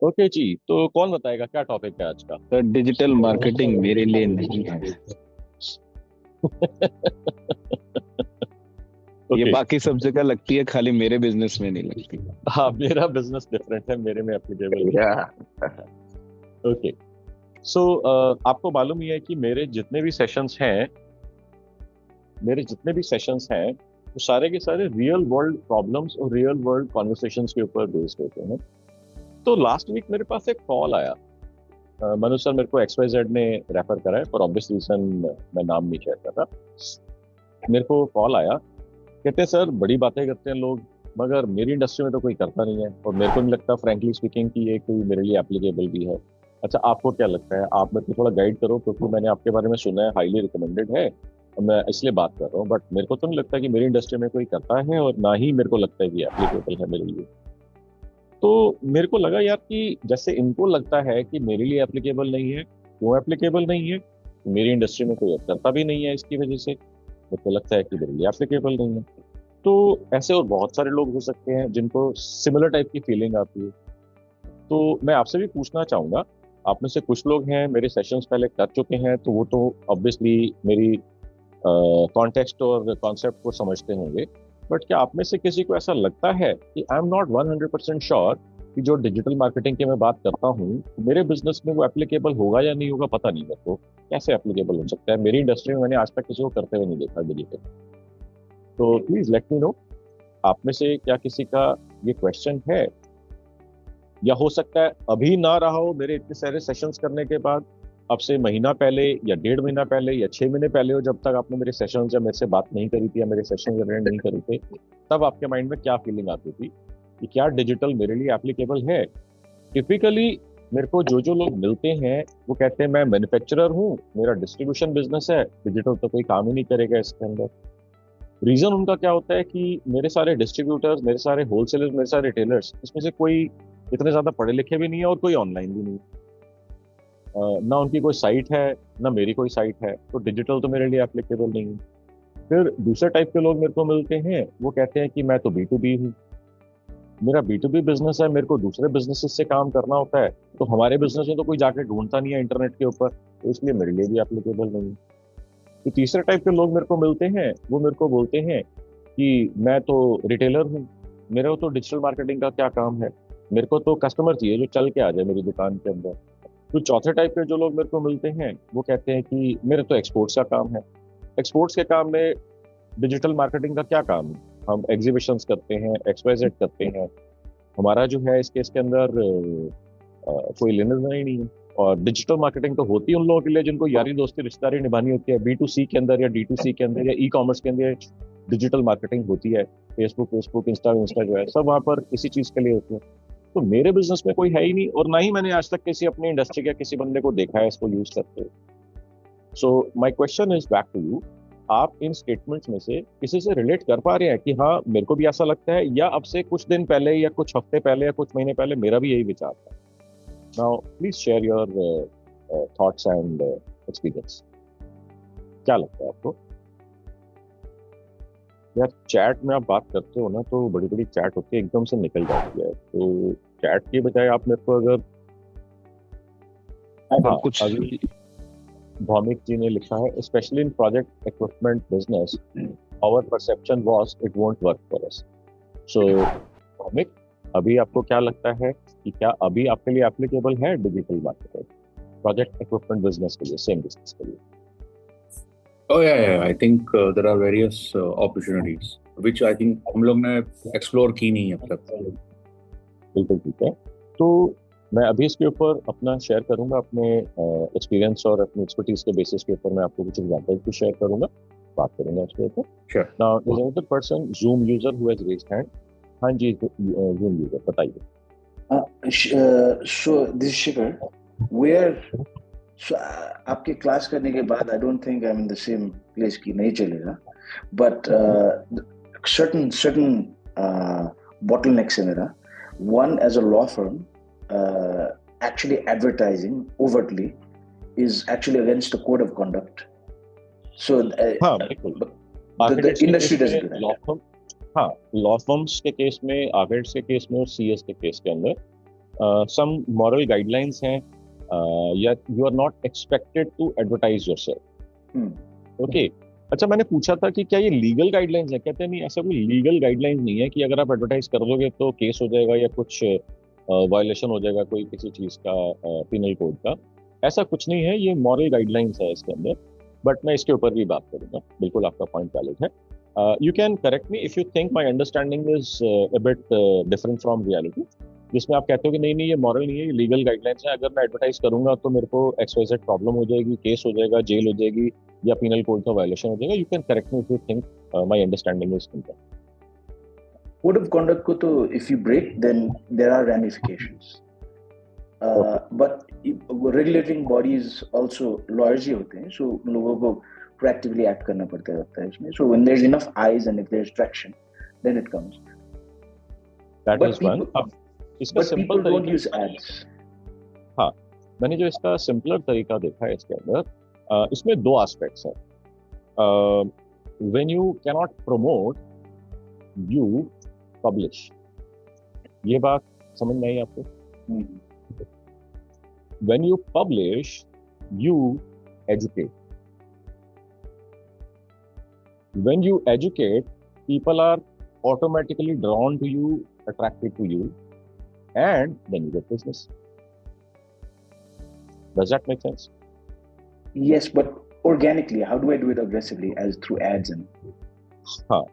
Okay जी, तो कौन बताएगा क्या टॉपिक है आज का? सर डिजिटल मार्केटिंग मेरे लिए नहीं है। ये ओके। बाकी सब जगह लगती है, खाली मेरे बिजनेस में नहीं लगती। हाँ, मेरा बिजनेस डिफरेंट है, मेरे में एप्लीकेबल नहीं या है। ओके। सो आपको मालूम ही है कि मेरे जितने भी सेशंस हैं वो सारे के सारे रियल वर्ल्ड प्रॉब्लम्स और रियल वर्ल्ड कॉन्वर्सेशंस के ऊपर बेस्ड होते हैं। तो लास्ट वीक मेरे पास एक कॉल आया। मनु सर मेरे को XYZ ने रेफर करा है, फॉर ऑब्वियस रीजन मैं नाम नहीं शेयर कर रहा। मेरे को कॉल आया, कहते हैं सर बड़ी बातें करते हैं लोग, मगर मेरी इंडस्ट्री में तो कोई करता नहीं है, और मेरे को नहीं लगता फ्रैंकली स्पीकिंग कि ये कोई मेरे लिए एप्लीकेबल भी है। अच्छा, आपको क्या लगता है? आप मेरे को थोड़ा गाइड करो, क्योंकि मैंने आपके बारे में सुना है, हाईली रिकमेंडेड है, और मैं इसलिए बात कर रहा हूँ। बट मेरे को तो नहीं लगता कि मेरी इंडस्ट्री में कोई करता है, और ना ही मेरे को लगता है कि एप्लीकेबल है मेरे लिए। तो मेरे को लगा यार कि जैसे इनको लगता है कि मेरे लिए एप्लीकेबल नहीं है, क्यों एप्लीकेबल नहीं है? मेरी इंडस्ट्री में कोई और करता भी नहीं है, इसकी वजह से मेरे को लगता है कि मेरे लिए एप्लीकेबल नहीं है। तो ऐसे और बहुत सारे लोग हो सकते हैं जिनको सिमिलर टाइप की फीलिंग आती है। तो मैं आपसे भी पूछना चाहूंगा, आप में से कुछ लोग हैं मेरे सेशंस पहले कर चुके हैं, तो वो तो ऑब्वियसली मेरी कॉन्टेक्स्ट और कॉन्सेप्ट को समझते होंगे। बट क्या आप में से किसी को ऐसा लगता है कि आई एम नॉट 100% श्योर कि जो डिजिटल मार्केटिंग की मैं बात करता हूँ मेरे बिजनेस में वो एप्लीकेबल होगा या नहीं होगा? पता नहीं मेरे को कैसे एप्लीकेबल हो सकता है, मेरी इंडस्ट्री में मैंने आज तक किसी को करते हुए नहीं देखा डिजिटल। तो प्लीज लेट मी नो, आप में से क्या किसी का ये क्वेश्चन है? या हो सकता है अभी ना रहा हो मेरे इतने सारे सेशंस करने के बाद, अब से महीना पहले या 1.5 महीना पहले या 6 महीने पहले हो, जब तक आपने मेरे सेशन जब मेरे से बात नहीं करी थी या मेरे सेशन अटेंड नहीं करे थे, तब आपके माइंड में क्या फीलिंग आती थी कि क्या डिजिटल मेरे लिए एप्लीकेबल है? टिपिकली मेरे को जो जो लोग मिलते हैं वो कहते हैं मैं मैन्युफैक्चरर हूँ, मेरा डिस्ट्रीब्यूशन बिजनेस है, डिजिटल तो कोई काम ही नहीं करेगा इसके अंदर। रीजन उनका क्या होता है कि मेरे सारे डिस्ट्रीब्यूटर्स, मेरे सारे होलसेलर्स, मेरे सारे रिटेलर्स, इसमें से कोई इतने ज्यादा पढ़े लिखे भी नहीं है और कोई ऑनलाइन भी नहीं ना उनकी कोई साइट है, ना मेरी कोई साइट है, तो डिजिटल तो मेरे लिए एप्लीकेबल नहीं है। फिर दूसरे टाइप के लोग मेरे को मिलते हैं, वो कहते हैं कि मैं तो B2B हूँ, मेरा B2B बिजनेस है, मेरे को दूसरे बिजनेसेस से काम करना होता है, तो हमारे बिजनेस में तो कोई जाके ढूंढता नहीं है इंटरनेट के ऊपर, तो इसलिए मेरे लिए भी एप्लीकेबल नहीं है। तो तीसरे टाइप के लोग मेरे को मिलते हैं, वो मेरे को बोलते हैं कि मैं तो रिटेलर हूँ, मेरे को तो डिजिटल मार्केटिंग का क्या काम है, मेरे को तो कस्टमर चाहिए जो चल के आ जाए मेरी दुकान के अंदर। तो चौथे टाइप के जो लोग मेरे को मिलते हैं वो कहते हैं कि मेरे तो एक्सपोर्ट्स का काम है, एक्सपोर्ट्स के काम में डिजिटल मार्केटिंग का क्या काम है, हम एग्जीबिशंस करते हैं, XYZ करते हैं, हमारा जो है इस केस के अंदर कोई लेना देना ही नहीं है। और डिजिटल मार्केटिंग तो होती है उन लोगों के लिए जिनको यारी दोस्ती रिश्तेदारी निभानी होती है, B2C के अंदर या D2C के अंदर या E-कॉमर्स के अंदर डिजिटल मार्केटिंग होती है। फेसबुक, इंस्टा इंस्टा जो है सब वहाँ पर इसी चीज के लिए होती है। तो मेरे बिजनेस में कोई है ही नहीं, और ना ही मैंने आज तक किसी अपनी इंडस्ट्री के किसी बंदे को देखा है इसको यूज करते। So my question is back to you, आप इन स्टेटमेंट्स में से किसी से रिलेट कर पा रहे हैं कि हाँ मेरे को भी ऐसा लगता है, या अब से कुछ दिन पहले या कुछ हफ्ते पहले या कुछ महीने पहले मेरा भी यही विचार था? Now please share your thoughts and experience. क्या लगता है आपको? यार चैट में आप बात करते हो ना, तो बड़ी बड़ी चैट होती है, एकदम से निकल जाती है, तो चैट के बजाय आप मेरे को अगर, हाँ कुछ अभी भौमिक जी ने लिखा है, specially in project equipment business our perception was it won't work for us. So Bhowmik, अभी आपको क्या लगता है कि क्या अभी आपके लिए एप्लीकेबल है digital marketing project equipment business के लिए, सेम बिजनेस के लिए? Oh yeah, yeah. I think there are various opportunities which I think हम लोग ने explore की नहीं अब तक. बिल्कुल ठीक है। तो मैं अभी इसके ऊपर अपना शेयर करूंगा, अपने एक्सपीरियंस और अपनी एक्सपर्टीज के बेसिस के ऊपर मैं आपको कुछ एग्जांपल भी शेयर करूंगा, बात करेंगे इसके ऊपर। Sure. Now there is another person, zoom user who has raised hand. हाँ जी, जूम यूजर बताइए। So this is Shikhar. Where आपके क्लास करने के बाद I don't think I am in the same place की नहीं चलेगा, बट certain bottlenecks है मेरा. One, as a law firm, actually advertising overtly is actually against the code of conduct. So हाँ बिल्कुल, the industry doesn't do that. Law firm, हाँ law firms के case में, आर्किटेक्ट्स के केस में और CS के केस के अंदर सम मॉरल गाइडलाइंस हैं, या you are not expected to advertise yourself. Okay, अच्छा मैंने पूछा था कि क्या ये लीगल गाइडलाइंस है, कहते नहीं ऐसा कोई लीगल गाइडलाइंस नहीं है कि अगर आप एडवर्टाइज कर दोगे तो केस हो जाएगा या कुछ वायलेशन हो जाएगा कोई किसी चीज का, पिनल कोड का। ऐसा कुछ नहीं है, ये मॉरल गाइडलाइंस है इसके अंदर, बट मैं इसके ऊपर भी बात करूंगा। बिल्कुल आपका पॉइंट वैलिड है। You can correct me if you think my understanding is a bit different from reality, जिसमें आप कहते हो कि नहीं नहीं ये मॉरल नहीं है, ये लीगल गाइडलाइंस है, अगर मैं एडवर्टाइज करूंगा तो मेरे को XYZ प्रॉब्लम हो जाएगी, केस हो जाएगा, जेल हो जाएगी या पिनल कोड का वायलेशन हो जाएगा। You can correct me if you think my understanding is incorrect. Code of conduct को तो if you break then there are ramifications, but regulating bodies also lawyers ही होते हैं, सो लोगों को प्रोएक्टिवली एक्ट करना पड़ता है इसमें। So when there is enough eyes and if there is traction then it comes. That is one. अब इसका सिंपल तरीका, हाँ मैंने जो इसका सिंपलर तरीका देखा है इसके अंदर, इसमें दो एस्पेक्ट्स हैं। When you cannot promote you publish, ये बात समझ में आई आपको? When you publish you educate, when you educate people are automatically drawn to you, attracted to you, and then you get business. Does that make sense? Yes, but organically, how do I do it aggressively as through ads and? हाँ,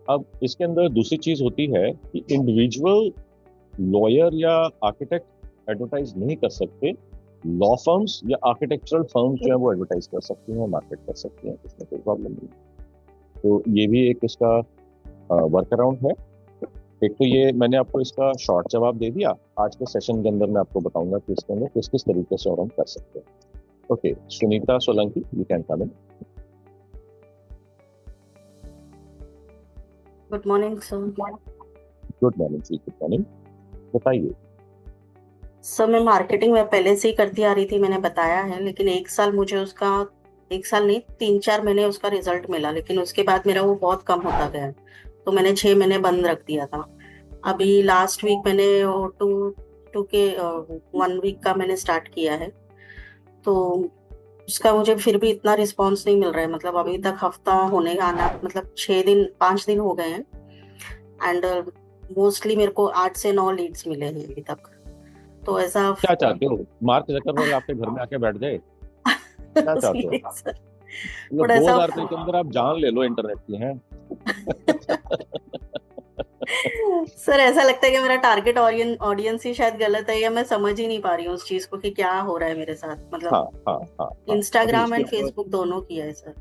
अब इसके अंदर दूसरी चीज होती है कि individual lawyer या आर्किटेक्ट एडवर्टाइज नहीं कर सकते, लॉ फर्म्स या आर्किटेक्चरल फर्म्स जो है वो एडवर्टाइज कर सकती हैं, मार्केट कर सकती हैं, इसमें कोई प्रॉब्लम नहीं। तो ये भी एक इसका वर्क अराउंड है। एक तो ये मैंने आपको इसका शॉर्ट जवाब दे दिया, आज के सेशन के अंदर मैं आपको बताऊंगा कि इसके अंदर किस किस तरीके से और हम कर सकते हैं। Okay, Sunita Solanki, you can come in. Good morning sir. Good morning जी, गुड मॉर्निंग, बताइए। सर मैं मार्केटिंग में पहले से ही करती आ रही थी, मैंने बताया है, लेकिन एक साल नहीं 3-4 महीने उसका रिजल्ट मिला, लेकिन उसके बाद मेरा वो बहुत कम होता गया, तो मैंने 6 महीने बंद रख दिया था। अभी लास्ट वीक मैंने 1 वीक का मैंने स्टार्ट किया है, तो उसका मुझे फिर भी इतना रिस्पांस नहीं मिल रहा है। मतलब अभी तक हफ्ता होने का आना, मतलब 5 दिन हो गए हैं, एंड मोस्टली मेरे को 8 से 9 लीड्स मिले हैं अभी तक। तो ऐसा क्या चाहते हो, मार्क जकरबर्ग आपके घर में आके बैठ जाए? क्या चाहते हो? 2000 रुपए के अंदर आप जान ले लो इंटरनेट की हैं। सर ऐसा लगता है कि मेरा टारगेट ऑडियंस ही शायद गलत है, या मैं समझ ही नहीं पा रही हूँ उस चीज को कि क्या हो रहा है मेरे साथ। मतलब हाँ, इंस्टाग्राम एंड फेसबुक दोनों किया है सर।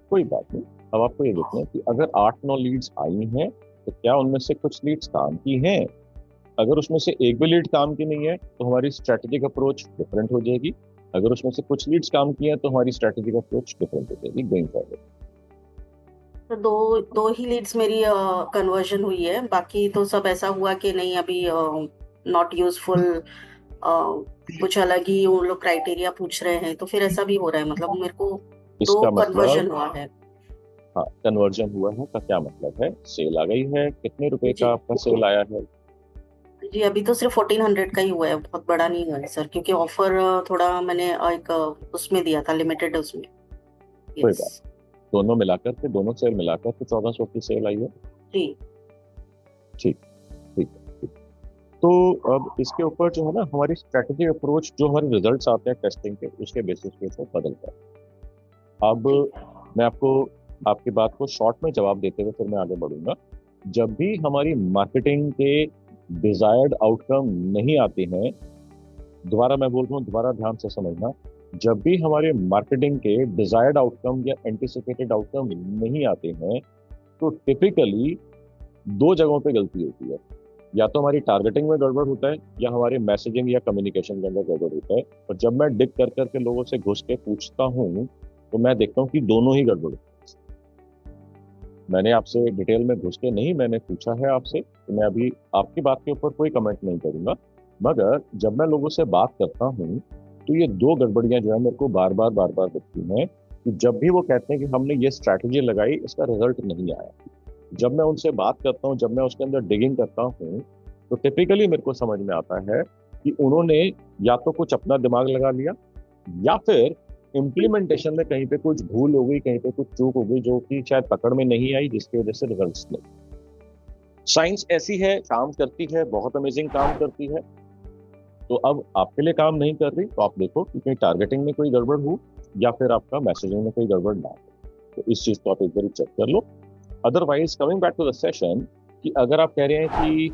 कोई बात नहीं। अब आपको ये देखना है कि अगर 8-9 लीड्स आई हैं तो क्या उनमें से कुछ लीड्स काम की हैं? अगर उसमें से एक भी लीड काम की नहीं है तो हमारी स्ट्रेटेजिक अप्रोच डिफरेंट हो जाएगी। अगर उसमें से कुछ लीड्स काम की हैं तो हमारी स्ट्रेटेजिक अप्रोच डिफरेंट हो जाएगी गोइंग फॉरवर्ड। तो दो ही लीड्स मेरी कन्वर्जन हुई है, बाकी तो सब ऐसा हुआ कि नहीं अभी नॉट यूजफुल, कुछ अलग ही वो लोग क्राइटेरिया पूछ रहे हैं, तो फिर ऐसा भी हो रहा है। मतलब मेरे को 2 कन्वर्जन हुआ है। हाँ, कन्वर्जन हुआ है का क्या मतलब है? सेल आ गई है? कितने रुपए का आपका सेल आया है? जी अभी तो सिर्फ 1400 का ही हुआ है, बहुत बड़ा नहीं हुआ है सर, क्योंकि ऑफर थोड़ा मैंने एक उसमें दिया था, लिमिटेड उसमें। कोई बात, दोनों मिलाकर के, दोनों सेल मिलाकर के 1400 की सेल आई है। जी ठीक है। तो अब इसके ऊपर जो है ना, हमारी स्ट्रेटेजी अप्रोच जो हमारे रिजल्ट्स आते हैं टेस्टिंग के, उसके बेसिस पे ऊपर बदलता है। अब मैं आपको आपकी बात को शॉर्ट में जवाब देते हुए फिर मैं आगे बढ़ूंगा। जब भी हमारी मार्केटिंग के डिजायर्ड आउटकम नहीं आते हैं, दोबारा मैं बोल रहा हूँ, दोबारा ध्यान से समझना, जब भी हमारे मार्केटिंग के डिजायर्ड आउटकम या एंटिसिपेटेड आउटकम नहीं आते हैं तो टिपिकली 2 जगहों पे गलती होती है। या तो हमारी टारगेटिंग में गड़बड़ होता है या हमारे मैसेजिंग या कम्युनिकेशन के अंदर गड़बड़ होता है। और जब मैं डिग कर करके लोगों से घुस के पूछता हूँ तो मैं देखता हूँ कि दोनों ही गड़बड़ होते हैं। मैंने आपसे डिटेल में घुस के नहीं, मैंने पूछा है आपसे, तो मैं अभी आपकी बात के ऊपर कोई कमेंट नहीं करूंगा, मगर जब मैं लोगों से बात करता हूँ तो ये 2 गड़बड़ियां जो है मेरे को बार बार दिखती हैं कि जब भी वो कहते हैं कि हमने ये स्ट्रैटेजी लगाई, इसका रिजल्ट नहीं आया। जब मैं उनसे बात करता हूँ, जब मैं उसके अंदर डिगिंग करता हूँ, तो टिपिकली मेरे को समझ में आता है कि उन्होंने या तो कुछ अपना दिमाग लगा लिया या फिर इम्प्लीमेंटेशन में कहीं पे कुछ भूल हो गई, कहीं पे कुछ चूक हो गई जो कि शायद पकड़ में नहीं आई, जिसकी वजह से रिजल्ट्स नहीं। साइंस ऐसी है, काम करती है, बहुत अमेजिंग काम करती है। तो अब आपके लिए काम नहीं कर रही तो आप देखो कि कहीं टारगेटिंग में कोई गड़बड़ हो या फिर आपका मैसेजिंग में कोई गड़बड़ ना हो, तो इस चीज को आप एक बार चेक कर लो। Otherwise coming back to the session, कि अगर आप कह रहे हैं कि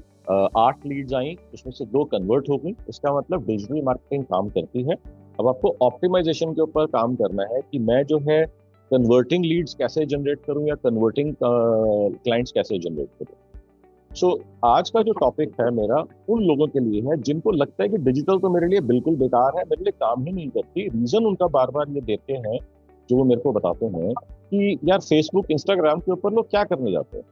8 लीड्स आई, उसमें से 2 कन्वर्ट हो गई, इसका मतलब डिजिटल मार्केटिंग काम करती है। अब आपको ऑप्टिमाइजेशन के ऊपर काम करना है कि मैं जो है कन्वर्टिंग लीड्स कैसे जनरेट करूं या कन्वर्टिंग क्लाइंट्स कैसे जनरेट करूं। सो आज का जो टॉपिक है मेरा उन लोगों के लिए है जिनको लगता है कि डिजिटल तो मेरे लिए बिल्कुल बेकार है, मेरे लिए काम ही नहीं करती। रीजन उनका बार बार ये देते हैं, जो वो मेरे को बताते हैं कि यार फेसबुक इंस्टाग्राम के ऊपर लोग क्या करने जाते हैं,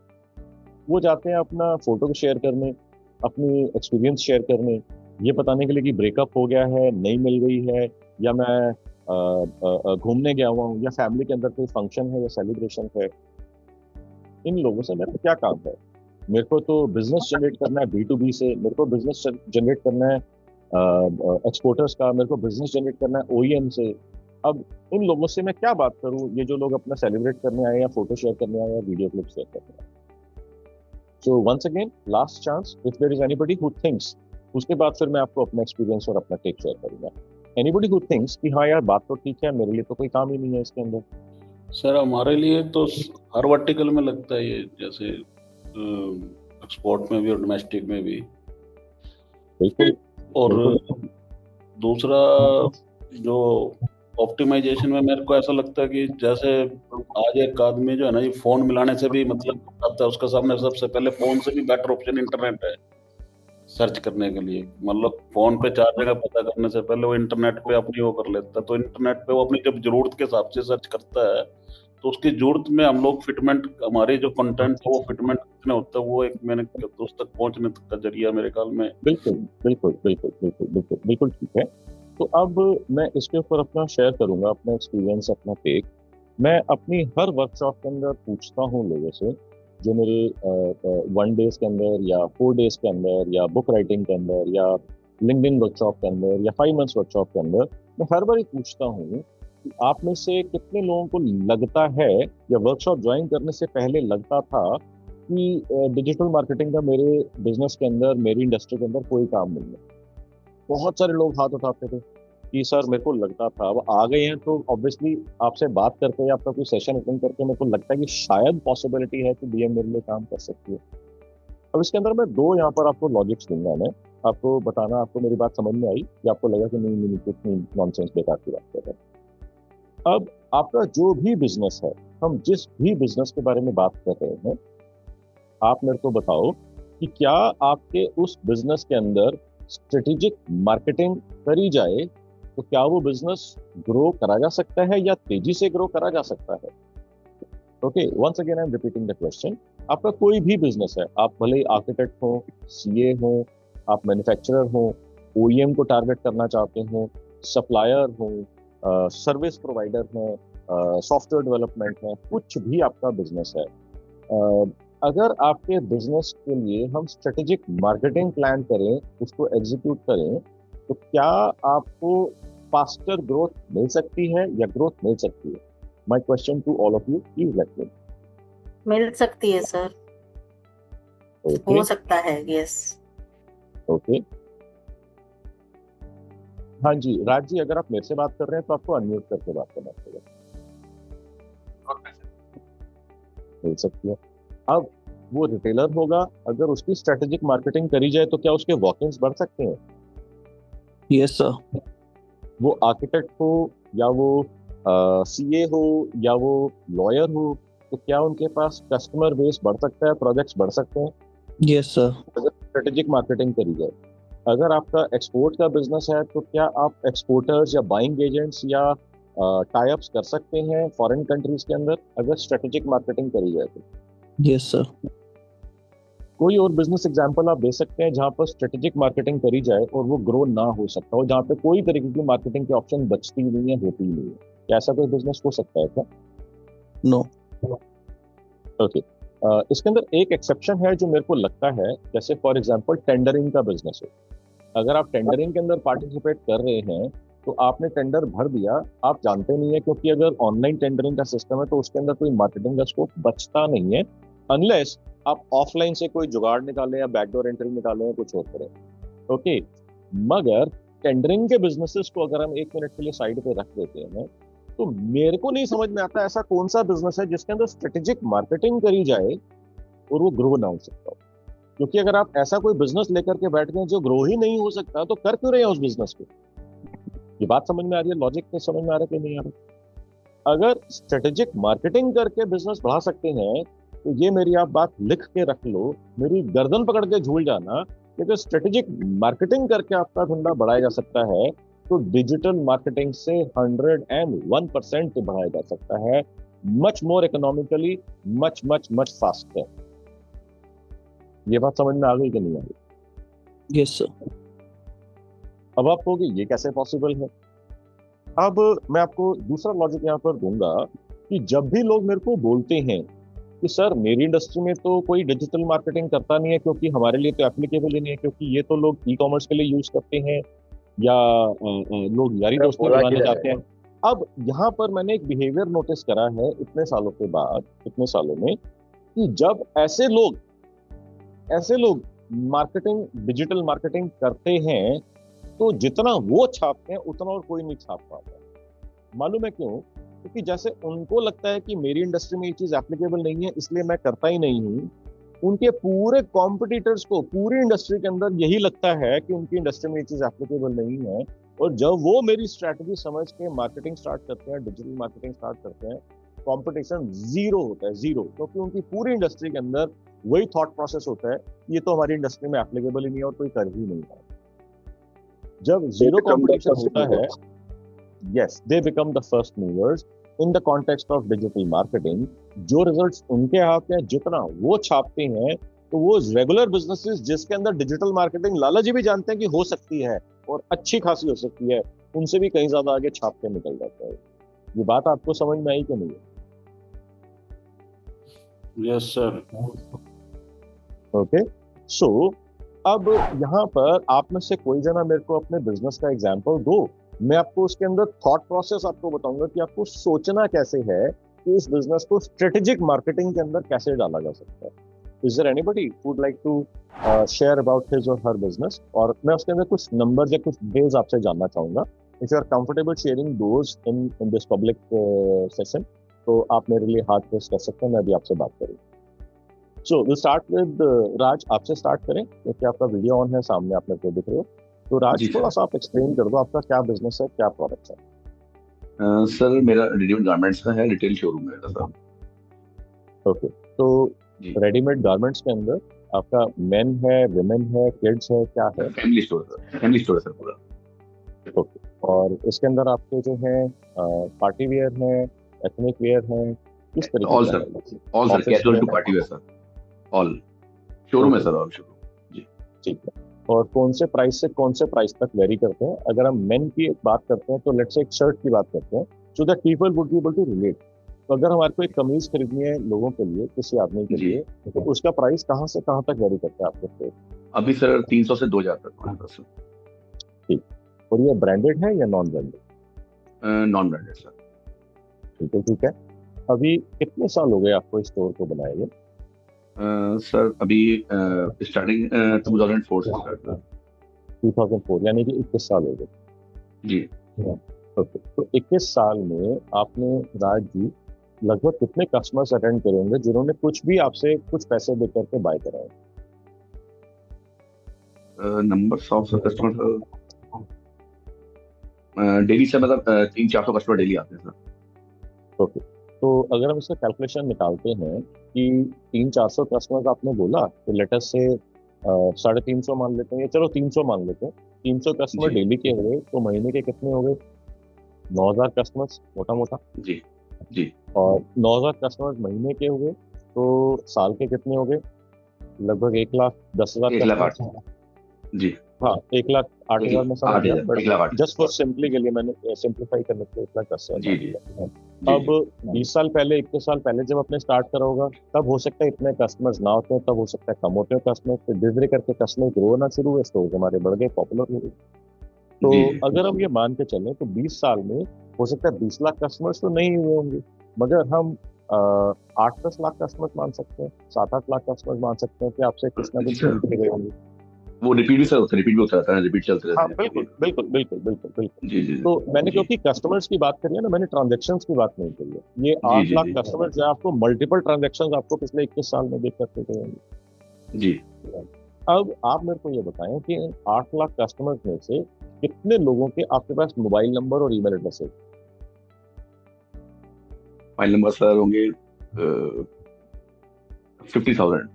वो जाते हैं अपना फोटो शेयर करने, अपनी एक्सपीरियंस शेयर करने, ये बताने के लिए कि ब्रेकअप हो गया है, नहीं मिल गई है, या मैं घूमने गया हुआ हूँ, या फैमिली के अंदर कोई फंक्शन है या सेलिब्रेशन है। इन लोगों से मेरा क्या काम है? मेरे को तो बिजनेस जनरेट करना है B2B से, मेरे को बिजनेस जनरेट करना है एक्सपोर्टर्स का, मेरे को बिजनेस जनरेट करना है OEM से। अब इन लोगों से मैं क्या बात करूं, ये जो लोग अपना सेलिब्रेट करने आए या फोटो शेयर करने आए या वीडियो क्लिप शेयर करने आए। So once again last chance, if there is anybody who thinks, उसके बाद फिर मैं आपको अपना एक्सपीरियंस और अपना टेक शेयर करूंगा। एनीबॉडी हु थिंक्स कि हाँ यार बात तो ठीक है, मेरे लिए तो कोई काम ही नहीं है इसके अंदर। सर हमारे लिए तो हर वर्टिकल में लगता है ये, जैसे एक्सपोर्ट में भी और डोमेस्टिक में भी। बिल्कुल। और दूसरा जो ऑप्टिमाइजेशन में मेरे को ऐसा लगता है कि जैसे आज एक आदमी जो है ना, ये फोन मिलाने से भी मतलब आता है, उसके सामने सबसे पहले फोन से भी बेटर ऑप्शन इंटरनेट है सर्च करने के लिए। मतलब फोन पे 4 जगह पता करने से पहले वो इंटरनेट पे अपनी वो कर लेता है। तो इंटरनेट पे वो अपनी जब जरूरत के हिसाब से सर्च करता है तो उसकी जरूरत में हम लोग फिटमेंट, हमारे जो कंटेंट है वो फिटमेंट कितने होता है, वो एक मैंने उस तक पहुंचने तक का जरिया मेरे ख्याल में। बिल्कुल बिल्कुल बिल्कुल बिल्कुल बिल्कुल बिल्कुल ठीक है। तो अब मैं इसके ऊपर अपना शेयर करूंगा, अपना एक्सपीरियंस, अपना टेक। मैं अपनी हर वर्कशॉप के अंदर पूछता हूँ लोगों से, जो मेरे 1 डेज के अंदर या 4 डेज के अंदर या बुक राइटिंग के अंदर या लिंक्डइन वर्कशॉप के अंदर या 5 मंथ्स वर्कशॉप के अंदर, मैं हर बार ही पूछता हूँ कि आप में से कितने लोगों को लगता है या वर्कशॉप ज्वाइन करने से पहले लगता था कि डिजिटल मार्केटिंग का मेरे बिजनेस के अंदर, मेरी इंडस्ट्री के अंदर कोई काम नहीं है। बहुत सारे लोग हाथ उठाते थे कि सर मेरे को लगता था। अब आ गए हैं तो ऑब्वियसली आपसे बात करके या आपका कोई सेशन अटेंड करके मेरे को लगता है कि शायद पॉसिबिलिटी है कि DM मेरे लिए काम कर सकती है। अब इसके अंदर मैं 2 यहाँ पर आपको लॉजिक्स दूंगा, मैं आपको बताना, आपको मेरी बात समझ में आई या आपको लगा कि नहीं कितनी नॉनसेंस बेकार की बात कर रहे हैं। अब आपका जो भी बिजनेस है, हम जिस भी बिजनेस के बारे में बात कर रहे हैं, आप मेरे को बताओ कि क्या आपके उस बिजनेस के अंदर स्ट्रेटेजिक मार्केटिंग करी जाए तो क्या वो बिजनेस ग्रो करा जा सकता है या तेजी से ग्रो करा जा सकता है? Okay, once again I am repeating the question. आपका कोई भी बिजनेस है, आप भले आर्किटेक्ट हो, CA हो, आप मैन्युफैक्चरर हो, OEM को टारगेट करना चाहते हो, सप्लायर हो, सर्विस प्रोवाइडर है, सॉफ्टवेयर डेवलपमेंट है, कुछ भी आपका बिजनेस है, अगर आपके बिजनेस के लिए हम स्ट्रेटेजिक मार्केटिंग प्लान करें, उसको एग्जीक्यूट करें, तो क्या आपको फास्टर ग्रोथ मिल सकती है या ग्रोथ मिल सकती है? My question to all of you, please let me. मिल सकती है सर, हो सकता है, यस। ओके, हाँ जी राज जी, अगर आप मेरे से बात कर रहे हैं तो आपको अनम्यूट करके बात करना पड़ेगा। मिल सकती है। अब वो रिटेलर होगा, अगर उसकी स्ट्रेटेजिक मार्केटिंग करी जाए तो क्या उसके वॉक-इन्स बढ़ सकते हैं? Yes sir. वो आर्किटेक्ट हो या वो CA हो या वो लॉयर हो, तो क्या उनके पास कस्टमर बेस बढ़ सकता है, प्रोजेक्ट्स बढ़ सकते हैं? Yes sir. अगर स्ट्रेटेजिक मार्केटिंग करी जाए। अगर आपका एक्सपोर्ट का बिजनेस है तो क्या आप एक्सपोर्टर्स या बाइंग एजेंट्स या टाई अप्स कर सकते हैं फॉरेन कंट्रीज के अंदर, अगर स्ट्रेटेजिक मार्केटिंग करी जाए तो? Yes sir. कोई और बिजनेस एग्जांपल आप दे सकते हैं जहां पर स्ट्रेटेजिक मार्केटिंग करी जाए और वो ग्रो ना हो सकता हो, जहां पे कोई तरीके की मार्केटिंग के ऑप्शन बचती ही नहीं है, होती ही नहीं है? क्या ऐसा कोई बिजनेस हो सकता है क्या? नो। ओके, इसके अंदर एक एक्सेप्शन है जो मेरे को लगता है, जैसे फॉर एग्जांपल टेंडरिंग का बिजनेस हो। अगर आप टेंडरिंग के अंदर पार्टिसिपेट कर रहे हैं तो आपने टेंडर भर दिया, आप जानते नहीं है, क्योंकि अगर ऑनलाइन टेंडरिंग का सिस्टम है तो उसके अंदर कोई मार्केटिंग का स्कोप बचता नहीं है, अनलेस आप ऑफलाइन से कोई जुगाड़ निकालें या बैकडोर एंट्री निकालें या कुछ और करें। ओके, मगर टेंडरिंग के बिजनेसेस को अगर हम 1 मिनट के लिए साइड पे रख देते हैं तो मेरे को नहीं समझ में आता ऐसा कौन सा बिजनेस है जिसके अंदर स्ट्रेटेजिक मार्केटिंग करी जाए और वो ग्रो ना हो सकता हो। क्योंकि अगर आप ऐसा कोई बिजनेस लेकर के बैठ गए जो ग्रो ही नहीं हो सकता तो कर क्यों रहे हैं उस बिजनेस को? ये बात समझ में आ रही है? लॉजिक तो समझ में आ रहा है कि नहीं आ रहा? अगर स्ट्रेटेजिक मार्केटिंग करके बिजनेस बढ़ा सकते हैं तो ये मेरी आप बात लिख के रख लो, मेरी गर्दन पकड़ के झूल जाना, क्योंकि स्ट्रेटेजिक मार्केटिंग करके आपका धंधा बढ़ाया जा सकता है तो डिजिटल मार्केटिंग से 101% बढ़ाया जा सकता है, much more economically, much much much faster. ये बात समझ में आ गई कि नहीं आ गई? Yes sir. अब आप कहोगे ये कैसे पॉसिबल है? अब मैं आपको दूसरा लॉजिक यहाँ पर दूंगा कि जब भी लोग मेरे को बोलते हैं कि सर मेरी इंडस्ट्री में तो कोई डिजिटल मार्केटिंग करता नहीं है क्योंकि हमारे लिए तो एप्लीकेबल ही नहीं है, क्योंकि ये तो लोग ई कॉमर्स के लिए यूज करते हैं या लोग यारी दोस्ती बनाने जाते हैं। अब यहाँ पर मैंने एक बिहेवियर नोटिस करा है इतने सालों के बाद, इतने सालों में, कि जब ऐसे लोग मार्केटिंग, डिजिटल मार्केटिंग करते हैं तो जितना वो छापते हैं उतना और कोई नहीं छाप पाता। मालूम है क्यों? क्योंकि जैसे उनको लगता है कि मेरी इंडस्ट्री में ये चीज एप्लीकेबल नहीं है इसलिए मैं करता ही नहीं हूँ, उनके पूरे कॉम्पिटिटर्स को पूरी इंडस्ट्री के अंदर यही लगता है कि उनकी इंडस्ट्री में ये चीज एप्लीकेबल नहीं है, और जब वो मेरी स्ट्रैटेजी समझ के मार्केटिंग स्टार्ट करते हैं, डिजिटल मार्केटिंग स्टार्ट करते हैं, कंपटीशन जीरो होता है, जीरो, क्योंकि उनकी पूरी इंडस्ट्री के अंदर वही थॉट प्रोसेस होता है, ये तो हमारी इंडस्ट्री में एप्लीकेबल ही नहीं है और कोई कर ही नहीं है। जब जीरो कंपटीशन होता है, yes, they become the first movers in the context of digital marketing. जो रिजल्ट्स उनके हाथ में, जितना वो छापते हैं, तो वो रेगुलर बिजनेसेस जिसके अंदर डिजिटल मार्केटिंग लाला जी भी जानते हैं कि हो सकती है और अच्छी खासी हो सकती है, उनसे भी कहीं ज्यादा आगे छाप के निकल जाता है। ये बात आपको समझ में आई कि नहीं? Yes sir. ओके, सो अब यहाँ पर आप में से कोई जना मेरे को अपने बिजनेस का एग्जांपल दो, मैं आपको उसके अंदर थॉट प्रोसेस आपको बताऊंगा कि आपको सोचना कैसे है कि इस बिजनेस को स्ट्रेटेजिक मार्केटिंग के अंदर कैसे डाला जा सकता है। Is there anybody who would like to share about his और हर बिजनेस? और मैं उसके अंदर कुछ नंबर्स या कुछ डिटेल्स आपसे जानना चाहूंगा। If you are comfortable sharing those in this public session तो आप मेरे लिए हाथ रेस कर सकते हैं, मैं भी आपसे बात करूँ। सो विल स्टार्ट विद राज, आपसे स्टार्ट करें क्योंकि आपका वीडियो ऑन है, सामने आप मेरे को दिख रहे हो। तो राज थोड़ा सा आप एक्सप्लेन कर दो आपका क्या बिजनेस है, क्या प्रोडक्ट्स है? सर मेरा रेडीमेड गारमेंट्स का है, रिटेल शोरूम है सर। ओके, तो रेडीमेड गारमेंट्स के अंदर आपका मेन है, वुमेन है, किड्स है, क्या है? Family store sir, family store है सर पूरा। ओके, और इसके अंदर आपके जो है पार्टी वेयर है, एथनिक वेयर है, किस तरीके? All sir, all sir, casual to party wear sir, all showroom है सर, ऑल शोरूम जी। ठीक है, और कौन से प्राइस से कौन से प्राइस तक वेरी करते हैं? अगर हम मेन की बात करते हैं तो लेट्स से एक शर्ट की बात करते हैं so that people would be able to relate. तो अगर हमारे को एक कमीज खरीदनी है लोगों के लिए, किसी आदमी के लिए, तो उसका प्राइस कहाँ से कहाँ तक वेरी करता है आपके? अभी सर 300 से 2000 तक। ठीक, और ये ब्रांडेड है या non branded? Non branded sir. ठीक है, ठीक है। अभी कितने साल हो गए आपको इस स्टोर को बनाए हुए? सर अभी स्टार्टिंग 2004 से स्टार्ट। 2004 यानी कि 21 साल हो गए जी। ओके, तो 21 साल में आपने राज जी लगभग कितने कस्टमर्स अटेंड करे होंगे जिन्होंने कुछ भी आपसे कुछ पैसे दे करके बाय कराए? नंबर ऑफ कस्टमर डेली से, मतलब 300-400 कस्टमर डेली आते हैं सर। ओके, तो अगर हम इसका कैलकुलेशन निकालते हैं कि 300-400 कस्टमर्स आपने बोला, तो लेटर से 350 मान लेते हैं, या चलो 300 मान लेते हैं। 300 कस्टमर डेली के हुए तो महीने के कितने हो गए? 9000 कस्टमर्स मोटा मोटा जी जी। और 9000 कस्टमर्स महीने के हुए तो साल के कितने हो गए? लगभग 1,10,000 जी। हाँ, 1,08,000 में समझ गया, बट जस्ट फॉर सिंपली के लिए मैंने सिंप्लीफाई करने के लिए 1,10,000 जी। अब 20 साल पहले 21 साल पहले जब आपने स्टार्ट करा होगा तब हो सकता है इतने कस्टमर्स ना होते हैं, तब हो सकता है कम होते हैं कस्टमर्स, फिर धीरे धीरे करके कस्टमर ग्रो होना शुरू हुए, स्टोर्स हमारे बढ़ गए, पॉपुलर हो गए। तो अगर हम ये मान के चलें तो 20 साल में हो सकता है 20 लाख कस्टमर्स तो नहीं हुए होंगे, मगर हम 8-10 लाख कस्टमर्स मान सकते हैं, 7-8 लाख कस्टमर्स मान सकते हैं कि आपसे कुछ ना कुछ खरीद के गए होंगे। वो रिपीट भी होता रहता है, रिपीट चलते रहते हाँ, हैं। बिल्कुल बिल्कुल बिल्कुल बिल्कुल बिल्कुल। जी जी तो मैंने जी। क्योंकि कस्टमर्स की बात करी है ना, मैंने ट्रांजैक्शंस की बात नहीं करी है। ये 8 लाख कस्टमर्स जो है आपको मल्टीपल ट्रांजैक्शंस आपको पिछले 21 साल में देख सकते होंगे। जी। अब आप मेरे को ये बताएं कि 8 लाख कस्टमर्स में से कितने लोगों के आपके पास मोबाइल नंबर और ईमेल एड्रेस है? मोबाइल नंबर सर होंगे 50,000।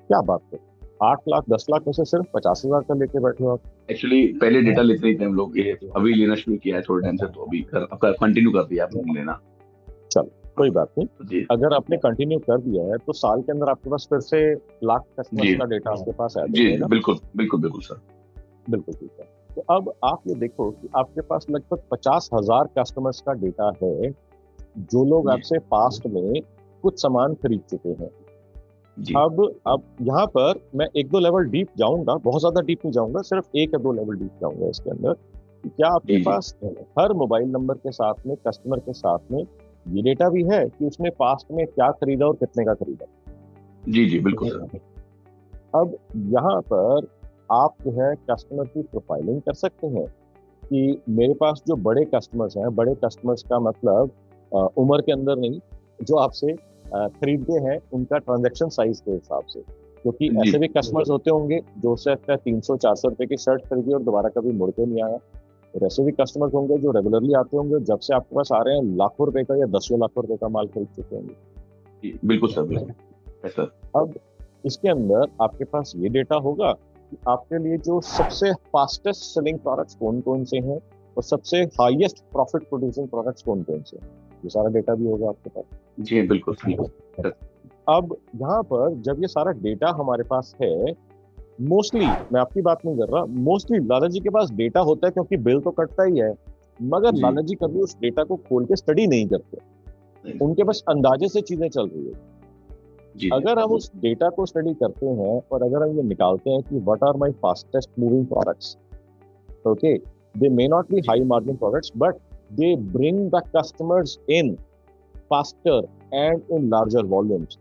क्या बात है, 8 लाख 10 लाख में से सिर्फ 50,000 का लेके बैठे हो आप? एक्चुअली पहले डेटा लेते ही थे हम लोग, ये अभी लेना शुरू किया है थोड़े टाइम से, तो अभी कंटिन्यू कर दिया आपने लेना। चलो कोई बात नहीं, जी। अगर आपने कंटिन्यू कर दिया है तो साल के अंदर आपके पास फिर से लाख कस्टमर्स का डेटा आपके पास आ जी जाएगा। बिल्कुल बिल्कुल बिल्कुल सर, बिल्कुल ठीक है। तो अब आप ये देखो कि आपके पास लगभग 50,000 कस्टमर्स का डेटा है जो लोग आपसे पास्ट में कुछ सामान खरीद चुके हैं। अब यहाँ पर मैं 1-2 लेवल डीप जाऊंगा, बहुत ज्यादा डीप नहीं जाऊंगा, सिर्फ 1 या 2 लेवल डीप जाऊंगा इसके अंदर। क्या आपके पास हर मोबाइल नंबर के साथ में, कस्टमर के साथ में ये डेटा भी है कि उसने पास्ट में क्या खरीदा और कितने का खरीदा? जी जी बिल्कुल सर। अब यहाँ पर आप जो है कस्टमर की प्रोफाइलिंग कर सकते हैं कि मेरे पास जो बड़े कस्टमर्स हैं, बड़े कस्टमर्स का मतलब उम्र के अंदर नहीं, जो आपसे खरीदते हैं उनका ट्रांजैक्शन साइज के हिसाब से, क्योंकि ऐसे भी कस्टमर्स होते होंगे जो उससे 300-400 रुपए की शर्ट खरीदी और दोबारा कभी मुड़ के नहीं आया, और ऐसे भी कस्टमर्स होंगे जो रेगुलरली आते होंगे, जब से आपके पास आ रहे हैं लाखों रुपए का या 10 लाखों रुपए का माल खरीद चुके होंगे। बिल्कुल सर, बिल्कुल सर। अब इसके अंदर आपके पास ये डेटा होगा कि आपके लिए जो सबसे फास्टेस्ट सेलिंग प्रोडक्ट्स कौन कौन से हैं और सबसे हाईएस्ट प्रॉफिट प्रोड्यूसिंग प्रोडक्ट्स कौन कौन से हैं, ये सारा डेटा भी होगा आपके पास। जी बिल्कुल। अब यहाँ पर जब ये सारा डेटा हमारे पास है, मोस्टली मैं आपकी बात नहीं कर रहा, मोस्टली लाला जी के पास डेटा होता है क्योंकि बिल तो कटता ही है, मगर लाला जी कभी उस डेटा को खोल के स्टडी नहीं करते, उनके पास अंदाजे से चीजें चल रही है। अगर हम उस डेटा को स्टडी करते हैं और अगर हम ये निकालते हैं कि what are my fastest moving products, okay, they may not be high margin products but they bring the customers in faster and in larger volumes,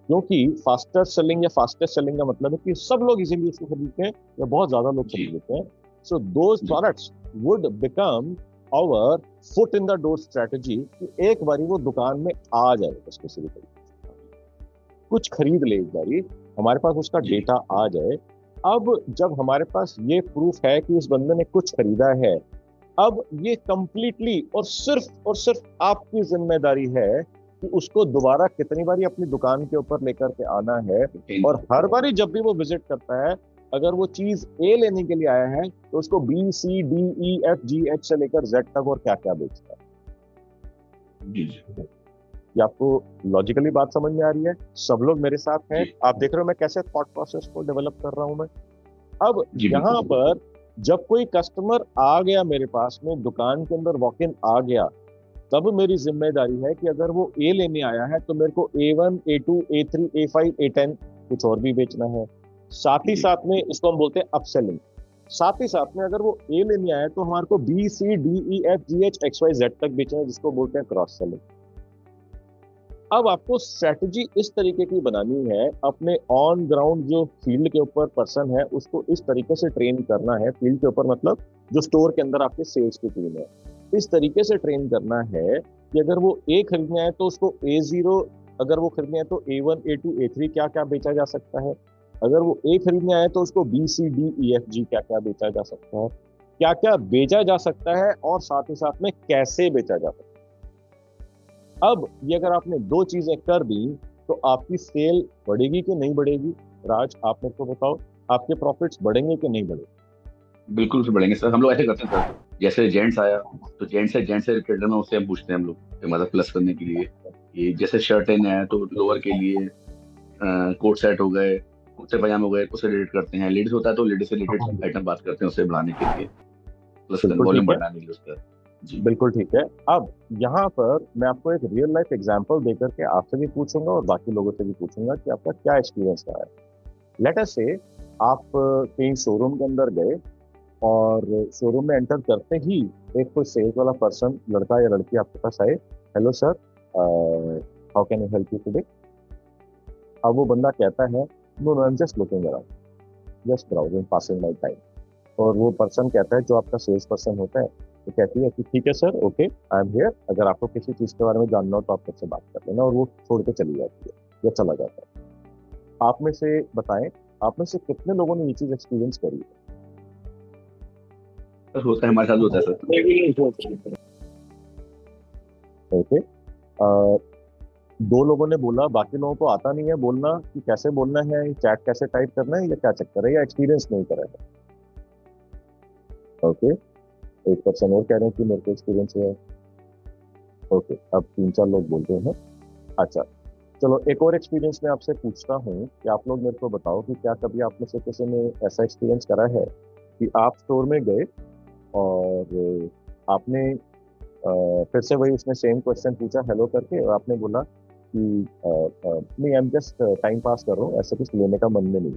क्योंकि फास्टर सेलिंग या फास्टेस्ट सेलिंग का मतलब है कि सब लोग इजीली उसको खरीदते हैं या बहुत ज्यादा लोग खरीद लेते हैं। So those products would become our foot in the door strategy, कि एक बारी वो दुकान में आ जाए, स्पेसिफिकली कुछ खरीद ले, एक बारी हमारे पास उसका डेटा आ जाए। अब जब हमारे पास ये प्रूफ है कि इस बंदे ने कुछ खरीदा है, अब ये कंप्लीटली और सिर्फ आपकी जिम्मेदारी है कि उसको दोबारा कितनी बारी अपनी दुकान के ऊपर लेकर के आना है, और हर बारी जब भी वो विजिट करता है, अगर वो चीज ए लेने के लिए आया है तो उसको B C D E F G H से लेकर जेड तक और क्या क्या बेचता है। ये आपको लॉजिकली बात समझ में आ रही है? सब लोग मेरे साथ हैं, आप देख रहे हो मैं कैसे थॉट प्रोसेस को डेवलप कर रहा हूं मैं। अब यहाँ पर जब कोई कस्टमर आ गया मेरे पास में, दुकान के अंदर वॉक इन आ गया, तब मेरी जिम्मेदारी है कि अगर वो ए लेने आया है तो मेरे को A1, A2, A3, A5, A10 कुछ और भी बेचना है। साथ ही साथ में इसको हम बोलते हैं अपसेलिंग। साथ ही साथ में अगर वो ए लेने आया तो हमारे को B, C, D, E, F, G, H, X, Y, Z तक बेचना है, जिसको बोलते हैं क्रॉस सेलिंग। अब आपको स्ट्रेटजी इस तरीके की बनानी है, अपने ऑन ग्राउंड जो फील्ड के ऊपर पर्सन है उसको इस तरीके से ट्रेन करना है, फील्ड के ऊपर मतलब जो स्टोर के अंदर आपके सेल्स की टीम है, इस तरीके से ट्रेन करना है कि अगर वो ए खरीदना है तो उसको A0, अगर वो खरीदना है तो A1, A2, A3 क्या क्या बेचा जा सकता है, अगर वो ए खरीदना है तो उसको B, C, D, E, F, G क्या क्या बेचा जा सकता है, क्या क्या बेचा जा सकता है और साथ ही साथ में कैसे बेचा जा सकता है। अब ये अगर आपने दो चीजें कर दी तो आपकी सेल बढ़ेगी कि नहीं बढ़ेगी? राज आप मेरे को बताओ, आपके प्रॉफिट्स बढ़ेंगे कि नहीं बढ़ेंगे? बिल्कुल से बढ़ेंगे सर। हम लोग ऐसे करते हैं सर, जैसे जेंट्स आया तो जेंट्स से रिलेटेड में उससे हम पूछते हैं हम लोग, मतलब प्लस करने के लिए, ये जैसे शर्ट आया तो लोअर के लिए कोट सेट हो गए, कुर्ते पजामे हो गए, उससे रिलेट करते हैं। लेडीज होता है तो लेडीज से रिलेटेड आइटम बात करते हैं उससे बढ़ाने के लिए, प्लस वॉल्यूम बढ़ाने के लिए उसका। बिल्कुल ठीक है। अब यहाँ पर मैं आपको एक रियल लाइफ एग्जांपल देकर के आपसे भी पूछूंगा और बाकी लोगों से भी पूछूंगा कि आपका क्या एक्सपीरियंस रहा है। लेट अस से आप कहीं शोरूम के अंदर गए और शोरूम में एंटर करते ही एक कोई सेल्स वाला पर्सन, लड़का या लड़की आपके पास आए, hello sir, how can I help you today. अब वो बंदा कहता है, no no, I am just looking around, just browsing, passing my time. और वो पर्सन कहता है, जो आपका सेल्स पर्सन होता है, वो कहती है कि ठीक है sir, okay, I am here, अगर आपको किसी चीज़ के बारे में जानना हो तो आप मुझसे बात कर लेना। और वो छोड़ के चली जाती है या चला जाता है। आप में से बताएं, आप में से कितने लोगों ने ये चीज़ एक्सपीरियंस करी है? होता है, हमारे साथ होता है सर। ओके, दो लोगों ने बोला, बाकी लोगों को आता नहीं है बोलना कि कैसे बोलना है, चैट कैसे टाइप करना है, या क्या चक्कर है, या एक्सपीरियंस नहीं करा है। ओके, एक पर्सन और कह रहे हैं कि मेरे को एक्सपीरियंस है। ओके, अब 3-4 लोग बोलते हैं। अच्छा, चलो एक और एक्सपीरियंस मैं आपसे पूछता हूँ कि आप लोग मेरे को बताओ कि क्या कभी आप में से किसी ने ऐसा एक्सपीरियंस करा है कि आप स्टोर में गए और आपने फिर से वही उसने सेम क्वेश्चन पूछा हेलो करके, और आपने बोला कि नहीं, आई एम जस्ट टाइम पास कर रहा हूँ, ऐसा कुछ लेने का मन में नहीं।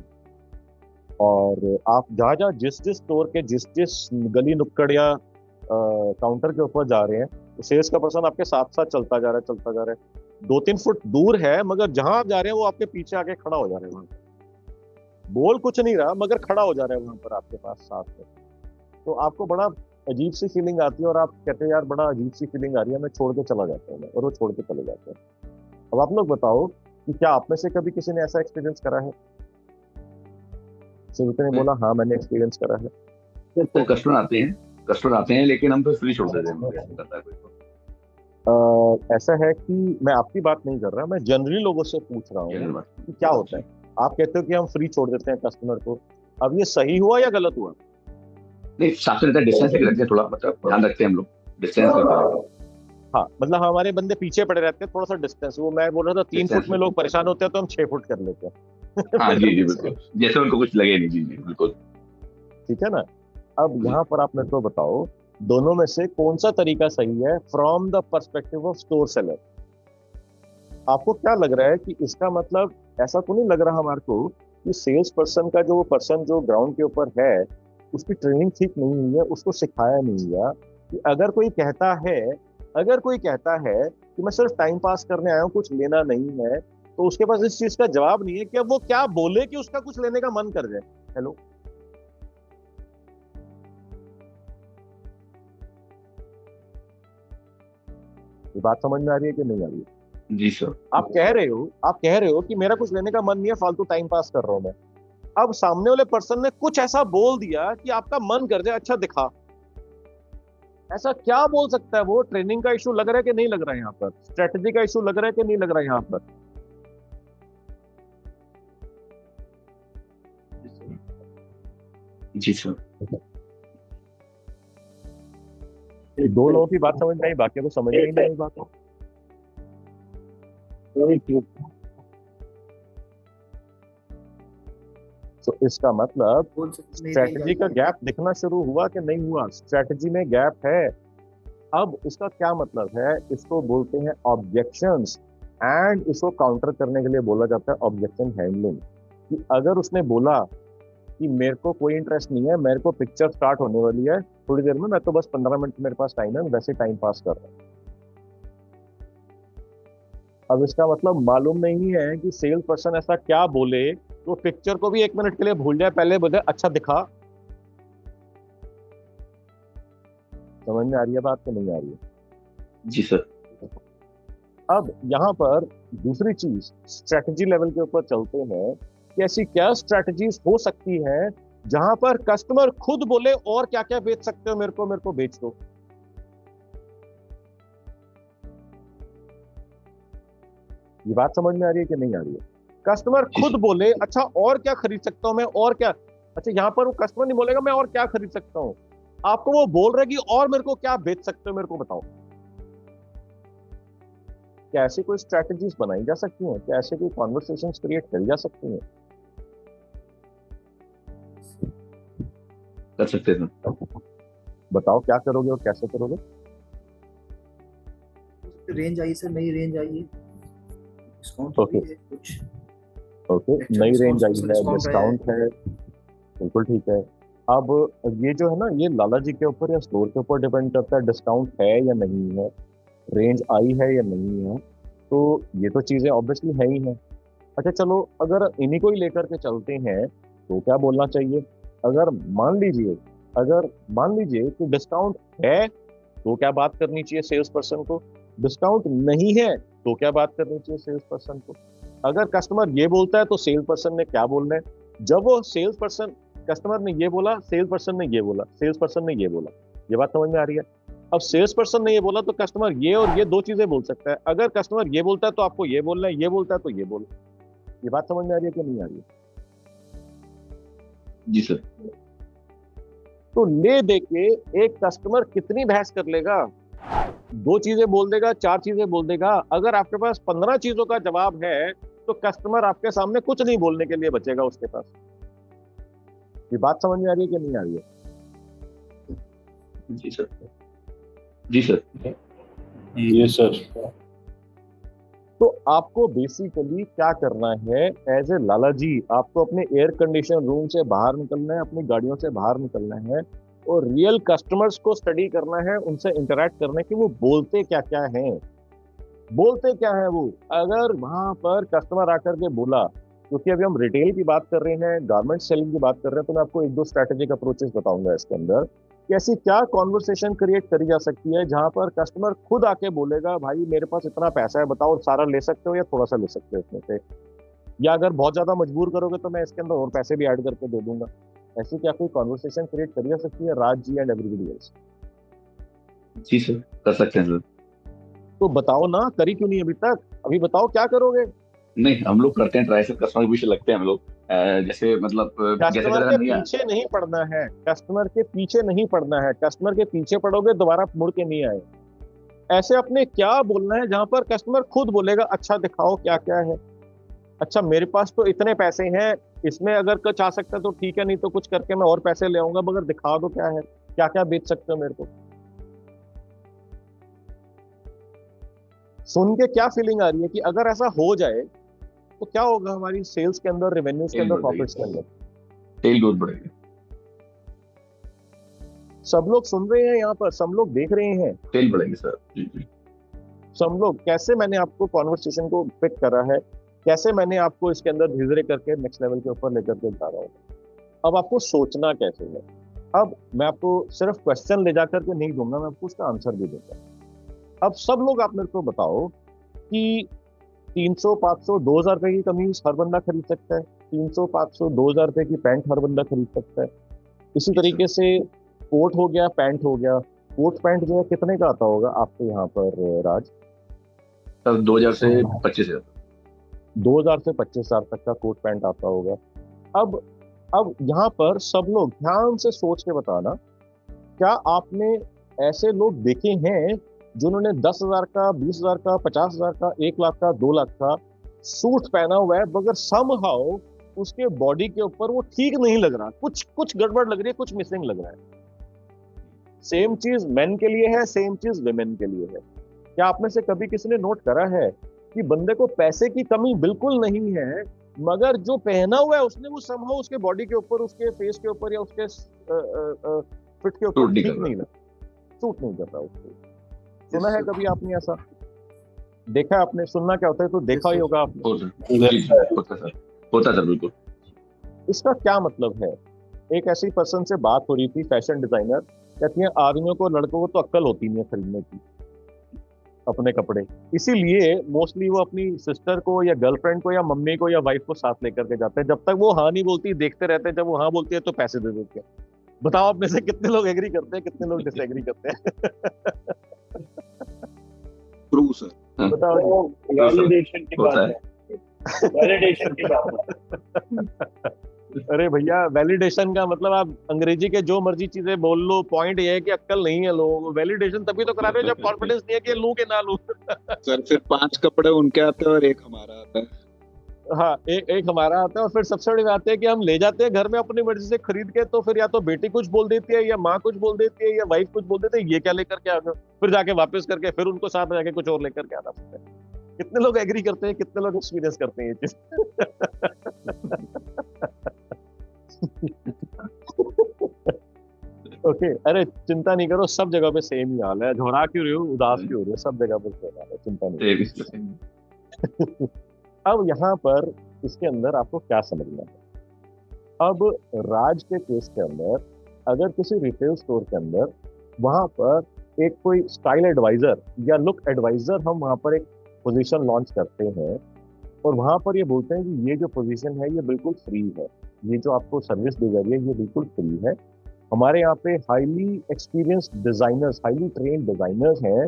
और आप जहाँ जहाँ जिस जिस स्टोर के जिस जिस गली नुक्कड़ या काउंटर के ऊपर जा रहे हैं, तो सेल्स का पर्सन आपके साथ साथ चलता जा रहा है। 2-3 फुट दूर है, मगर जहां आप जा रहे हैं वो आपके पीछे आके खड़ा हो जा रहा है। वहां बोल कुछ नहीं रहा, मगर खड़ा हो जा रहा है वहां पर आपके पास साथ में। तो आपको बड़ा अजीब सी फीलिंग आती है और आप कहते हैं यार बड़ा अजीब सी फीलिंग आ रही है, मैं छोड़ के चला जाता हूँ, और वो छोड़ के चले जाते हैं। अब आप लोग बताओ कि क्या आप में से कभी किसी ने ऐसा एक्सपीरियंस करा है? सिर्फ ने बोला हाँ मैंने एक्सपीरियंस करा है। तो कस्टमर आते हैं लेकिन हम तो फ्री छोड़ देते हैं। ऐसा है कि मैं आपकी बात नहीं कर रहा, मैं जनरली लोगों से पूछ रहा हूँ कि क्या होता है। आप कहते हो कि हम फ्री छोड़ देते हैं कस्टमर को, अब ये सही हुआ या गलत हुआ? नहीं, साथ में रहता है, डिस्टेंस रखते हैं, थोड़ा मतलब ध्यान रखते हैं हम लोग, डिस्टेंस रखते हैं। हाँ, मतलब हमारे बंदे पीछे पड़े रहते हैं, थोड़ा सा डिस्टेंस। वो मैं बोल रहा था 3 फुट में लोग परेशान होते हैं तो हम 6 फुट कर लेते हैं। हाँ जी जी बिल्कुल, जैसे उनको कुछ लगे नहीं। जी जी बिल्कुल ठीक है ना। अब यहाँ पर आप मेरे को बताओ, दोनों में से कौन सा तरीका सही है from the perspective of store seller? आपको क्या लग रहा है कि इसका मतलब, ऐसा तो नहीं लग रहा हमारे को कि सेल्स पर्सन का जो पर्सन जो ग्राउंड के ऊपर है उसकी ट्रेनिंग ठीक नहीं हुई है, उसको सिखाया नहीं गया कि अगर कोई कहता है कि मैं सिर्फ टाइम पास करने आया हूँ, कुछ लेना नहीं है, तो उसके पास इस चीज का जवाब नहीं है कि अब वो क्या बोले कि उसका कुछ लेने का मन कर जाए। हेलो, ये बात समझ में आ रही है कि नहीं आ रही है? जी सर। आप कह रहे हो कि मेरा कुछ लेने का मन नहीं है, फालतू टाइम पास कर रहा हूं मैं। अब सामने वाले पर्सन ने कुछ ऐसा बोल दिया कि आपका मन कर जाए, अच्छा दिखा। ऐसा क्या बोल सकता है वो? ट्रेनिंग का इशू लग रहा है कि नहीं लग रहा है यहाँ पर? स्ट्रेटजी का इशू लग रहा है कि नहीं लग रहा है यहाँ पर? जी सर। दो लोगों की बात समझ में आई, बाकी को समझ में नहीं आई बात। तो इसका मतलब स्ट्रेटजी का गैप दिखना शुरू हुआ कि नहीं हुआ? स्ट्रेटजी में गैप है। अब इसका क्या मतलब है? इसको बोलते हैं ऑब्जेक्शंस, एंड इसको काउंटर करने के लिए बोला जाता है ऑब्जेक्शन हैंडलिंग। कि अगर उसने बोला कि मेरे को कोई इंटरेस्ट नहीं है, मेरे को पिक्चर स्टार्ट होने वाली है थोड़ी देर में, मैं तो बस 15 मिनट मेरे पास टाइम है, वैसे टाइम पास कर रहा हूँ। अब इसका मतलब मालूम नहीं है कि सेल्स पर्सन ऐसा क्या बोले तो पिक्चर को भी 1 मिनट के लिए भूल जाए, पहले बोले अच्छा दिखा। समझ में आ रही है बात कि नहीं आ रही है? जी सर। अब यहाँ पर दूसरी चीज, स्ट्रेटजी लेवल के ऊपर चलते हैं कि ऐसी क्या स्ट्रेटजीज हो सकती हैं जहां पर कस्टमर खुद बोले और क्या क्या बेच सकते हो, मेरे को बेच दो। ये बात समझ में आ रही है कि नहीं आ रही है? कस्टमर खुद बोले अच्छा और क्या खरीद सकता हूं मैं, और क्या। अच्छा, यहाँ पर वो कस्टमर नहीं बोलेगा मैं और क्या खरीद सकता हूँ, आपको वो बोल रहे कि और मेरे को क्या बेच सकते हो, मेरे को बताओ। क्या ऐसी कोई स्ट्रेटजीज बनाई जा सकती हैं? क्या ऐसे कोई कॉन्वर्सेशंस क्रिएट करी जा सकती हैं? कर सकते हैं। बताओ क्या करोगे और कैसे करोगे? रेंज आई सर, नई रेंज आई है, डिस्काउंट Okay. है कुछ। ओके, Actual नई discount, रेंज आई special है, discount डिस्काउंट है, बिल्कुल ठीक है। अब ये जो है ना, ये लाला जी के ऊपर या स्टोर के ऊपर डिपेंड करता है, डिस्काउंट है या नहीं है, रेंज आई है या नहीं है। तो ये तो चीज़ें ऑब्वियसली है ही है। अच्छा चलो, अगर इन्हीं को ही लेकर के चलते हैं तो क्या बोलना चाहिए? अगर मान लीजिए कि डिस्काउंट है तो क्या बात करनी चाहिए सेल्स पर्सन को? डिस्काउंट नहीं है तो क्या बात करनी चाहिए सेल्स पर्सन को? अगर कस्टमर ये बोलता है तो सेल्स पर्सन ने क्या बोलना है? जब वो सेल्स पर्सन, कस्टमर ने ये बोला, सेल्स पर्सन ने ये बोला, सेल्स पर्सन ने ये बोला, ये बात समझ में आ रही है? अब सेल्स पर्सन ने ये बोला तो कस्टमर ये और ये दो चीजें बोल सकता है। अगर कस्टमर ये बोलता है तो आपको ये बोलना है, ये बोलता है तो ये बोलना है। ये बात समझ में आ रही है कि नहीं आ रही है? जी सर। तो ले दे के एक कस्टमर कितनी बहस कर लेगा? दो चीजें बोल देगा, चार चीजें बोल देगा। अगर आपके पास 15 चीजों का जवाब है तो कस्टमर आपके सामने कुछ नहीं बोलने के लिए बचेगा उसके पास। ये बात समझ में आ रही है कि नहीं आ रही है? जी सर। जी सर। ये सर। तो आपको बेसिकली क्या करना है एज ए लाला जी? आपको अपने एयर कंडीशन रूम से बाहर निकलना है, अपनी गाड़ियों से बाहर निकलना है और रियल कस्टमर्स को स्टडी करना है, उनसे इंटरेक्ट करना है कि वो बोलते क्या क्या हैं, बोलते क्या है वो। अगर वहां पर कस्टमर आकर के बोला, क्योंकि अभी हम रिटेल की बात कर रहे हैं, गारमेंट सेलिंग की बात कर रहे हैं, तो मैं आपको एक दो स्ट्रेटेजिक अप्रोचेस बताऊंगा इसके अंदर कि ऐसी क्या कॉन्वर्सेशन क्रिएट करी जा सकती है जहां पर कस्टमर खुद आके बोलेगा, भाई मेरे पास इतना पैसा है, बताओ सारा ले सकते हो या थोड़ा सा ले सकते हो इसमें से, या अगर बहुत ज्यादा मजबूर करोगे तो मैं इसके अंदर और पैसे भी ऐड करके दे दूंगा। ऐसी क्या कोई कॉन्वर्सेशन क्रिएट करी जा सकती है Raj ji and everybody else? जी सर, कर सकते हैं सर। तो बताओ ना, करी क्यों नहीं अभी तक? अभी बताओ क्या करोगे? नहीं, हम लोग करते हैं ट्राई सर, कस्टमर के पीछे लगते हैं हम लोग। जैसे मतलब जैसे कस्टमर अगर के नहीं पीछे नहीं पड़ना है, कस्टमर के पीछे नहीं पड़ना है। कस्टमर के पीछे पड़ोगे दोबारा मुड़ के नहीं आए। ऐसे अपने क्या बोलना है जहां पर कस्टमर खुद बोलेगा, अच्छा दिखाओ क्या क्या है, अच्छा मेरे पास तो इतने पैसे हैं, इसमें अगर कुछ आ सकता है तो ठीक है, नहीं तो कुछ करके मैं और पैसे ले आऊंगा, मगर दिखा दो क्या है, क्या क्या बेच सकते हो मेरे को। सुन के क्या फीलिंग आ रही है कि अगर ऐसा हो जाए तो क्या होगा हमारी सेल्स के अंदर, रेवेन्यूज के अंदर, प्रॉफिट्स के अंदर? सेल ग्रोथ बढ़ेगी। सब लोग सुन रहे हैं यहाँ पर, सब लोग देख रहे हैं, सेल बढ़ेगी सर। जी जी। सब लोग। कैसे मैंने आपको कॉन्वर्सेशन को पिक करा है, कैसे मैंने आपको इसके अंदर धीरे धीरे करके नेक्स्ट लेवल के ऊपर लेकर के जा रहा हूँ। अब आपको सोचना कैसे है। अब मैं आपको सिर्फ क्वेश्चन ले जाकर के नहीं दूंगा, मैं आपको उसका आंसर भी दूंगा। अब सब लोग आप मेरे को बताओ कि 300, 500, 2000 रुपए की कमीज हर बंदा खरीद सकता है? 300, 500, 2000 रुपए की पैंट हर बंदा खरीद सकता है? इसी तरीके से कोट हो गया, पैंट हो गया। कोट पैंट जो है कितने का आता होगा आपके यहाँ पर राज? सर 2000 से 25,000। 2000 से 25,000 तक का कोट पैंट आता होगा। अब यहाँ पर सब लोग ध्यान से सोच के बताना, क्या आपने ऐसे लोग देखे हैं जिन्होंने 10,000 का, 20,000 का, 50,000 का, 1 लाख का, 2 लाख का सूट पहना हुआ है, मगर समहाउ उसके बॉडी के ऊपर वो ठीक नहीं लग रहा, कुछ गड़बड़ लग रही है, कुछ मिसिंग लग रहा है। सेम चीज मेन के लिए है, सेम चीज विमेन के लिए है। क्या आप में से कभी किसी ने नोट करा है कि बंदे को पैसे की कमी बिल्कुल नहीं है, मगर जो पहना हुआ है उसने वो समहाउ उसके बॉडी के ऊपर, उसके फेस के ऊपर या उसके फिट के ऊपर ठीक नहीं लगा, सूट नहीं कर रहा उसको? सुना है कभी आपने ऐसा? देखा आपने? सुनना क्या होता है तो देखा ही होगा आपने। होता सर, बिल्कुल। इसका क्या मतलब है? एक ऐसी पर्सन से बात हो रही थी, फैशन डिजाइनर, कहती है आदमियों को, लड़कों को तो अक्ल होती नहीं है खरीदने की अपने कपड़े, इसीलिए मोस्टली वो अपनी सिस्टर को या गर्लफ्रेंड को या मम्मी को या वाइफ को साथ लेकर के जाते हैं। जब तक वो हाँ नहीं बोलती देखते रहते हैं, जब वो हाँ बोलती है तो पैसे दे देते हैं। बताओ आप में से कितने लोग एग्री करते हैं, कितने लोग डिसएग्री करते हैं? True sir. बताओ। वैलिडेशन की बात है, वैलिडेशन की बात है। अरे भैया, वैलिडेशन का मतलब आप अंग्रेजी के जो मर्जी चीजें बोल लो, पॉइंट ये है कि अक्ल नहीं है लोगों को। वैलिडेशन तभी तो करा रहे हो जब कॉन्फिडेंस नहीं है कि लूं कि ना लूं। सर फिर 5 कपड़े उनके आते हैं और 1 हमारा आता है। हाँ, एक हमारा आता है, और फिर सबसे बड़ी बात है कि हम ले जाते हैं घर में अपनी मर्जी से खरीद के, तो फिर या तो बेटी कुछ बोल देती है, या माँ कुछ बोल देती है, या वाइफ कुछ बोल देती है, ये क्या लेकर के आ गए, फिर जाके वापस करके फिर उनको साथ में जाके कुछ और लेकर के आना पड़ता है। कितने लोग एग्री करते हैं, कितने लोग एक्सपीरियंस करते हैं ये चीज? ओके, अरे चिंता नहीं करो, सब जगह पे सेम ही हाल है। घबरा क्यों रहे हो, उदास क्यों हो रहे हो, सब जगह पे सेम हाल है, चिंता नहीं करो। अब यहाँ पर इसके अंदर आपको क्या समझना है? अब राज के केस के अंदर अगर किसी रिटेल स्टोर के अंदर वहां पर एक कोई स्टाइल एडवाइजर या लुक एडवाइजर हम वहां पर एक पोजीशन लॉन्च करते हैं, और वहां पर ये बोलते हैं कि ये जो पोजीशन है ये बिल्कुल फ्री है, ये जो आपको सर्विस दी जा रही है ये बिल्कुल फ्री है। हमारे यहाँ पे highly experienced designers, highly trained designers हैं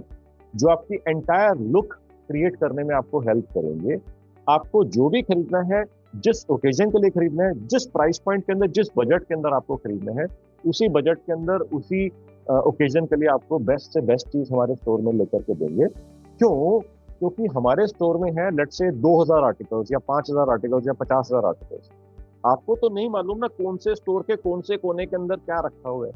जो आपकी एंटायर लुक क्रिएट करने में आपको हेल्प करेंगे। आपको जो भी खरीदना है, जिस ओकेजन के लिए खरीदना है, जिस प्राइस पॉइंट के अंदर, जिस बजट के अंदर आपको खरीदना है, उसी बजट के अंदर, उसी ओकेजन के लिए आपको बेस्ट से बेस्ट चीज हमारे स्टोर में लेकर के देंगे। क्यों? क्योंकि हमारे स्टोर में है लेट्स से 2000 आर्टिकल्स या 5000 आर्टिकल्स या 50,000 आर्टिकल्स। आपको तो नहीं मालूम ना कौन से स्टोर के कौन से कोने के अंदर क्या रखा हुआ है,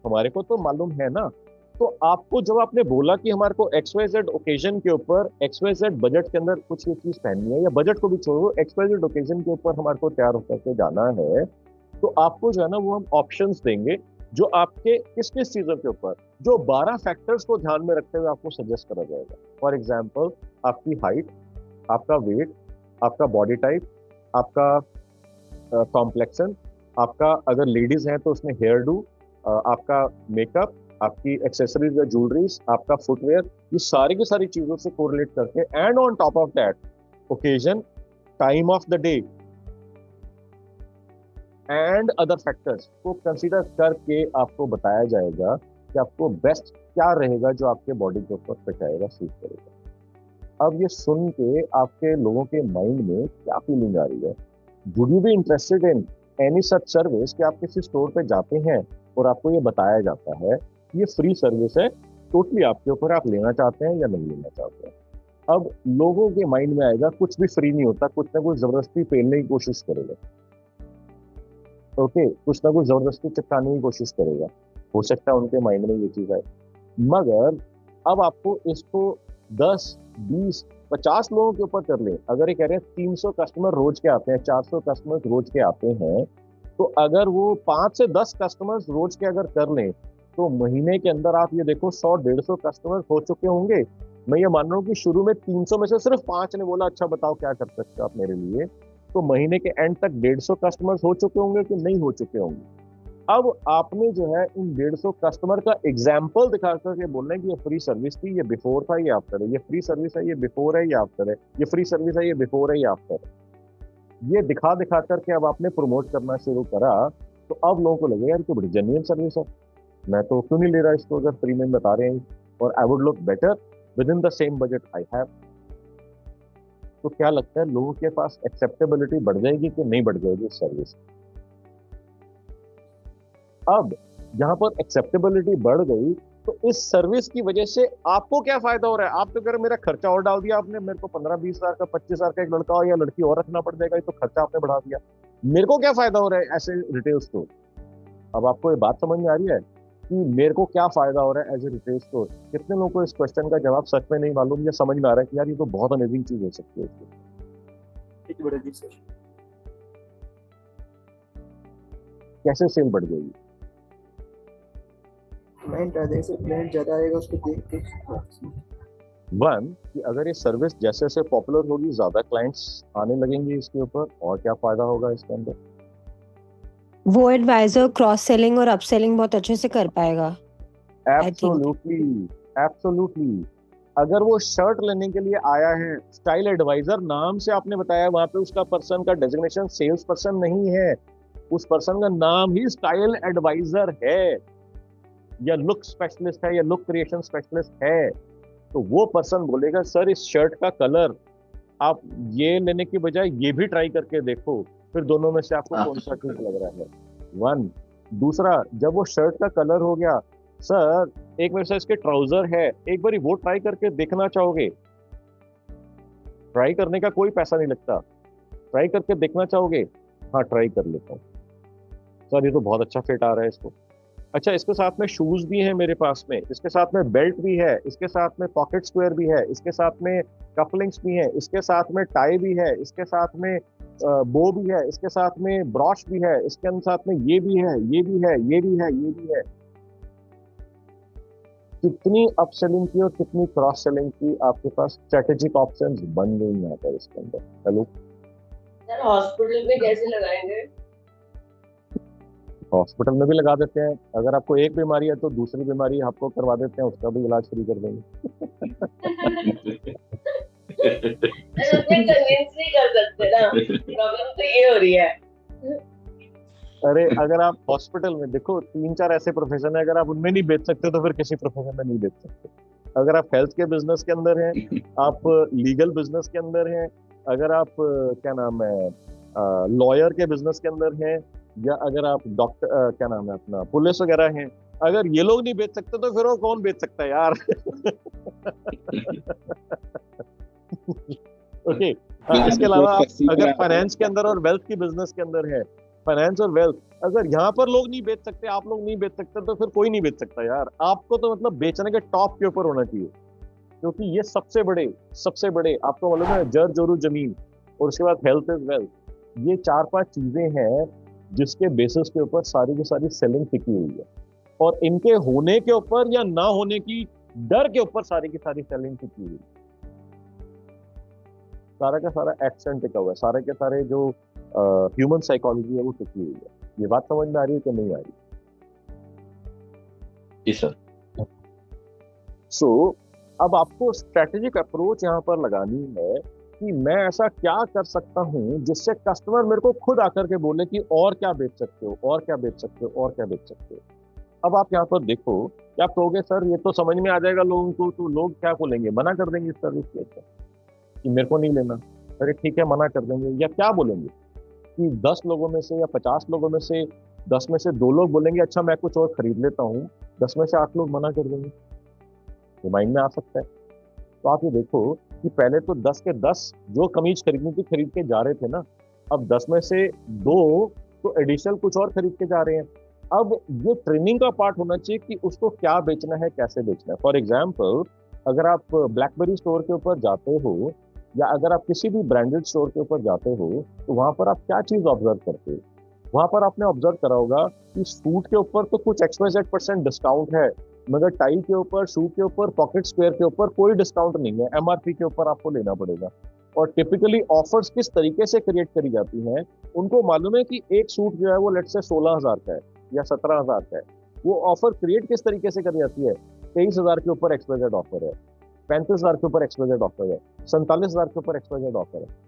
हमारे को तो मालूम है ना। तो आपको जब आपने बोला कि हमारे को XYZ ओकेजन के ऊपर XYZ बजट के अंदर कुछ ये चीज पहननी है, या बजट को भी छोड़ो, XYZ ओकेजन के ऊपर हमारे को तैयार होकर के जाना है, तो आपको जो है ना वो हम ऑप्शंस देंगे जो आपके किस किस चीजों के ऊपर, जो 12 फैक्टर्स को ध्यान में रखते हुए आपको सजेस्ट करा जाएगा। फॉर एग्जाम्पल, आपकी हाइट, आपका वेट, आपका बॉडी टाइप, आपका कॉम्प्लेक्शन, आपका अगर लेडीज हैं तो उसमें हेयर डू, आपका मेकअप, आपकी एक्सेसरीज या ज्वेलरीज, आपका फुटवेयर, ये सारी की सारी चीजों से कोरिलेट करके, and on top of that occasion, time of the day and other factors को कंसीडर करके आपको बताया जाएगा कि आपको बेस्ट क्या रहेगा जो आपके बॉडी के ऊपर फिट आएगा, सूट करेगा। अब ये सुन के आपके लोगों के माइंड में क्या फीलिंग आ रही है? Would you be interested in any such service कि आप किसी स्टोर पे जाते हैं और आपको ये बताया जाता है ये फ्री सर्विस है, टोटली आपके ऊपर, आप लेना चाहते हैं या नहीं लेना चाहते हैं? अब लोगों के माइंड में आएगा कुछ भी फ्री नहीं होता, कुछ ना कुछ जबरदस्ती पेलने की कोशिश करेगा। ओके, कुछ ना कुछ जबरदस्ती चिपकाने की कोशिश करेगा, हो सकता है उनके माइंड में ये चीज आए। मगर अब आपको इसको 10, 20, 50 लोगों के ऊपर कर ले। अगर ये कह रहे हैं 300 कस्टमर रोज के आते हैं, 400 कस्टमर रोज के आते हैं, तो अगर वो 5 से 10 कस्टमर्स रोज के अगर कर लें, तो महीने के अंदर आप ये देखो 100-150 कस्टमर हो चुके होंगे। मैं ये मान रहा हूँ कि शुरू में 300 में से सिर्फ 5 ने बोला अच्छा बताओ क्या कर सकते हो आप मेरे लिए, तो महीने के एंड तक 150 कस्टमर्स हो चुके होंगे कि नहीं हो चुके होंगे। अब आपने जो है इन 150 कस्टमर का एग्जाम्पल दिखा करके बोलना है कि ये फ्री सर्विस थी, ये बिफोर था, ये आफ्टर है, ये फ्री सर्विस है, ये बिफोर है, ये आफ्टर है, ये फ्री सर्विस है, ये बिफोर है, ये आफ्टर है। ये दिखा दिखा करके अब आपने प्रमोट करना शुरू करा, तो अब लोगों को लगेगा यार तो बड़ी जेन्युइन सर्विस है, मैं तो क्यों नहीं ले रहा इसको अगर फ्री में बता रहे हैं, और I would look better with in the same budget I have. तो क्या लगता है लोगों के पास एक्सेप्टेबिलिटी बढ़ जाएगी कि नहीं बढ़ जाएगी इस सर्विस? अब यहाँ पर एक्सेप्टेबिलिटी बढ़ गई, तो इस सर्विस की वजह से आपको क्या फायदा हो रहा है? आप तो कह रहे मेरा खर्चा और डाल दिया आपने, मेरे को 15-20 हजार का, 25 हजार का एक लड़का हो या लड़की और रखना पड़ जाएगा, तो खर्चा आपने बढ़ा दिया। मेरे को क्या फायदा हो रहा है ऐसे रिटेल स्टोर? अब आपको ये बात समझ में आ रही है कि मेरे को क्या फायदा हो रहा है एज ए रिटेल स्टोर? कितने लोगों को इस क्वेश्चन का जवाब सच में नहीं मालूम या समझ में आ रहा है कि यार ये तो बहुत अमेजिंग चीज हो सकती है इसकी। कैसे सेल बढ़ जाएगी? क्लाइंट ज्यादा आएगा उसको देख के। वन, कि अगर ये सर्विस जैसे जैसे पॉपुलर होगी ज्यादा क्लाइंट्स आने लगेंगे इसके ऊपर, और क्या फायदा होगा इसके अंदर? वो एडवाइजर क्रॉस सेलिंग और अपसेलिंग बहुत अच्छे से कर पाएगा। Absolutely, absolutely. अगर वो शर्ट लेने के लिए आया है, स्टाइल एडवाइजर नाम से आपने बताया, वहां पे उसका पर्सन का डेजिग्नेशन सेल्स पर्सन नहीं है, उस पर्सन का नाम ही स्टाइल एडवाइजर है, या लुक स्पेशलिस्ट है, या लुक क्रिएशन स्पेशलिस्ट है, तो वो पर्सन बोलेगा सर इस शर्ट का कलर आप ये लेने की बजाय ये भी ट्राई करके देखो, फिर दोनों में से आपको कौन सा ठीक लग रहा है। वन। दूसरा, जब वो शर्ट का कलर हो गया, सर एक मेरे साथ इसके ट्राउजर है, एक बार वो ट्राई करके देखना चाहोगे? ट्राई करने का कोई पैसा नहीं लगता, ट्राई करके देखना चाहोगे? हाँ, ट्राई कर लेता हूँ। सर ये तो बहुत अच्छा फिट आ रहा है इसको। अच्छा, इसके साथ में शूज भी हैं मेरे पास में, इसके साथ में बेल्ट भी है, इसके साथ में पॉकेट स्क्वायर भी है, इसके साथ में कफलिंग्स भी है, इसके साथ में टाई भी है, इसके साथ में बो भी है, इसके साथ में ब्रॉच भी है, इसके साथ में ये भी है, ये भी है, ये भी है, ये भी है। कितनी अपसेलिंग की और कितनी क्रॉस सेलिंग की आपके पास स्ट्रेटेजिक ऑप्शंस बन गई यहाँ पर इसके अंदर। हेलो सर, हॉस्पिटल में कैसे लगाएंगे? हॉस्पिटल में भी लगा देते हैं। अगर आपको एक बीमारी है तो दूसरी बीमारी आपको करवा देते हैं, उसका भी इलाज फ्री कर देंगे। उसमें कन्विंस नहीं कर सकते ना, प्रॉब्लम तो ये हो रही है। अरे अगर आप हॉस्पिटल में देखो, 3-4 ऐसे प्रोफेशन है, अगर आप उनमें नहीं बेच सकते तो फिर किसी प्रोफेशन में नहीं बेच सकते। अगर आप हेल्थ के बिजनेस के अंदर हैं, आप लीगल बिजनेस के अंदर हैं, अगर आप क्या नाम है लॉयर के बिजनेस के अंदर हैं, या अगर आप डॉक्टर क्या नाम है अपना पुलिस वगैरह हैं, अगर ये लोग नहीं बेच सकते तो फिर वो कौन बेच सकता है यार? ओके। इसके अलावा अगर फाइनेंस के अंदर और वेल्थ की बिजनेस के अंदर है, फाइनेंस और वेल्थ, अगर यहाँ पर लोग नहीं बेच सकते, आप लोग नहीं बेच सकते, तो फिर कोई नहीं बेच सकता यार। आपको तो मतलब बेचने के टॉप के ऊपर होना चाहिए, क्योंकि ये सबसे बड़े आपको मालूम है, जर जोरू जमीन और उसके बाद हेल्थ इज वेल्थ, ये 4-5 चीजें हैं जिसके बेसिस के ऊपर सारी की सारी सेलिंग टिकी हुई है, और इनके होने के ऊपर या ना होने की डर के ऊपर सारी की सारी सेलिंग टिकी हुई है। सारा का सारा एक्शन टिका हुआ है, सारे के सारे जो ह्यूमन साइकोलॉजी है वो टिकी हुई है। ये बात समझ में आ रही है कि नहीं आ रही? जी सर। सो अब आपको स्ट्रेटेजिक अप्रोच यहाँ पर लगानी है कि मैं ऐसा क्या कर सकता हूँ जिससे कस्टमर मेरे को खुद आकर के बोले कि और क्या बेच सकते हो, और क्या बेच सकते हो, और क्या बेच सकते हो। अब आप यहाँ पर देखो, क्या आप कहोगे सर ये तो समझ में आ जाएगा लोगों को, तो लोग क्या बोलेंगे? मना कर देंगे इस सर्विस के ऊपर कि मेरे को नहीं लेना। अरे ठीक है, मना कर देंगे। या क्या बोलेंगे कि 10 लोगों में से या 50 लोगों में से 10 में से 2 लोग बोलेंगे अच्छा मैं कुछ और खरीद लेता हूँ, 10 में से 8 लोग मना कर देंगे। ये माइंड में आ सकता है। तो आप ये देखो कि पहले तो 10 के 10 जो कमीज खरीदनी थी खरीद के जा रहे थे ना, अब 10 में से 2 तो एडिशनल कुछ और खरीद के जा रहे हैं। अब ये ट्रेनिंग का पार्ट होना चाहिए कि उसको क्या बेचना है, कैसे बेचना है। फॉर एग्जाम्पल, अगर आप ब्लैकबेरी स्टोर के ऊपर जाते हो या अगर आप किसी भी ब्रांडेड स्टोर के ऊपर जाते हो, तो वहां पर आप क्या चीज ऑब्जर्व करते हो? वहां पर आपने ऑब्जर्व करा होगा कि सूट के ऊपर तो कुछ XYZ% डिस्काउंट है, मगर टाई के ऊपर, शू के ऊपर, पॉकेट स्क्वायर के ऊपर कोई डिस्काउंट नहीं है। MRP के ऊपर आपको लेना पड़ेगा। और टिपिकली ऑफर्स किस तरीके से क्रिएट करी जाती हैं, उनको मालूम है कि एक सूट जो है वो लेट से 16,000 का है या 17,000 का है। वो ऑफर क्रिएट किस तरीके से करी जाती है? 23,000 के ऊपर XYZ ऑफर है, 35,000 के ऊपर XYZ ऑफर है, 47,000 के ऊपर XYZ ऑफर है।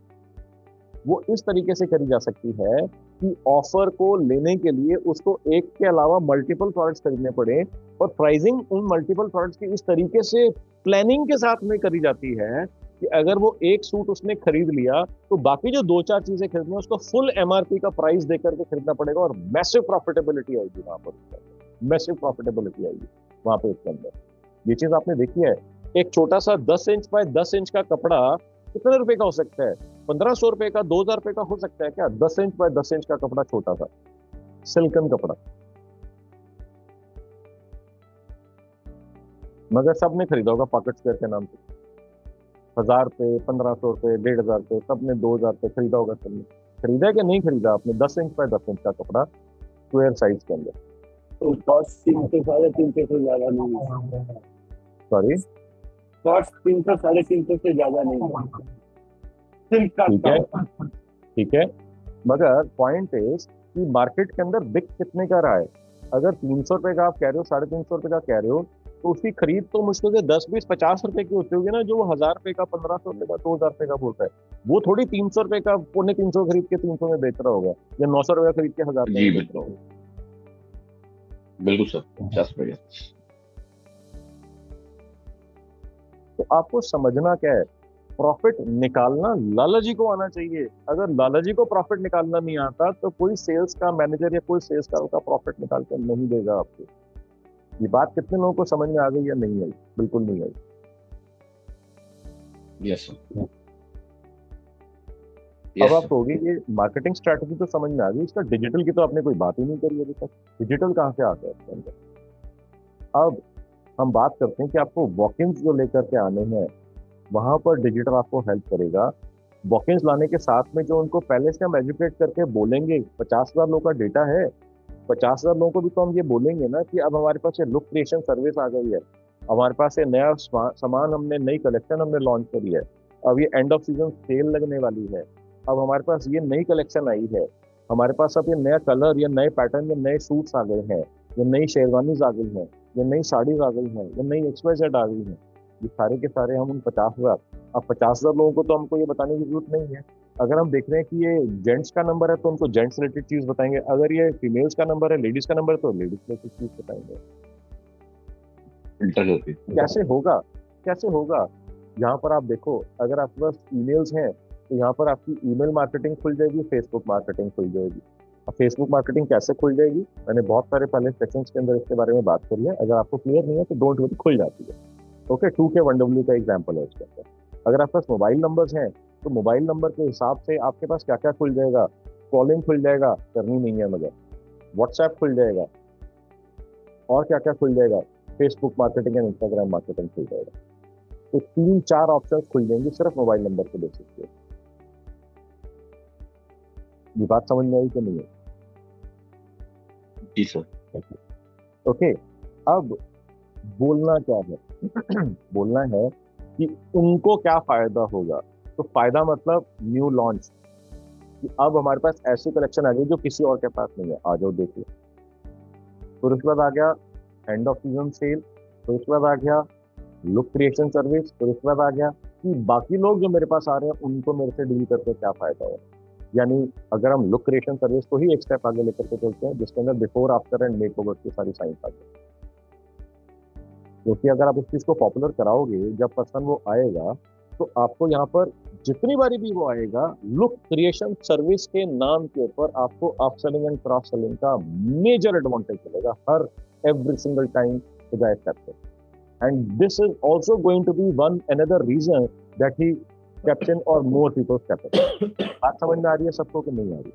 वो इस तरीके से करी जा सकती है कि ऑफर को लेने के लिए उसको एक के अलावा मल्टीपल प्रोडक्ट्स खरीदने पड़े, और प्राइसिंग उन मल्टीपल प्रोडक्ट्स की इस तरीके से प्लानिंग के साथ में करी जाती है कि अगर वो एक सूट उसने खरीद लिया तो बाकी जो 2-4 चीजें खरीदनी है उसको फुल MRP का प्राइस देकर के खरीदना पड़ेगा, और मैसिव प्रॉफिटेबिलिटी आएगी वहां पर, मैसिव प्रॉफिटेबिलिटी आएगी वहां पे उसके अंदर। ये चीज आपने देखी है। एक छोटा सा 10 इंच बाय 10 इंच का कपड़ा कितने रुपए का हो सकता है? 1,500 रुपए का, 2,000 रुपए का हो सकता है क्या? 10 इंच बाय 10 इंच का कपड़ा, छोटा सा सिल्कन कपड़ा, मगर सबने खरीदा होगा पॉकेट स्क्वायर के नाम पे। 1,000 रुपए, 1,500 रुपए, 1,500 रुपए, सबने 2,000 रुपए खरीदा होगा। सबने खरीदा कि नहीं खरीदा आपने 10 इंच बाय 10 इंच का कपड़ा स्क्वायर साइज के अंदर? तो कॉस्ट 300 350 से ज्यादा नहीं है। सॉरी, कॉस्ट 300 350 से ज्यादा नहीं है। सिल्क का ठीक है, ठीक है, मगर पॉइंट इज कि मार्केट के अंदर बिक कितने का रहा है? अगर 300 रुपए का आप कह रहे हो, 350 रुपए का कह रहे हो, तो उसकी खरीद तो मुश्किल से 10, 20, 50 रुपए की होती होगी ना, जो 1,000 रुपए का, 1,500 रुपए का, 2,000 रुपए का बोलता है। वो थोड़ी 300 रुपए का 350 खरीद के 300 में बेच रहा होगा, या 900 रुपए खरीद के 1,000 जी में बेच रहा होगा। बिल्कुल सर, 50 रुपए। तो आपको समझना क्या है, प्रॉफिट निकालना लाला जी को आना चाहिए। अगर लाला जी को प्रॉफिट निकालना नहीं आता तो कोई सेल्स का मैनेजर या कोई सेल्स का प्रॉफिट निकाल कर नहीं देगा आपको। ये बात कितने लोगों को समझ में आ गई या नहीं आई? बिल्कुल नहीं आई। Yes sir. अब यस आप कहोगे ये मार्केटिंग स्ट्रेटजी तो समझ में आ गई, इसका डिजिटल की तो आपने कोई बात ही नहीं करी अभी तक। डिजिटल कहाँ से आता है इसके अंदर? अब हम बात करते हैं कि आपको वॉक-इन्स जो लेकर के आने हैं, वहां पर डिजिटल आपको हेल्प करेगा। वॉक-इन्स लाने के साथ में जो उनको पहले से हम एजुकेट करके बोलेंगे, 50,000 लोगों का डेटा है, 50,000 लोगों को भी तो हम ये बोलेंगे ना कि अब हमारे पास ये लुक क्रिएशन सर्विस आ गई है, हमारे पास ये नया सामान, हमने नई कलेक्शन हमने लॉन्च करी है, अब ये एंड ऑफ सीजन सेल लगने वाली है, अब हमारे पास ये नई कलेक्शन आई है, हमारे पास अब ये नया कलर या नए पैटर्न या नए सूट्स आ गए हैं, ये नई शेरवानीज आ गई हैं, ये नई साड़ीज आ गई हैं, ये नई XYZ आ गई हैं। ये सारे के सारे हम उन 50,000, अब 50,000 लोगों को तो हमको ये बताने की जरूरत नहीं है। अगर हम देख रहे हैं कि ये जेंट्स का नंबर है तो उनको जेंट्स रिलेटेड चीज बताएंगे, अगर ये फीमेल्स का नंबर है, लेडीज का नंबर है तो लेडीज रिलेटेड चीज बताएंगे। फिल्टर करके कैसे होगा? कैसे होगा? यहाँ पर आप देखो, अगर आपके पास ईमेल्स हैं तो यहाँ पर आपकी ईमेल मार्केटिंग खुल जाएगी, फेसबुक मार्केटिंग खुल जाएगी। अब फेसबुक मार्केटिंग कैसे खुल जाएगी? मैंने बहुत सारे पहले सेक्शंस के अंदर इसके बारे में बात करी है, अगर आपको क्लियर नहीं है तो डोंट वरी, खुल जाती है। ओके, 2K1W का एग्जाम्पल है उसके अंदर। अगर आपके पास मोबाइल नंबर्स हैं तो मोबाइल नंबर के हिसाब से आपके पास क्या क्या खुल जाएगा? कॉलिंग खुल जाएगा, करनी नहीं है मगर, व्हाट्सएप खुल जाएगा, और क्या क्या खुल जाएगा? Facebook marketing and Instagram marketing खुल जाएगा। तो 3-4 ऑप्शंस खुल जाएंगे सिर्फ मोबाइल नंबर के बेसिस पे। ये बात समझ में आई कि नहीं है? जी सर। ओके, अब बोलना क्या है? बोलना है कि उनको क्या फायदा होगा। तो फायदा मतलब न्यू लॉन्च, कि अब हमारे पास ऐसी कलेक्शन आ गई जो किसी और के पास नहीं है, आ जाओ देखिए। फिर उसके बाद आ गया एंड ऑफ सीजन सेल, फिर उसके बाद आ गया लुक क्रिएशन सर्विस, फिर उसके बाद आ गया कि बाकी लोग जो मेरे पास आ रहे हैं उनको मेरे से डील करके क्या फायदा है। यानी अगर हम लुक क्रिएशन सर्विस को ही एक स्टेप आगे लेकर के चलते हैं, जिसके अंदर before, after and make over की सारी साइंस आ गई, क्योंकि अगर आप उस चीज को पॉपुलर कराओगे, जब पर्सन वो आएगा तो आपको यहाँ पर जितनी बारी भी वो आएगा, लुक क्रिएशन सर्विस के नाम के ऊपर आपको अपसेलिंग एंड क्रॉस सेलिंग का मेजर एडवांटेज मिलेगा हर every single time with except. And this is also going to be one another reason that he steps in or more people step in। बात समझ में आ रही है सबको कि नहीं आ रही?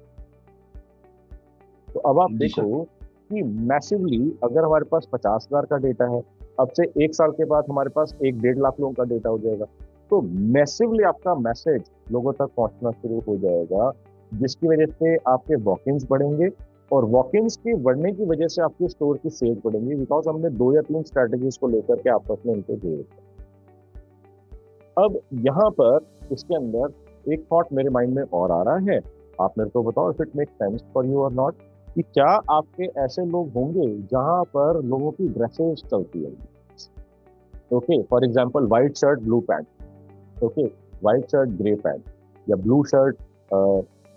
तो अब आप देखो कि मैसिवली अगर हमारे पास 50,000 का डेटा है, अब से 1 साल के बाद हमारे पास 1-1.5 लाख लोगों का डेटा हो जाएगा, तो मैसिवली आपका मैसेज लोगों तक पहुंचना शुरू हो जाएगा, जिसकी वजह से आपके वॉक-इन्स बढ़ेंगे, और वॉक-इन्स के बढ़ने की वजह से आपकी स्टोर की सेल बढ़ेंगी, बिकॉज हमने 2 या 3 स्ट्रेटजीज को लेकर के आपस में इनको जोड़ दिया। अब यहाँ पर इसके अंदर एक थॉट मेरे माइंड में और आ रहा है, आप मेरे को बताओ if it make sense for you और नॉट, कि क्या आपके ऐसे लोग होंगे जहां पर लोगों की ड्रेसेस चलती है? Okay, for example white shirt blue pant, okay, white shirt grey pant, या ब्लू शर्ट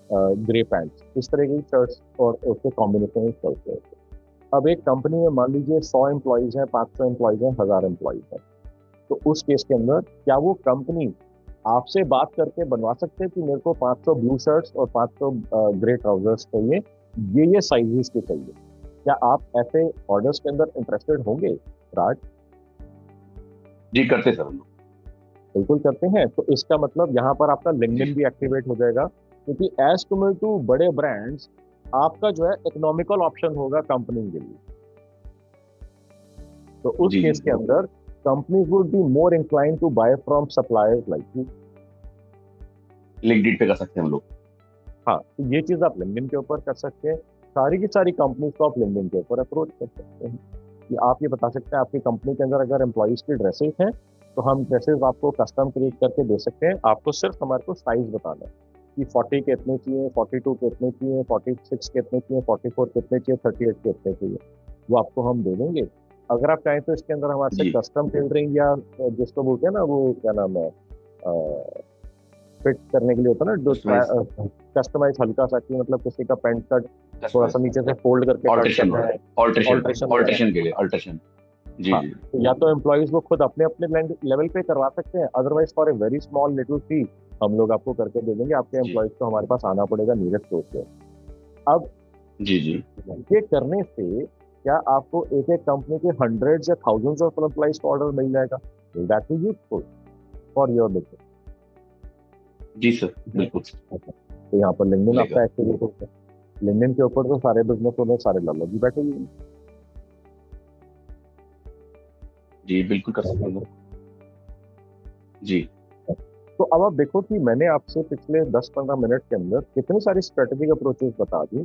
ग्रे पैंट, इस तरह की शर्ट्स और उसके कॉम्बिनेशन में चलते हैं। अब एक कंपनी में मान लीजिए 100 एम्प्लॉइज हैं, 500 एम्प्लॉइज हैं, 1000 एम्प्लॉइज हैं, तो उस केस के अंदर क्या वो कंपनी आपसे बात करके बनवा सकते हैं कि मेरे को 500 ब्लू शर्ट्स और 500 ग्रे ट्राउजर्स चाहिए, ये साइजेस के चाहिए? क्या आप ऐसे ऑर्डर्स के अंदर इंटरेस्टेड होंगे राज? जी करते सर, बिल्कुल करते हैं। तो इसका मतलब यहाँ पर आपका लिंक्डइन भी एक्टिवेट हो जाएगा, क्योंकि एज कम्पेयर टू बड़े ब्रांड्स आपका जो है इकोनॉमिकल ऑप्शन होगा कंपनी के लिए। तो उस केस के अंदर companies would be more inclined to buy from suppliers like you। LinkedIn पे कर सकते हैं हम लोग। हाँ, तो ये चीज आप लिंक्डइन के ऊपर कर सकते हैं। सारी की सारी कंपनीज को आप लिंक्डइन के ऊपर अप्रोच कर सकते हैं कि आप ये बता सकते हैं आपकी कंपनी के अंदर अगर एम्प्लॉइज की ड्रेसेस हैं तो हम ड्रेसेस आपको कस्टम क्रिएट करके दे सकते हैं। आपको सिर्फ हमारे को साइज बताना है कि 40 के इतने चाहिए, 42 के इतने चाहिए, 46 के इतने चाहिए, 44 के इतने चाहिए, 38 के इतने चाहिए, वो आपको हम दे देंगे। अगर आप चाहें तो इसके अंदर हमारे से कस्टम टेलरिंग या जिसको बोलते हैं ना, वो क्या नाम है, फिट करने के लिए होता है ना, जो कस्टमाइज हल्का सा, कि मतलब किसी का पैंट शर्ट थोड़ा सा नीचे से फोल्ड करके ऑल्ट्रेशन के लिए ऑल्ट्रेशन। जी हाँ, तो या तो एम्प्लॉइज वो खुद अपने अपने लेवल पे करवा सकते हैं, otherwise for a very small little fee हम लोग आपको करके दे देंगे। आपके एम्प्लॉइज को हमारे पास आना पड़ेगा नीरज स्टोर से। अब जी ये करने से क्या आपको एक एक कंपनी के हंड्रेड्स या थाउजेंड्स ऑफ एम्प्लॉइज को ऑर्डर मिल जाएगा? Will that be useful for your business? जी सर, बिल्कुल। तो यहाँ पर लिंक्डइन मिलेगा। आपका एक्टिवेट होता है। लिंक्डइन के ऊपर तो सारे बिजनेस ओनर, सारे लाला जी बैठे हुए हैं। जी बिल्कुल कर सकते हैं जी। तो अब आप देखो कि मैंने आपसे पिछले 10-15 मिनट के अंदर कितनी सारी स्ट्रेटेजिक अप्रोचेस बता दी,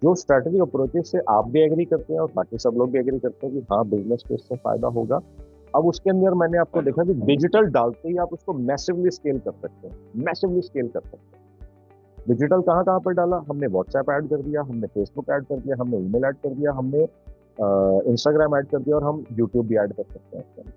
जो स्ट्रेटेजिक अप्रोचेस से आप भी एग्री करते हैं और बाकी सब लोग भी एग्री करते हैं कि हाँ बिजनेस को इससे फायदा होगा। अब उसके अंदर मैंने आपको देखा कि डिजिटल डालते ही आप उसको मैसिवली स्केल कर सकते हैं, मैसिवली स्केल कर सकते हैं। डिजिटल कहाँ कहाँ पर डाला? हमने व्हाट्सएप ऐड कर दिया, हमने फेसबुक ऐड कर दिया, हमने ईमेल ऐड कर दिया, हमने इंस्टाग्राम ऐड कर दिया और हम यूट्यूब भी ऐड कर सकते हैं।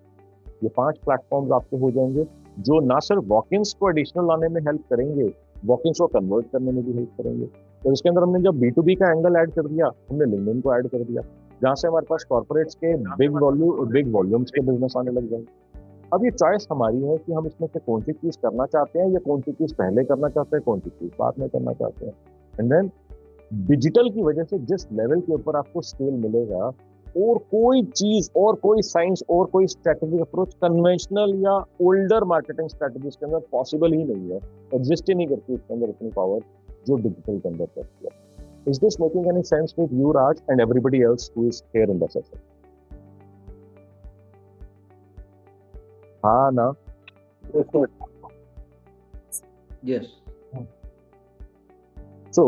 ये 5 प्लेटफॉर्म्स आपके हो जाएंगे जो ना सिर्फ वॉक-इन्स को एडिशनल लाने में हेल्प करेंगे, वॉक-इन्स को कन्वर्ट करने में भी हेल्प करेंगे। तो इसके अंदर हमने जब B2B का एंगल ऐड कर दिया, हमने लिंक्डइन को ऐड कर दिया, जहाँ से हमारे पास कॉर्पोरेट्स के बिग वॉल्यूम्स के बिजनेस आने लग जाएंगे। अब ये चॉइस हमारी है कि हम इसमें से कौन सी चीज करना चाहते हैं या कौन सी चीज पहले करना चाहते हैं, कौन सी चीज बाद में करना चाहते हैं। एंड देन डिजिटल की वजह से जिस लेवल के ऊपर आपको स्केल मिलेगा, और कोई चीज और कोई साइंस और कोई स्ट्रेटेजिक अप्रोच कन्वेंशनल या ओल्डर मार्केटिंग स्ट्रेटेजीज के अंदर पॉसिबल ही नहीं है, एग्जिस्ट ही नहीं करती इसके अंदर इतनी पावर जो डिजिटल के अंदर करती है। Is this making any sense with you Raj and everybody else who is here in the session? हाँ ना? Yes. So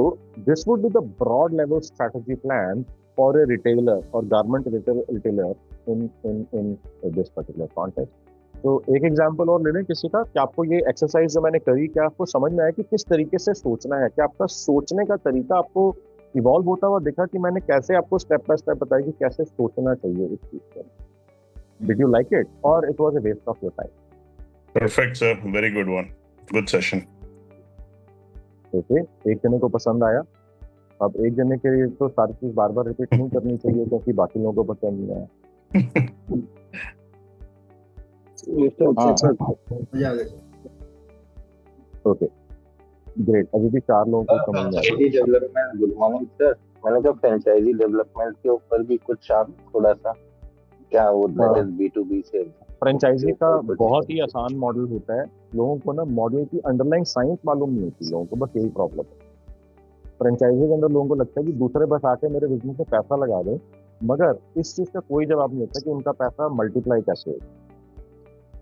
this would be the broad level strategy plan for a retailer or garment retailer in this particular context. तो एक example और ले लें किसी का कि आपको ये एक्सरसाइज जो मैंने करी, क्या आपको समझ में आया कि किस तरीके से सोचना है, कि आपका सोचने का तरीका आपको इवॉल्व होता हुआ दिखा कि मैंने कैसे आपको स्टेप बाय स्टेप बताया कि कैसे सोचना चाहिए इस चीज पर? Did you like it or it was a waste of your time? Perfect, sir. Very good one. Good session. Okay, एक जने को पसंद आया। अब एक जने के लिए तो सारी चीज बार बार रिपीट नहीं करनी चाहिए क्योंकि बाकी लोगों को पसंद नहीं आया। ओके ग्रेट, अभी भी 4 लोगों को समझ में आया। Development good morning sir. मैंने कहा फ्रेंचाइजी डेवलपमेंट के ऊपर भी कुछ आप थोड़ा सा क्या वो दैट इज B2B से फ्रेंचाइजी का बहुत ही आसान मॉडल होता है। लोगों को ना मॉडल की अंडरलाइन साइंस मालूम नहीं होती, लोगों को बस यही प्रॉब्लम है। फ्रेंचाइजी के अंदर लोगों को लगता है कि दूसरे बस आके मेरे बिजनेस में पैसा लगा दें, मगर इस चीज का कोई जवाब नहीं होता कि उनका पैसा मल्टीप्लाई कैसे हो।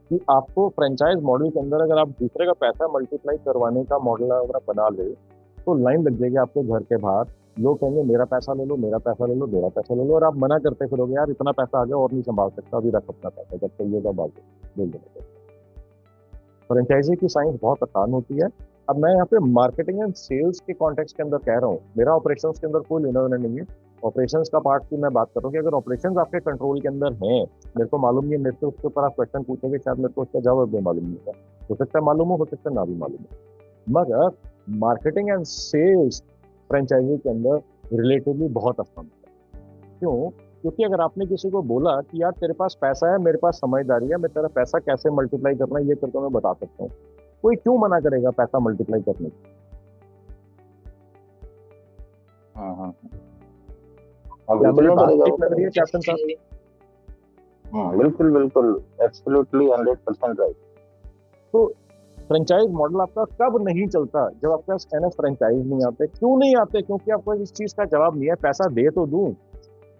कि आपको फ्रेंचाइज मॉडल के अंदर अगर आप दूसरे का पैसा मल्टीप्लाई करवाने का मॉडल अगर आप बना ले तो लाइन लग जाएगी आपके घर के बाहर। लोग कहेंगे मेरा पैसा ले लो, मेरा पैसा ले लो, मेरा पैसा ले लो, और आप मना करते फिरोगे यार इतना पैसा आ गया और नहीं संभाल सकता, अभी रख अपना पैसा, जब चाहिए तब आगे बोल देना। फ्रेंचाइजी की साइंस बहुत आसान होती है। अब मैं यहाँ पे मार्केटिंग एंड सेल्स के कॉन्टेक्स्ट के अंदर कह रहा हूँ, मेरा ऑपरेशंस के अंदर कोई लेना देना नहीं है। ऑपरेशंस का पार्ट की मैं बात कर रहा हूँ कि अगर ऑपरेशंस आपके कंट्रोल के अंदर हैं, मेरे को मालूम नहीं है, मेरे से उसके ऊपर आप क्वेश्चन पूछोगे, शायद मेरे को उसका जवाब भी मालूम नहीं होगा, हो सकता है मालूम हो सकता है ना भी मालूम हो। मगर मार्केटिंग एंड सेल्स फ्रेंचाइजी के अंदर रिलेटिवली बहुत आसान है। क्यों? क्योंकि अगर आपने किसी को बोला कि यार तेरे पास पैसा है, मेरे पास समझदारी है, मैं तेरा पैसा कैसे मल्टीप्लाई करना है ये करके मैं बता सकता हूँ, कोई क्यों मना करेगा पैसा मल्टीप्लाई करने की? क्या मुझे बात ठीक लग रही है कैप्टन साहब? बिल्कुल बिल्कुल एब्सोल्युटली 100% राइट। तो फ्रेंचाइज मॉडल आपका कब नहीं चलता? जब आपके पास एनएफ फ्रेंचाइज नहीं आते। क्यों नहीं आते? क्योंकि आपको इस चीज का जवाब नहीं है। पैसा दे तो दूं,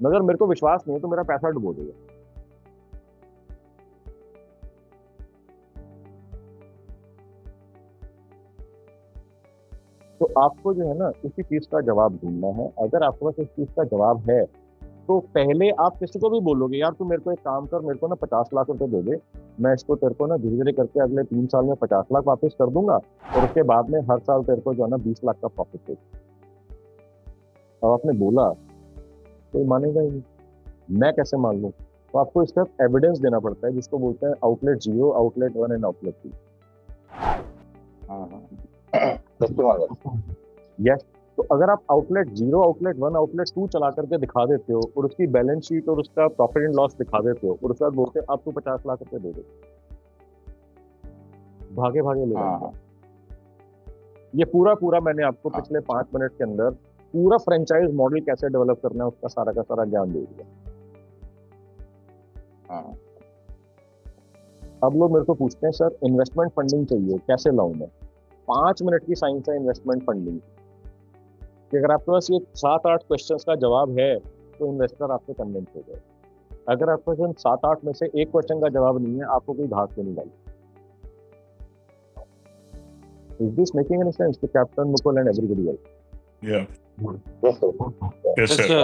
मगर मेरे को विश्वास नहीं है तो मेरा पैसा डुबो देगा। तो आपको जो है ना इसी चीज का जवाब ढूंढना है। अगर आपके पास इस चीज का जवाब है तो पहले आप किसी को भी बोलोगे यार तू मेरे को एक काम कर, मेरे को ना 50 लाख रुपए दे दे, मैं इसको तेरे को ना धीरे धीरे करके अगले 3 साल में 50 लाख वापस कर दूंगा और उसके बाद में हर साल तेरे को जो है ना 20 लाख का प्रॉफिट देगा। अब आपने बोला कोई मानेगा ही नहीं, मैं कैसे मान लूँ? तो आपको इसका एविडेंस देना पड़ता है, जिसको बोलते हैं outlet 0, outlet 1 and outlet 2। Yes, तो अगर आप आउटलेट 0, आउटलेट 1, आउटलेट 2 चला करके दिखा देते हो और उसकी बैलेंस शीट और उसका प्रॉफिट एंड लॉस दिखा देते हो और उसके बाद बोलते हैं आप तो 50 लाख रुपए दे दो, भागे भागे ले जाएंगे। ये पूरा मैंने आपको पिछले 5 मिनट के अंदर पूरा फ्रेंचाइज मॉडल कैसे डेवलप करना है उसका सारा का सारा ज्ञान दे दिया। अब लोग मेरे को पूछते हैं सर इन्वेस्टमेंट फंडिंग चाहिए, कैसे लाऊं मैं? 5 मिनट की साइंस है इन्वेस्टमेंट फंडिंग कि अगर आपके पास ये 7-8 क्वेश्चंस का जवाब है तो इन्वेस्टर आपसे कन्विंस हो जाए। अगर आपके पास 7-8 में से एक क्वेश्चन का जवाब नहीं है, आपको कोई घास पे नहीं डाली। Is this making any sense to Captain Mukul and everybody else? Yeah. Yes, sir. Yes, sir.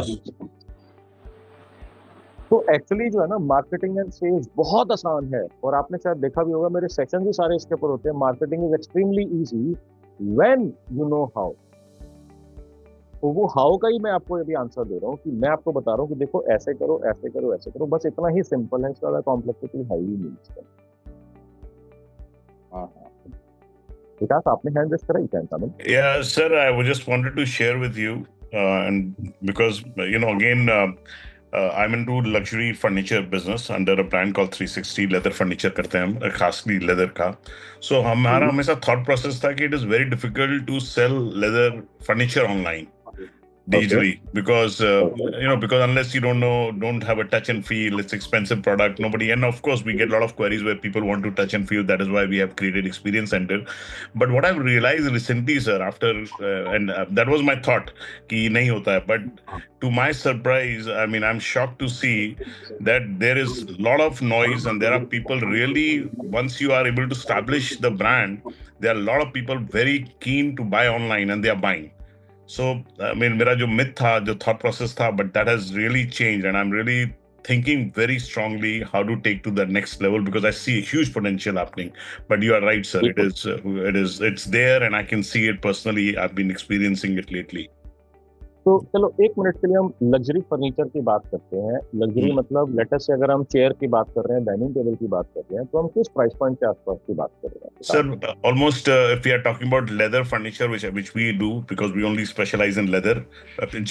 तो एक्चुअली जो है ना, मार्केटिंग एंड सेल्स बहुत आसान है, और आपने शायद देखा भी होगा, मेरे सेशन भी सारे इसके ऊपर होते हैं। Marketing is extremely easy when you know how. तो वो हाउ का ही मैं आपको अभी आंसर दे रहा हूँ कि मैं आपको बता रहा हूँ कि देखो ऐसे करो, ऐसे करो, ऐसे करो, बस इतना ही सिंपल है, इसका कॉम्प्लेक्सिटी है ही नहीं इसका। हाँ, विकास आपने हैंड रेस करा ही क्या? Yeah, sir, I just wanted to share with you, and because again, I'm into luxury furniture business under a brand called 360 leather furniture करते हैं हम, खासली leather का। So हमारा हमेशा thought process था कि it is very difficult to sell leather furniture online digitally, because because unless you don't have a touch and feel, it's expensive product, nobody, and of course we get a lot of queries where people want to touch and feel. That is why we have created Experience Center. But what I've realized recently, sir, after and that was my thought कि नहीं होता है, but to my surprise, I mean, I'm shocked to see that there is a lot of noise, and there are people really, once you are able to establish the brand, there are a lot of people very keen to buy online, and they are buying. So, I mean, मेरा जो myth था, जो thought process था, but that has really changed, and I'm really thinking very strongly how to take to the next level, because I see huge potential happening. But you are right, sir. It's there, and I can see it personally. I've been experiencing it lately. तो चलो 1 minute के लिए हम luxury furniture की बात करते हैं। Luxury मतलब लेटर से अगर हम चेयर की बात कर रहे हैं, डाइनिंग टेबल की बात कर रहे हैं, तो हम किस प्राइस पॉइंट के आसपास की बात कर रहे हैं? Sir, almost if we are talking about leather furniture, which we do, because we only specialize in leather,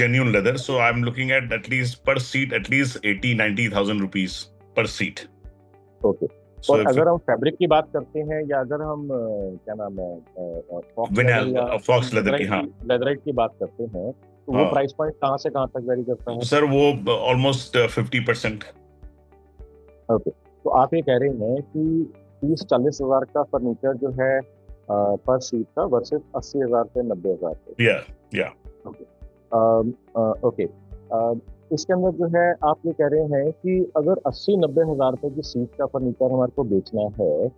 genuine leather. So I'm looking at least per seat, at least 80,000-90,000 rupees per seat. Okay. और अगर हम fabric की बात करते हैं, या अगर हम क्या नाम है, फॉक्स लेदर की, हाँ, लेदराइट की बात करते हैं, तो वो प्राइस पॉइंट कहाँ से कहाँ तक वेरी करता है? सर वो ऑलमोस्ट 50%। ओके, तो आप ये कह रहे हैं कि 30-40 हजार का फर्नीचर जो है पर सीट का वर्सेस 80,000 से 90,000। या ओके, इसके अंदर जो है आप ये कह रहे हैं कि अगर 80-90 हजार रुपए की सीट का फर्नीचर हमारे को बेचना है,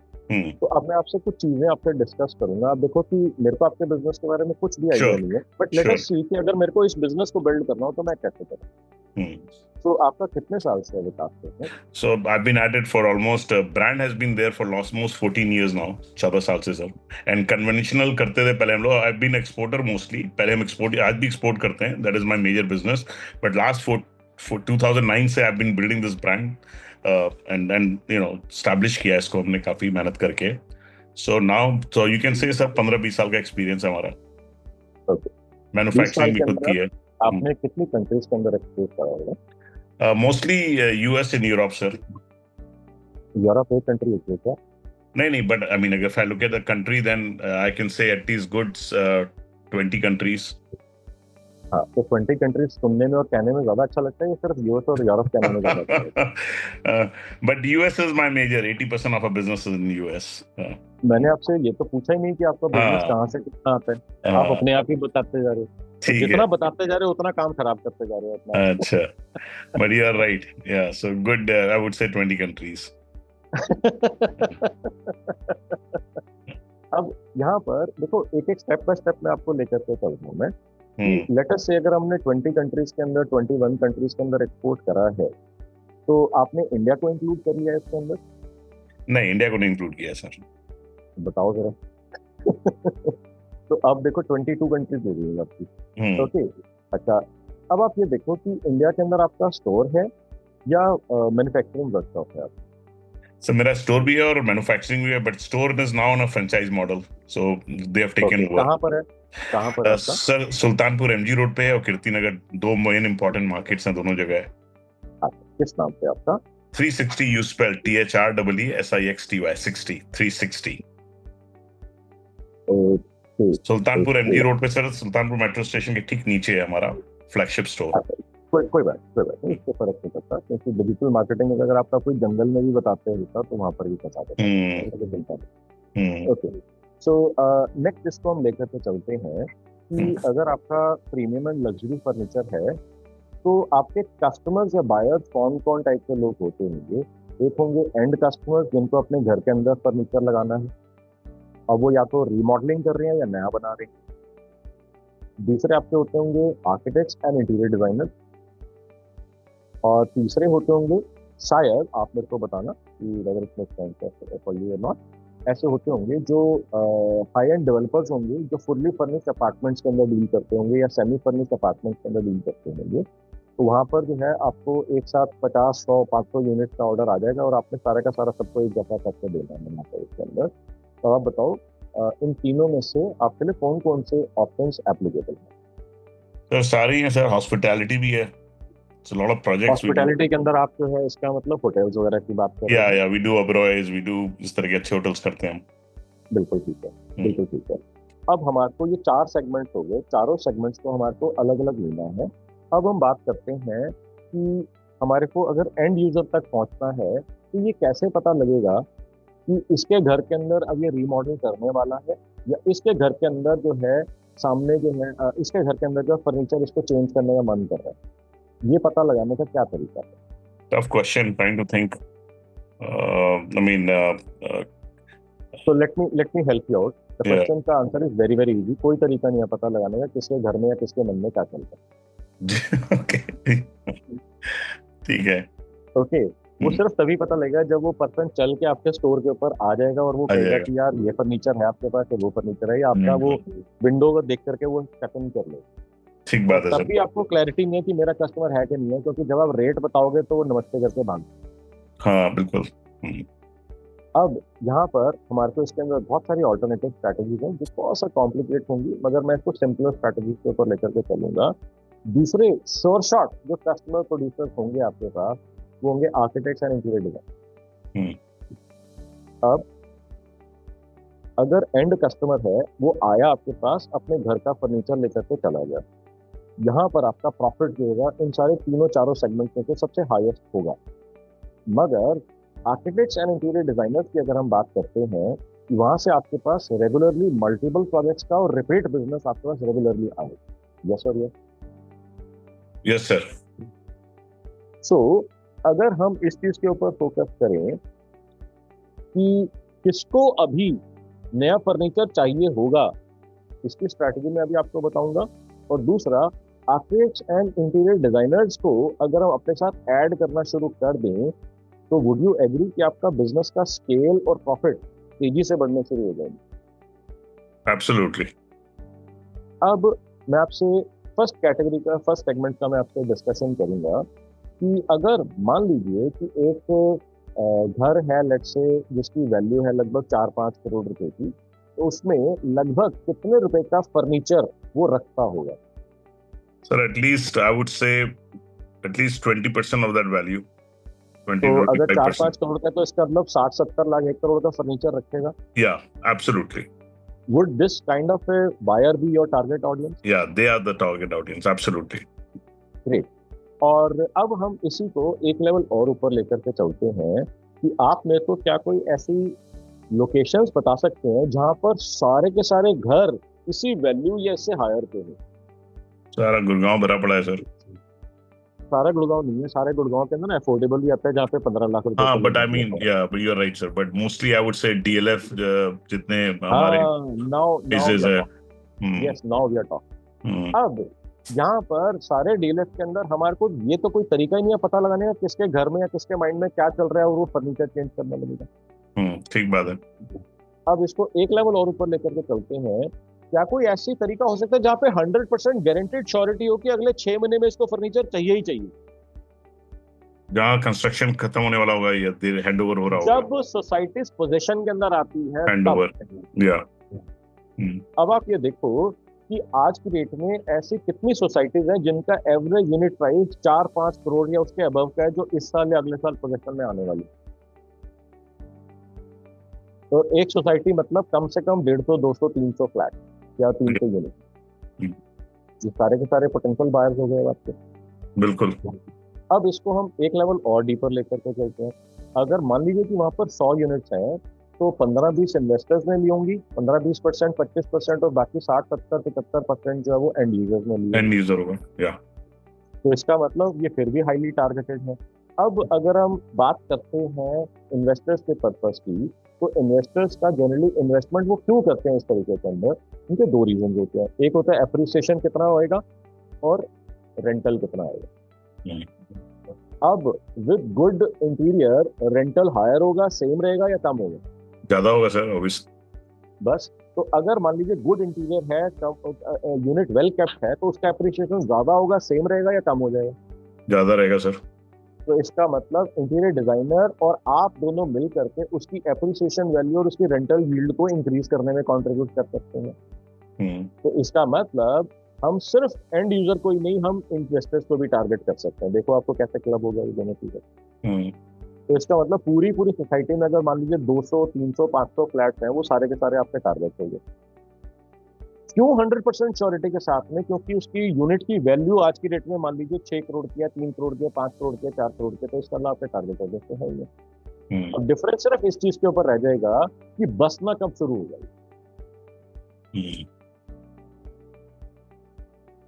तो अब मैं आपसे कुछ चीजें आपसे डिस्कस करूंगा। आप देखो कि मेरे को आपके बिजनेस के बारे में कुछ भी आइडिया नहीं है, बट लेट अस सी कि अगर मेरे को इस बिजनेस को बिल्ड करना हो तो मैं कैसे करूं। तो आपका कितने साल से विकास करते हैं? So I've been at it for almost, brand has been there for almost 14 years now, 14 साल से सर। And conventional करते थे पहले हम लोग। I've been exporter mostly, पहले हम export, आज भी export करते हैं, that is my major business। But last 2009 से I've been building this brand, and establish किया इसको हमने काफी मेहनत करके। So now, so you can say sir 15-20 साल का experience है हमारा। Okay. मैन्युफैक्चरिंग भी खुद की है। आपने कितनी कंट्रीज के अंदर एक्सपोर्ट करा होगा? Mostly US and Europe, sir. Europe एक कंट्री है क्या? नहीं, but I mean, if I look at the country, then I can say at least good 20 countries. हाँ, तो 20 कंट्रीज सुनने में और कहने में ज्यादा अच्छा लगता है, या सिर्फ यूएस और यूरोप कहने में ज्यादा अच्छा लगता है? But US is my major. 80% of our business is in US. मैंने आपसे ये तो पूछा ही नहीं कि आपका बिजनेस कहाँ से कितना आता है। आप अपने आप ही बताते जा रहे हो। जितना बताते जा रहे हो उतना काम खराब करते जा रहे हो अपना। अच्छा, but you are right. Yeah, so good. I would say 20 countries. अब यहाँ पर देखो, एक स्टेप बाय स्टेप मैं आपको लेकर के चल रहा हूँ मैं। लेट अस से अगर हमने 20 कंट्रीज के अंदर, 21 कंट्रीज के अंदर एक्सपोर्ट करा है, तो आपने इंडिया को इंक्लूड कर लिया है इसके अंदर? नहीं, इंडिया को नहीं इंक्लूड किया सर। बताओ जरा। तो अब देखो 22 कंट्रीज हो गई आपकी। ओके, अच्छा, अब आप ये देखो कि इंडिया के अंदर आपका स्टोर है या मैन्युफैक्चरिंग वर्कशॉप है? सर मेरा स्टोर भी है और मैन्युफैक्चरिंग भी है, but store is now on a franchise model, so they have taken over. कहाँ पर है? कहाँ पर है आपका? सर सुल्तानपुर MG रोड पे है और Kirti Nagar, 2 main important markets हैं, दोनों जगह है। किस नाम पे आपका? 360 you spell THREESIXTY 60 360। Sultanpur MG road पे सर, सुल्तानपुर मेट्रो स्टेशन के ठीक नीचे है हमारा फ्लैगशिप स्टोर। कोई बात नहीं, इससे फर्क नहीं पड़ता, क्योंकि डिजिटल मार्केटिंग में अगर आपका कोई जंगल में भी बताते हैं तो वहां पर भी बता देते हैं। ओके, सो नेक्स्ट इसको हम लेकर के चलते हैं कि अगर आपका प्रीमियम एंड लग्जरी फर्नीचर है तो आपके कस्टमर्स या बायर्स कौन कौन टाइप के लोग होते होंगे। एक होंगे एंड कस्टमर्स जिनको अपने घर के अंदर फर्नीचर लगाना है और वो या तो रीमॉडलिंग कर रहे हैं या नया बना रहे हैं। दूसरे आपके होते होंगे आर्किटेक्ट्स एंड इंटीरियर डिजाइनर। और तीसरे होते होंगे, शायद आप मेरे को बताना कि अगर इसमें फॉर यू और नॉट, ऐसे होते होंगे जो हाई एंड डेवलपर्स होंगे जो फुल्ली फर्निश्ड अपार्टमेंट्स के अंदर डील करते होंगे या सेमी फर्निश्ड अपार्टमेंट्स के अंदर डील करते होंगे। तो वहाँ पर जो है आपको एक साथ 50, 100, 500 यूनिट का ऑर्डर आ जाएगा और आपने सारा का सारा सबको एक जगह करके देना है यहाँ पर इसके अंदर। तो आप बताओ इन तीनों में से आपके लिए कौन कौन से ऑप्शंस एप्लीकेबल हैं? सर सारी हैं सर, हॉस्पिटैलिटी भी है, so a lot of projects hospitality के अंदर आप जो है इसका मतलब होटल्स वगैरह की बात कर रहे हैं? या वी डू अब्रॉयज, वी डू इस तरह के अच्छे होटल्स करते हैं हम। बिल्कुल ठीक है, बिल्कुल ठीक है। अब हमारे को ये 4 सेगमेंट्स हो गए, चारों सेगमेंट्स को हमारे को अलग अलग लेना है। अब हम बात करते हैं कि हमारे को अगर एंड यूजर तक पहुंचना है तो ये कैसे पता लगेगा कि इसके घर के अंदर अब ये रीमॉडल करने वाला है या इसके घर के अंदर जो है सामने जो है इसके घर के अंदर जो फर्नीचर इसको चेंज करने का मन कर रहा है। ये पता लगाने का क्या तरीका है? Tough question, trying to think. I mean, so let me help you out. The question का answer is very very easy. कोई तरीका नहीं है पता लगाने का किसके घर में या किसके मन में क्या चलता है। ओके ठीक है। ओके वो सिर्फ तभी पता लगेगा जब वो पर्सन चल के आपके स्टोर के ऊपर आ जाएगा और वो कहेगा कि यार ये फर्नीचर है आपके पास, वो फर्नीचर है, या आपका वो विंडो को देख करके वो चेक इन कर ले। ठीक बात है सर। तभी आपको क्लैरिटी नहीं है कि मेरा कस्टमर है कि नहीं है, क्योंकि जब आप रेट बताओगे तो वो नमस्ते करके भाग। हाँ बिल्कुल। अब यहाँ पर हमारे को इसके अंदर बहुत सारी ऑल्टरनेटिव स्ट्रैटेजीज हैं जो बहुत सा कॉम्प्लिकेट होंगी, मगर मैं इसको सिंपलर स्ट्रैटेजीज के ऊपर लेकर के चलूंगा। दूसरे श्योर शॉट जो कस्टमर प्रोड्यूसर्स होंगे आपके पास वो होंगे आर्किटेक्ट्स एंड इंटीरियर डिजाइन। अब अगर एंड कस्टमर है वो आया आपके पास अपने घर का फर्नीचर लेकर के चला गया, यहाँ पर आपका प्रॉफिट जो होगा इन सारे तीनों चारों सेगमेंट में से सबसे हाईएस्ट होगा। मगर आर्किटेक्ट्स एंड इंटीरियर डिजाइनर्स की अगर हम बात करते हैं कि वहां से आपके पास रेगुलरली मल्टीपल प्रोजेक्ट्स का और रिपीट बिजनेस आपके पास रेगुलरली आएगा। यस और यस सर। सो अगर हम इस चीज के ऊपर फोकस करें कि किसको अभी नया फर्नीचर चाहिए होगा, इसकी स्ट्रैटेजी मैं अभी आपको बताऊंगा। और दूसरा, आर्किटेक्ट्स एंड इंटीरियर डिजाइनर्स को अगर हम अपने साथ ऐड करना शुरू कर दें तो वुड यू एग्री कि आपका बिजनेस का स्केल और प्रॉफिट तेजी से बढ़ने शुरू हो जाएंगे? एब्सोल्युटली। अब मैं आपसे फर्स्ट कैटेगरी का, फर्स्ट सेगमेंट का मैं आपसे डिस्कशन करूंगा कि अगर मान लीजिए कि एक घर है लेट्स से जिसकी वैल्यू है लगभग 4-5 करोड़ रुपए की, तो उसमें लगभग कितने रुपए का फर्नीचर वो रखता होगा? सर एटलीस्ट आई वुड से एटलीस्ट 20% ऑफ दैट वैल्यू। तो अगर 4-5 करोड़ का तो इसका मतलब 60-70 लाख 1 करोड़ का फर्नीचर रखेगा। या absolutely. Would this kind of a buyer be your target audience? Yeah, they are the target audience, absolutely. Great. और अब हम इसी को एक लेवल और ऊपर लेकर के चलते हैं कि आप मेरे को क्या कोई ऐसी लोकेशंस बता सकते हैं जहां पर सारे के सारे घर इसी वैल्यू या इससे हायर पे हो? सारा गुड़गांव भरा पड़ा है सर। सारा गुड़गांव नहीं है, सारे गुड़गांव के अंदर ना अफोर्डेबल भी आता है जहाँ पे 15 लाख रुपए। हाँ but I mean yeah you are right sir, but mostly I would say DLF जितने हमारे केसेस है। Yes, now we are talking. अब यहाँ पर सारे डीएलएफ के अंदर हमारे को ये तो कोई तरीका ही नहीं है पता लगाने का किसके घर में या किसके माइंड में क्या चल रहा है और वो फर्नीचर चेंज करने लगेगा। ठीक बात है। अब इसको एक लेवल और ऊपर लेकर के चलते हैं। क्या कोई ऐसी तरीका हो सकता है जहाँ पे 100% गारंटेड श्योरिटी हो कि अगले 6 महीने में इसको फर्नीचर चाहिए ही चाहिए? जहाँ कंस्ट्रक्शन खत्म होने वाला होगा या हैंड ओवर हो रहा होगा, जब सोसाइटीज पोजीशन के अंदर आती है हैंड ओवर। या अब आप ये देखो कि आज की डेट में ऐसी कितनी सोसाइटीज हैं जिनका एवरेज यूनिट प्राइस 4-5 करोड़ या उसके अबव का है जो इस साल या अगले साल पोजीशन में आने वाली। तो एक सोसाइटी मतलब कम से कम 150, 200, 300 फ्लैट या 300 यूनिट, ये सारे के सारे पोटेंशियल बायर्स हो गए आपके। बिल्कुल। अब इसको हम एक लेवल और डीपर लेकर के चलते हैं। अगर मान लीजिए कि वहां पर 100 यूनिट्स हैं तो 15-20 इन्वेस्टर्स ने ली होंगी, 15-20%, 25%, और बाकी 60-70-75% जो है वो एंड यूजर्स ने ली। एंड यूजर होगा, या तो इसका मतलब ये फिर भी हाईली टारगेटेड है। अब अगर हम बात करते हैं इन्वेस्टर्स के पर्पस की, तो इन्वेस्टर्स का जनरली इन्वेस्टमेंट वो क्यों करते हैं इस तरीके के अंदर, उनके दो रीजन होते हैं। एक होता है एप्रिसिएशन कितना होएगा और रेंटल कितना आएगा। अब with good interior rental higher होगा, सेम रहेगा या कम होगा? ज्यादा होगा सर, ऑब्वियसली। बस तो अगर मान लीजिए गुड इंटीरियर है, यूनिट वेल केप्ट है, तो उसका एप्रिसिएशन ज्यादा होगा, सेम रहेगा या कम हो जाएगा? ज्यादा रहेगा सर। तो इसका मतलब इंटीरियर डिजाइनर और आप दोनों मिल करके उसकी एप्रिसिएशन वैल्यू और उसकी रेंटल यील्ड को इंक्रीज करने में कंट्रीब्यूट कर सकते हैं। तो इसका मतलब हम सिर्फ एंड यूजर को ही नहीं, हम इन्वेस्टर्स को भी टारगेट कर सकते हैं। देखो आपको कैसे क्लब होगा ये दोनों चीजें। तो इसका मतलब पूरी सोसाइटी में अगर मान लीजिए 200, 300, 500 फ्लैट्स हैं, वो सारे के सारे आपके टारगेट होंगे। क्यों 100% श्योरिटी के साथ में? क्योंकि उसकी यूनिट की वैल्यू आज की डेट में मान लीजिए 6 करोड़ की है, 3 करोड़ की है, 5 करोड़ की है, 4 करोड़ की है, तो इसका आपके टारगेट हो जाते हैं। अब डिफरेंस सिर्फ इस चीज के ऊपर रह जाएगा कि बसना कब शुरू हो जाएगी।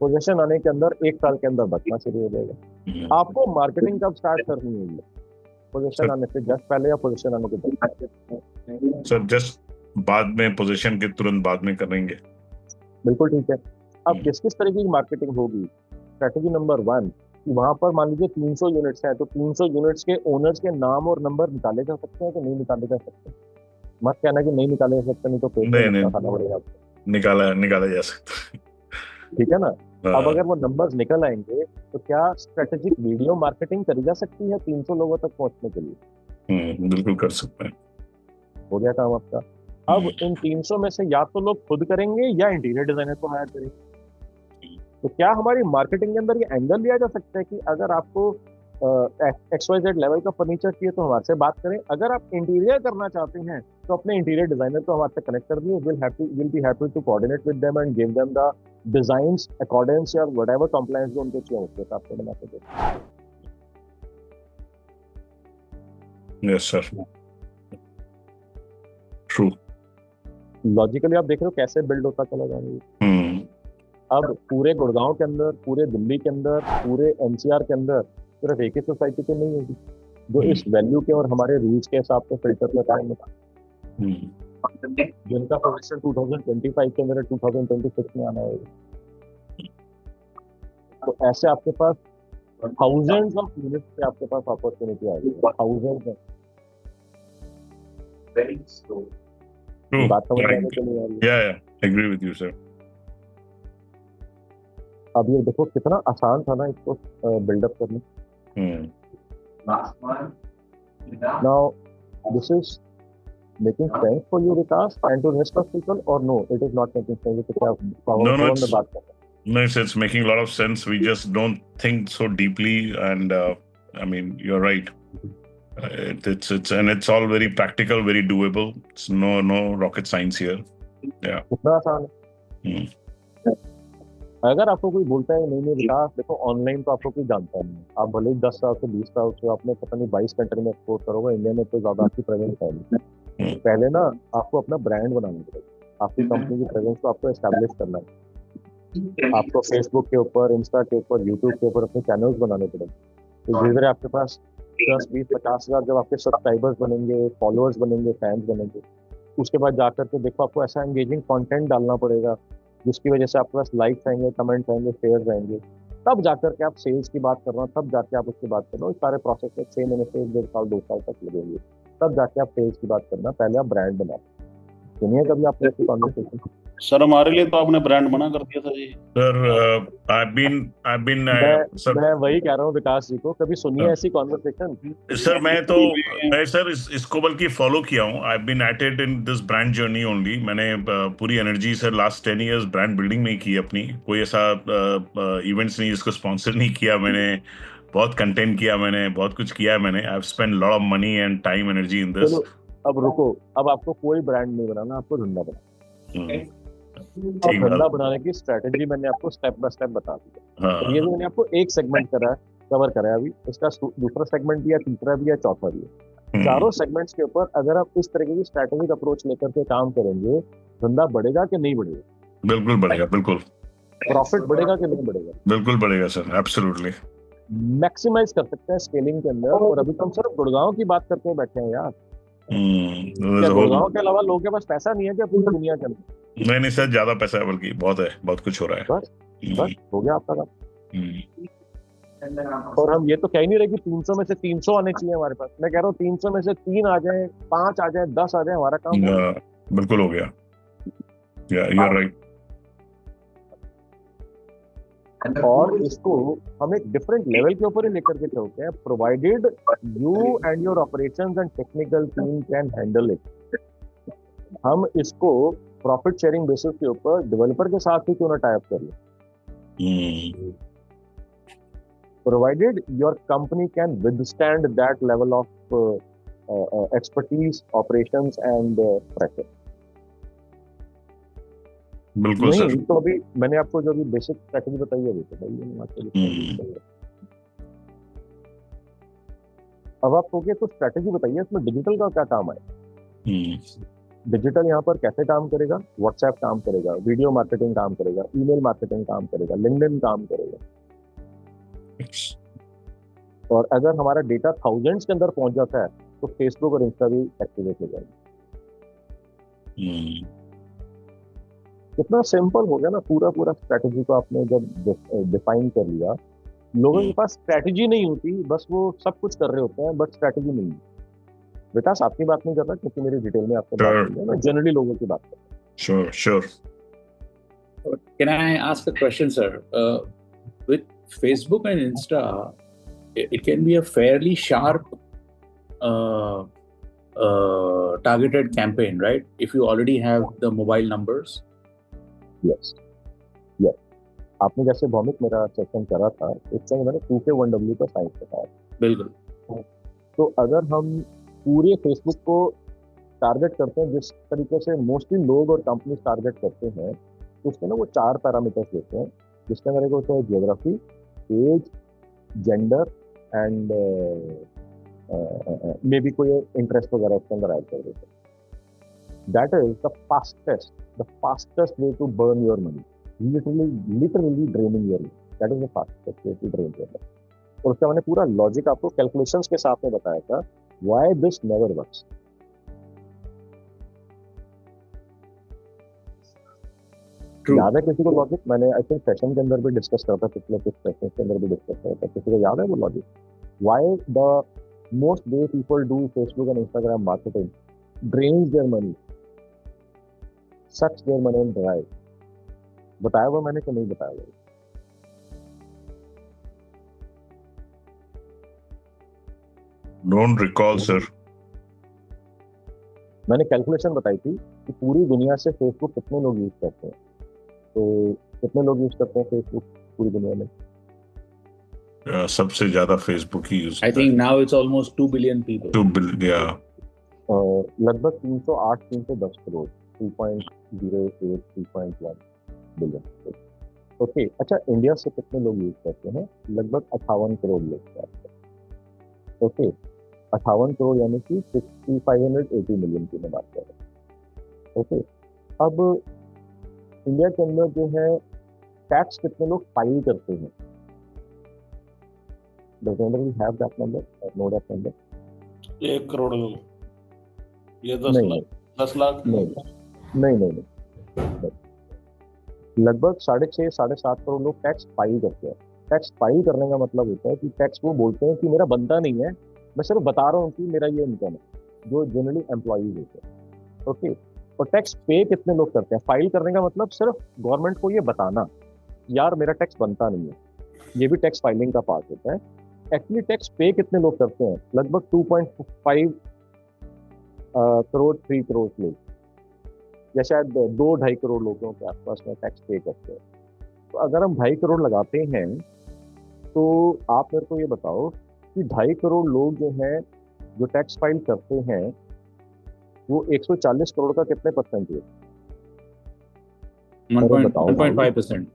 पोजीशन आने के अंदर 1 साल के अंदर बचना शुरू हो जाएगा। आपको मार्केटिंग कब स्टार्ट करनी है? पोजीशन आने से जस्ट पहले या पोजीशन आने के बाद? सर जस्ट बाद में, पोजीशन के तुरंत बाद में करेंगे। बिल्कुल ठीक है। अब किस तरीके की मार्केटिंग होगी? स्ट्रेटेजी नंबर 1 कि वहां पर मान लीजिए 300 यूनिट्स है, तो 300 यूनिट्स के ओनर्स के नाम और नंबर निकाले जा सकते हैं कि नहीं निकाले जा सकते? मत कहना कि नहीं निकाले जा सकते, नहीं तो पेट खाना पड़ेगा। निकाला जा सकता। ठीक है ना। अब अगर वो नंबर्स निकल आएंगे तो क्या स्ट्रेटेजिक वीडियो मार्केटिंग करी जा सकती है 300 लोगों तक पहुंचने के लिए? बिल्कुल कर सकते हैं। हो गया काम आपका। अब इन 300 में से या तो लोग खुद करेंगे या इंटीरियर डिजाइनर को हायर करेंगे। तो क्या हमारी मार्केटिंग के अंदर ये एंगल लिया जा सकता है कि अगर आपको XYZ लेवल का फर्नीचर चाहिए तो हमारे से बात करें, अगर आप इंटीरियर करना चाहते हैं तो अपने इंटीरियर डिजाइनर को हमारे से कनेक्ट कर दिए, will be happy to coordinate with them and give them the designs accordance या व्हाटएवर कंप्लायंस जो उनको चाहिए उसके हिसाब से बना के दें। Yes sir, true. लॉजिकली आप देख रहे हो कैसे बिल्ड होता चला जाएगा। अब पूरे गुड़गांव के अंदर, पूरे दिल्ली के अंदर, पूरे NCR के अंदर सिर्फ एक ही सोसाइटी तो नहीं होगी जो इस वैल्यू के और हमारे रूल्स के हिसाब से फिल्टर कर पाएंगे, जिनका पोजीशन 2025 के अंदर 2026 में आना होगा। तो ऐसे आपके पास थाउजेंड्स ऑफ यूनिट्स पे आपके पास अपॉर्चुनिटी आएगी, थाउजेंड्स में। बात समझ में नहीं आ रही? या एग्री विद यू सर। अब ये देखो कितना आसान था ना इसको बिल्डअप करना। Now, this is making sense for you, Vikas, and to rest of people, or no, it is not making sense? No, it's making a lot of sense. We just don't think so deeply, and I mean, you're right. It's all very practical, very doable. It's no rocket science here. Yeah. कितना आसान है। अगर आपको कोई बोलता है नहीं विकास देखो ऑनलाइन तो आपको कोई जानता नहीं, आप भले ही 10 साल से 20 साल से आपने पता नहीं 22 कंट्री में एक्सपोर्ट करोगे, इंडिया में तो ज्यादा आपकी प्रेजेंस है नहीं। पहले ना आपको अपना ब्रांड बनाना पड़ेगा, आपकी कंपनी की प्रेजेंस को आपको एस्टैब्लिश करना है। आपको फेसबुक के ऊपर, इंस्टा के ऊपर, यूट्यूब के ऊपर अपने चैनल्स बनाने पड़ेंगे। तो धीरे धीरे आपके पास 10, 20, 50 हजार जब आपके सब्सक्राइबर्स बनेंगे, फॉलोअर्स बनेंगे, फैंस बनेंगे, उसके बाद जाकर के देखो आपको ऐसा एंगेजिंग कंटेंट डालना पड़ेगा जिसकी वजह से आपके पास लाइक्स आएंगे, कमेंट्स आएंगे, शेयर्स आएंगे, तब जाकर के आप सेल्स की बात करना, तब जाके आप उसकी बात करना। इस सारे प्रोसेस में 6 महीने से 1.5 साल 2 साल तक लगेंगे, तब जाके आप सेल्स की बात करना। पहले आप ब्रांड बनाओ। सुनिए कभी आपने ऐसी कॉन्वर्सेशन? सर हमारे लिए तो आपने ब्रांड बना कर दिया था जी। सर मैं वही कह रहा हूँ विकास जी को, कभी सुनिए ऐसी कॉन्वर्सेशन। सर मैं सर इसको बल्कि फॉलो किया हूँ। I been at it in this brand journey only. मैंने पूरी energy sir last 10 years brand building में ही की अपनी। कोई ऐसा इवेंट्स नहीं जिसको स्पॉन्सर नहीं किया मैंने, बहुत कंटेंट किया मैंने, बहुत कुछ किया है मैंने। I have spent lot of money and time energy in this. अब रुको, अब आपको कोई ब्रांड नहीं बनाना, आपको धंधा बनाना। धंधा बनाने की स्ट्रेटेजी मैंने आपको स्टेप बाय स्टेप बता दी। ये मैंने आपको एक सेगमेंट कवर करा है अभी, इसका दूसरा सेगमेंट भी है, तीसरा भी है, चौथा भी है। चारों सेगमेंट्स के ऊपर अगर आप इस तरीके की स्ट्रेटेजिक अप्रोच लेकर के काम करेंगे, धंधा बढ़ेगा कि नहीं बढ़ेगा? बिल्कुल बढ़ेगा, बिल्कुल। प्रॉफिट बढ़ेगा कि नहीं बढ़ेगा? बिल्कुल बढ़ेगा सर, एब्सोल्युटली। मैक्सिमाइज कर सकते हैं स्केलिंग के अंदर। और अभी तो हम सिर्फ गुड़गांव की बात करते बैठे हैं यार। क्या गुड़गांव के अलावा लोगों के पास पैसा नहीं है क्या पूरी दुनिया के अंदर? नहीं सर, ज्यादा पैसा है, बल्कि बहुत है, बहुत कुछ हो रहा है। बस हो गया आपका काम। और हम ये तो कह ही नहीं रहे कि 300 में से 300 आने चाहिए हमारे पास। मैं कह रहा हूँ 300 में से 3 आ जाए, 5 आ जाए, 10 आ जाए, हमारा काम बिल्कुल हो गया। You are right. और इसको हम एक डिफरेंट लेवल के ऊपर ही लेकर के चलते हैं, provided you and your operations and technical team can handle it. हम इसको प्रॉफिट शेयरिंग बेसिस के ऊपर डेवलपर के साथ ही क्यों ना टाई अप कर लें, provided your company can withstand that level of expertise, operations and pressure. बिल्कुल सर। तो अभी मैंने आपको जो भी बेसिक स्ट्रेटजी बताई है, अब आप कहोगे तो स्ट्रेटजी बताइए, इसमें डिजिटल का क्या काम है? डिजिटल यहाँ पर कैसे काम करेगा? व्हाट्सएप काम करेगा, वीडियो मार्केटिंग काम करेगा, ईमेल मार्केटिंग काम करेगा, लिंक्डइन काम करेगा। और अगर हमारा डेटा थाउजेंड्स के अंदर पहुंच जाता है तो फेसबुक और इंस्टा भी एक्टिवेट हो जाएंगे। कितना सिंपल हो गया ना, पूरा स्ट्रेटजी को आपने जब डिफाइन कर लिया। लोगों के पास स्ट्रेटजी नहीं होती, बस वो सब कुछ कर रहे होते हैं बट स्ट्रेटजी नहीं है। विकास आपकी बात नहीं कर रहा क्योंकि मेरी डिटेल में आपसे बात कर रहा, मैं जनरली लोगों की बात कर रहा हूं। Sure. Can I ask a question, sir? With Facebook and Insta, it can be a fairly sharp targeted campaign, right? If you already have the mobile numbers. Yes. आपने जैसे भौमिक मेरा सेक्शन करा था, इस समय मैंने 2K1W का साइंस बताया। बिल्कुल। तो अगर हम पूरे फेसबुक को टारगेट करते हैं जिस तरीके से मोस्टली लोग और कंपनी टारगेट करते हैं, तो उसमें ना वो 4 पैरामीटर्स लेते हैं, जिसके अंदर एक होता है geography, age, gender and maybe कोई इंटरेस्ट वगैरह उसके अंदर ऐड कर देते हैं। That is the fastest way to burn your money, literally draining your money. That is the fastest way to drain your money. और उसका मैंने पूरा लॉजिक आपको कैलकुलेशंस के साथ में बताया था, why this never works. याद है किसी को लॉजिक? मैंने आई थिंक सेशन के अंदर भी डिस्कस करता, पिछले कुछ सेशन के अंदर भी डिस्कस करता, किसी को याद है वो logic? Why the most way people do Facebook and Instagram marketing drains their money, sucks their money and dry. बताया हुआ मैंने कि नहीं बताया हुआ? Don't recall, sir. मैंने कैलकुलेशन बताई थी कि पूरी दुनिया से फेसबुक कितने लोग यूज करते हैं। तो कितने लोग यूज करते हैं फेसबुक पूरी दुनिया में? सबसे ज्यादा Facebook he use. I think now it's almost 2 billion people. 2 billion, yeah. लगभग 308-310 करोड़, 2.08, 3.1 बिलियन। ओके, अच्छा इंडिया से कितने लोग यूज करते हैं? लगभग 58 करोड़ लोग करते हैं। ओके, 58 करोड़ यानी कि 580 मिलियन की मैं बात कर रहा हूँ। ओके, अब इंडिया के अंदर जो है टैक्स कितने लोग फाइल करते हैं? Does anybody have that number? Know that number? 1 crore लोग, ये 10 लाख नहीं। लगभग 6.5-7 करोड़ लोग टैक्स फाइल करते हैं। टैक्स फाइल करने का मतलब होता है कि टैक्स वो बोलते हैं कि मेरा बनता नहीं है, मैं सिर्फ बता रहा हूँ कि मेरा ये इनकम है, जो जनरली एम्प्लॉइज होते हैं। ओके, और टैक्स पे कितने लोग करते हैं? फाइल करने का मतलब सिर्फ गवर्नमेंट को ये बताना, यार मेरा टैक्स बनता नहीं है, ये भी टैक्स फाइलिंग का पार्ट होता है। एक्चुअली टैक्स पे कितने लोग करते हैं? लगभग 2.5 करोड़ 3 करोड़ लोग, या शायद 2-2.5 करोड़ लोगों के आसपास में टैक्स पे करते हैं। तो अगर हम 2.5 करोड़ लगाते हैं तो आप मेरे को ये बताओ कि 2.5 करोड़ लोग जो हैं जो टैक्स फाइल करते हैं वो 140 करोड़ का कितने परसेंट है? 1.5%।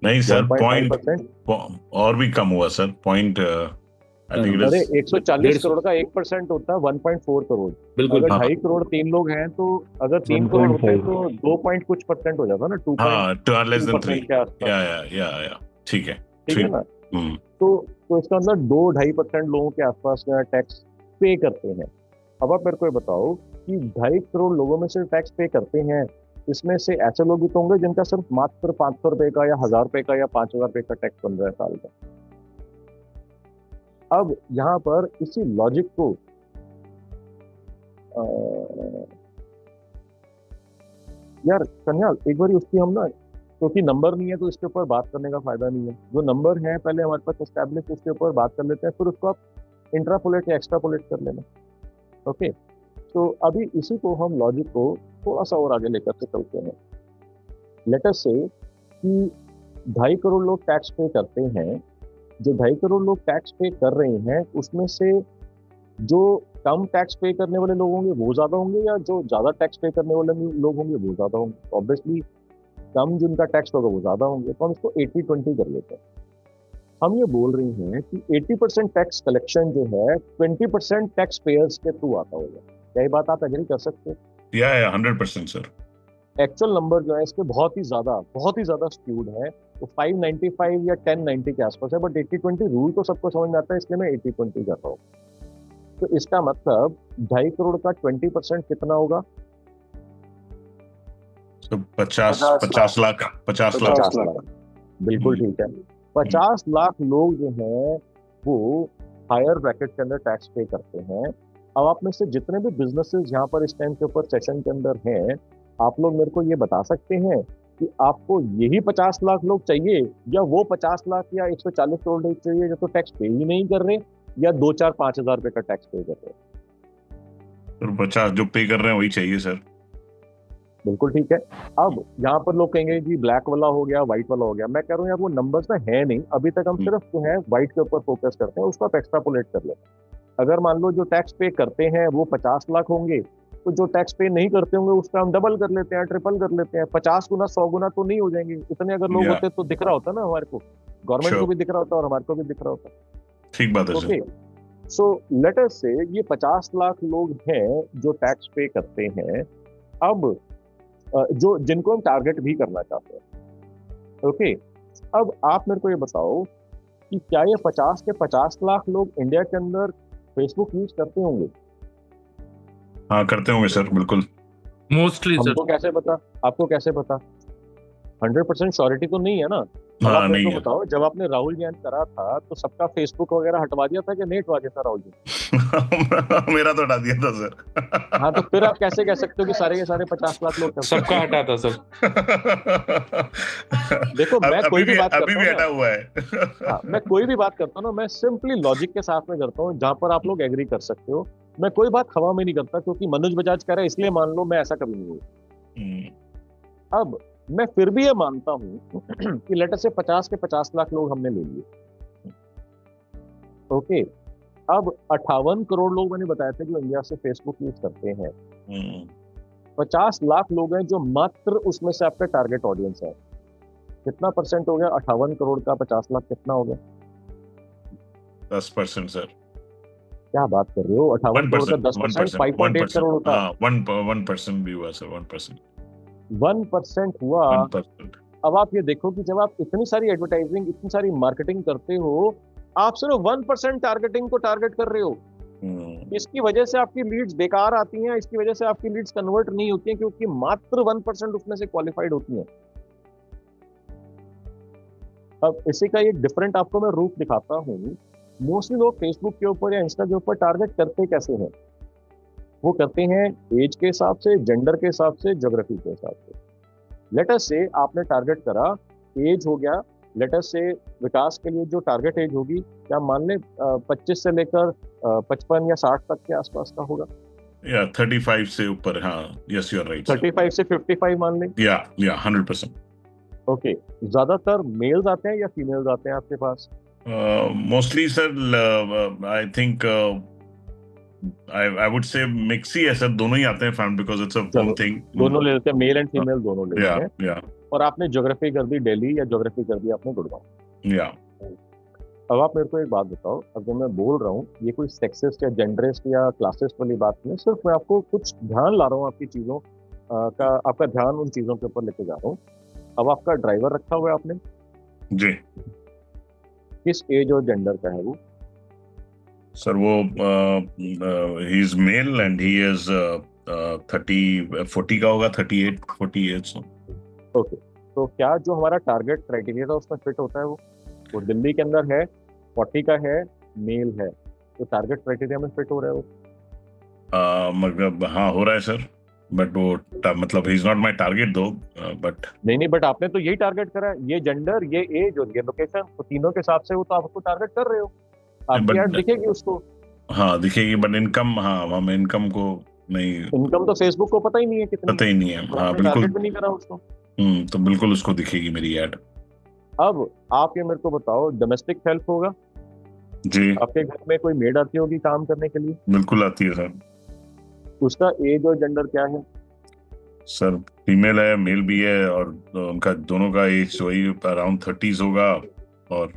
नहीं सर, 0.5% और भी कम हुआ सर, 0.5 I think it अरे is 140 करोड़ का 1% होता है 1.4 करोड़। बिल्कुल। अगर हाँ 2.5 करोड़ 3 लोग हैं तो अगर 3 करोड़ होते हैं तो 2 पॉइंट कुछ परसेंट हो जाता ना, 2 हाँ less than 3 परसेंट के आसपास। या ठीक है ठीक है ना। तो इसका मतलब 2-2.5% लोगों के आसपास में टैक्स पे करते हैं। अब आप मेरे को ये बताओ कि 2.5 करोड़ लोगों में से टैक्स पे करते हैं, इसमें से ऐसे लोग भी तो होंगे जिनका सिर्फ मात्र 500 रुपए का या 1000 रुपए का या 5000 रुपए का टैक्स बन रहा है साल का। अब यहाँ पर इसी लॉजिक को यार कन्याल एक बार उसकी हम ना, क्योंकि नंबर नहीं है तो इसके ऊपर बात करने का फायदा नहीं है। जो नंबर है पहले हमारे पास एस्टैब्लिश, उसके ऊपर बात कर लेते हैं, फिर उसको आप इंट्रापोलेट या एक्स्ट्रापोलेट कर लेना। ओके, तो अभी इसी को हम लॉजिक को थोड़ा सा और आगे लेकर के चलते हैं। लेट अस से कि 2.5 करोड़ लोग टैक्स पे करते हैं। जो 2.5 करोड़ लोग टैक्स पे कर रहे हैं उसमें से जो कम टैक्स पे करने वाले लोग होंगे वो ज्यादा होंगे, या जो ज्यादा टैक्स पे करने वाले लोग होंगे वो ज्यादा होंगे? ऑब्वियसली कम जिनका टैक्स होगा वो ज्यादा होंगे। तो हम इसको 80-20 कर लेते हैं। हम ये बोल रहे हैं कि 80% टैक्स कलेक्शन जो है 20% टैक्स पेयर्स के थ्रू आता होगा। क्या ये बात आप एग्री कर सकते हैं? या 100% सर। एक्चुअल नंबर जो है इसके बहुत ही ज्यादा स्क्यूड है। तो 595 या 1090 के आसपास है, बट 80-20 रूल तो सबको समझ में आता है, इसलिए मैं 80-20 कर रहा हूँ। तो इसका मतलब 2.5 करोड़ का 20% कितना होगा? तो 50 लाख। बिल्कुल ठीक है। 50 लाख लोग जो हैं वो हायर ब्रैकेट के अंदर टैक्स पे करते हैं। अब आप में से जितने भी बिजनेसेस यहाँ पर इस टाइम के ऊपर सेशन के अंदर हैं, आप लोग मेरे को ये बता सकते हैं कि आपको यही 50 लाख लोग चाहिए, या वो 50 लाख या 140 करोड़ लोग चाहिए जो तो टैक्स पे ही नहीं कर रहे, या 2-4-5 हजार रुपए का टैक्स पे कर रहे? तो 50 जो पे कर रहे हैं वही चाहिए सर। बिल्कुल ठीक है। अब यहाँ पर लोग कहेंगे कि ब्लैक वाला हो गया, व्हाइट वाला हो गया। मैं कह रहा हूँ यार वो नंबर्स ना है नहीं, अभी तक हम सिर्फ जो है व्हाइट के ऊपर फोकस करते हैं, उसको आप एक्स्ट्रापोलेट कर लें। अगर मान लो जो टैक्स पे करते हैं वो 50 लाख होंगे, तो जो टैक्स पे नहीं करते होंगे उसका हम डबल कर लेते हैं, ट्रिपल कर लेते हैं। 50 गुना 100 गुना तो नहीं हो जाएंगे। इतने अगर लोग होते तो दिख रहा होता ना हमारे को, गवर्नमेंट को भी दिख रहा होता और हमारे को भी दिख रहा होता। ठीक बात है ओके, सो लेट अस से ये 50 लाख लोग हैं जो टैक्स पे करते हैं। अब जो जिनको हम टारगेट भी करना चाहते हैं। ओके, अब आप मेरे को ये बताओ कि क्या ये 50 के 50 लाख लोग इंडिया के अंदर फेसबुक यूज करते होंगे? हाँ करते होंगे सर, बिल्कुल। Mostly sir. हमको कैसे पता? आपको कैसे पता? 100% श्योरिटी तो नहीं है ना। अब आप मेरे को बताओ, जब आपने राहुल जैन करा था तो सबका फेसबुक वगैरह हटवा दिया था कि नहीं हटवा दिया था राहुल जी? मेरा तो हटा दिया था सर। हाँ, तो फिर आप कैसे कह सकते हो कि सारे के सारे 50 लाख लोग? सबका हटा था सर। देखो मैं कोई भी बात अभी भी हटा हुआ है। हाँ, मैं कोई भी बात करता हूँ ना, मैं सिंपली लॉजिक के साथ में करता हूँ, जहां पर आप लोग एग्री कर सकते हो। मैं कोई बात हवा में नहीं करता, क्योंकि मनोज बजाज कह रहा है इसलिए मान लो, मैं ऐसा कभी नहीं हुआ। अब मैं फिर भी ये मानता हूं कि लेटर से 50 के 50 लाख लोग हमने ले लिए। ओके, अब 58 करोड़ लोग मैंने बताया था जो इंडिया से फेसबुक यूज करते हैं। 50 लाख लोग हैं जो मात्र उसमें से आपका टारगेट ऑडियंस है। कितना परसेंट हो गया 58 करोड़ का? 50 लाख कितना हो गया? 10% सर। क्या बात कर रहे हो? 58 करोड़ का 10% 5.8 करोड़ होता है। 1% भी हुआ सर। 1% हुआ। अब आप ये देखो कि जब आप इतनी सारी एडवर्टाइजिंग, इतनी सारी मार्केटिंग करते हो, आप सिर्फ 1% टारगेटिंग को टारगेट कर रहे हो। इसकी वजह से आपकी लीड्स बेकार आती हैं, इसकी वजह से आपकी लीड्स कन्वर्ट नहीं होती हैं, क्योंकि मात्र 1% उसमें से क्वालिफाइड होती हैं। अब इसी का एक डिफरेंट आपको मैं रूप दिखाता हूँ। मोस्टली लोग फेसबुक के ऊपर या इंस्टा के ऊपर टारगेट करते कैसे हैं? वो करते हैं एज के हिसाब से, जेंडर के हिसाब से, ज्योग्राफी के हिसाब से। लेट अस से आपने टारगेट करा, एज हो गया, लेट अस से विकास के लिए जो टारगेट एज होगी, क्या मान ले 25 से लेकर 55 या 60 तक के आसपास का होगा? या 35 से ऊपर। हाँ, यस यू आर राइट। 35 से 55 मान ले। या 100%। ओके, ज्यादातर मेल्स आते हैं या फीमेल्स आते हैं आपके पास? Mostly sir I think I would say mix ही है सर, दोनों ही आते हैं फैन, because it's a one thing। दोनों ले लेते हैं, मेल एंड फीमेल दोनों ले लेते हैं। या और आपने ज्योग्राफी कर दी दिल्ली, या ज्योग्राफी कर दी आपने गुड़गांव। या अब आप मेरे को एक बात बताओ, अब जो मैं बोल रहा हूँ ये कोई सेक्सिस्ट या जेंडरिस्ट या क्लासिस्ट वाली बात नहीं, सिर्फ मैं आपको कुछ ध्यान ला रहा हूँ आपकी चीज़ों का, आपका ध्यान उन चीज़ों के ऊपर लेके जा रहा हूँ। अब आपका ड्राइवर रखा हुआ है आपने, जी किस एज और जेंडर का है वो? सर वो he is male and he is 40 का होगा, 38 48। ओके, तो क्या जो हमारा टारगेट क्राइटेरिया था उसमें फिट होता है वो दिल्ली के अंदर है, 40 का है, मेल है, तो टारगेट क्राइटेरिया में फिट हो रहा है वो? मतलब हाँ हो रहा है सर, बट वो मतलब he is not my target दो, बट नहीं, बट आपने तो यही टारगेट करा है, ये जेंडर, ये एज और ये लोकेशन, तो तीनों के हिसाब से वो तो आपको टारगेट कर रहे हो, आपकी ऐड दिखेगी उसको। हाँ दिखेगी, बट इनकम, हाँ हम इनकम को नहीं, इनकम तो फेसबुक को पता ही नहीं है कितनी, पता ही नहीं है। हाँ बिल्कुल, टारगेट भी नहीं करा उसको। तो बिल्कुल उसको दिखेगी मेरी ऐड। अब आप ये मेरे को बताओ, डोमेस्टिक हेल्प होगा जी? आपके घर में कोई मेड आती होगी काम करने के लिए? बिल्कुल आती है सर। उसका एज और जेंडर क्या है सर? फीमेल है, मेल भी है, और उनका दोनों का एज वही अराउंड 30s होगा। और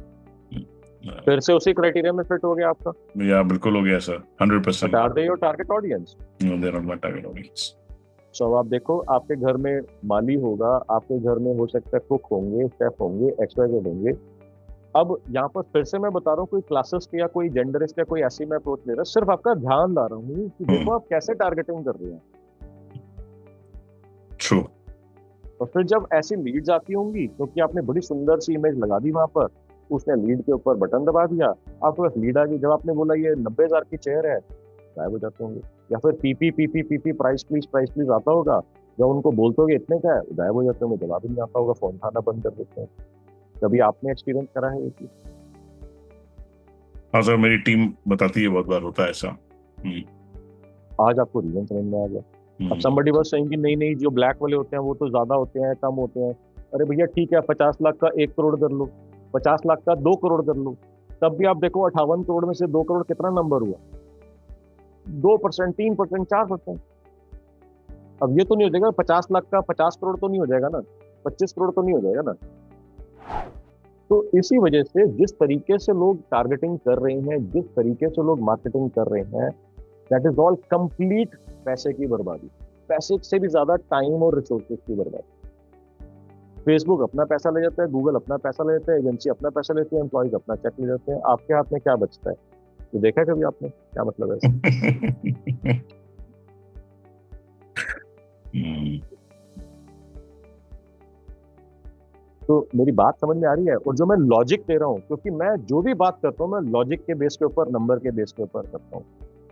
फिर से उसी क्राइटेरिया में फिट हो गया आपका? या बिल्कुल हो गया sir, 100%। Are they your target audience? No, they are not my target audience. So आप देखो, आपके घर में माली होगा, आपके घर में हो सकता है कुक होंगे, शेफ होंगे, XYZ होंगे। अब यहाँ पर फिर से मैं बता रहा हूँ, कोई क्लासिस्ट या कोई जेंडरिस्ट या कोई ऐसी मैं अप्रोच ले रहा, सिर्फ आपका ध्यान ला रहा हूँ कि देखो आप कैसे टारगेटिंग कर रहे हैं। ट्रू। और फिर जब ऐसी लीड्स आती होंगी, क्योंकि आपने बड़ी सुंदर सी इमेज लगा दी वहां पर, उसने लीड के ऊपर बटन दबा दिया, आपके पास लीड आ गई, जब आपने बोला ये 90,000 की चेयर है, गायब हो जाते होंगे। या फिर पीपी प्राइस प्लीज आता होगा, जब उनको बोलते होगे इतने का है, गायब हो जाते होंगे, जवाब ही नहीं आता होगा, फोन उठाना बंद कर देते हैं। कभी आपने एक्सपीरियंस करा है ये चीज? हाँ सर, मेरी टीम बताती है, बहुत बार होता है ऐसा। आज आपको रीजन समझ में आ गया। अब somebody was saying कि नहीं जो ब्लैक वाले होते हैं वो तो ज्यादा होते हैं, कम होते हैं। अरे भैया ठीक है, 50 लाख का 1 करोड़ कर लो, 50 लाख का 2 करोड़ कर लो, तब भी आप देखो 58 करोड़ में से 2 करोड़ कितना नंबर हुआ? 2%, 3%, 4%। अब ये तो नहीं हो जाएगा 50 लाख का 50 करोड़ तो नहीं हो जाएगा ना, 25 करोड़ तो नहीं हो जाएगा ना। तो इसी वजह से जिस तरीके से लोग टारगेटिंग कर रहे हैं, जिस तरीके से लोग मार्केटिंग कर रहे हैं, दैट इज ऑल कंप्लीट पैसे की बर्बादी, पैसे से भी ज्यादा टाइम और रिसोर्सेज की बर्बादी। फेसबुक अपना पैसा ले जाता है, गूगल अपना पैसा ले जाता है, एजेंसी अपना पैसा लेती है, एम्प्लॉइज अपना चेक ले जाते हैं, आपके हाथ में क्या बचता है? तो देखा कभी आपने क्या मतलब है? तो मेरी बात समझ में आ रही है? और जो मैं लॉजिक दे रहा हूँ, क्योंकि मैं जो भी बात करता हूँ मैं लॉजिक के बेस के ऊपर, नंबर के बेस के ऊपर करता हूँ।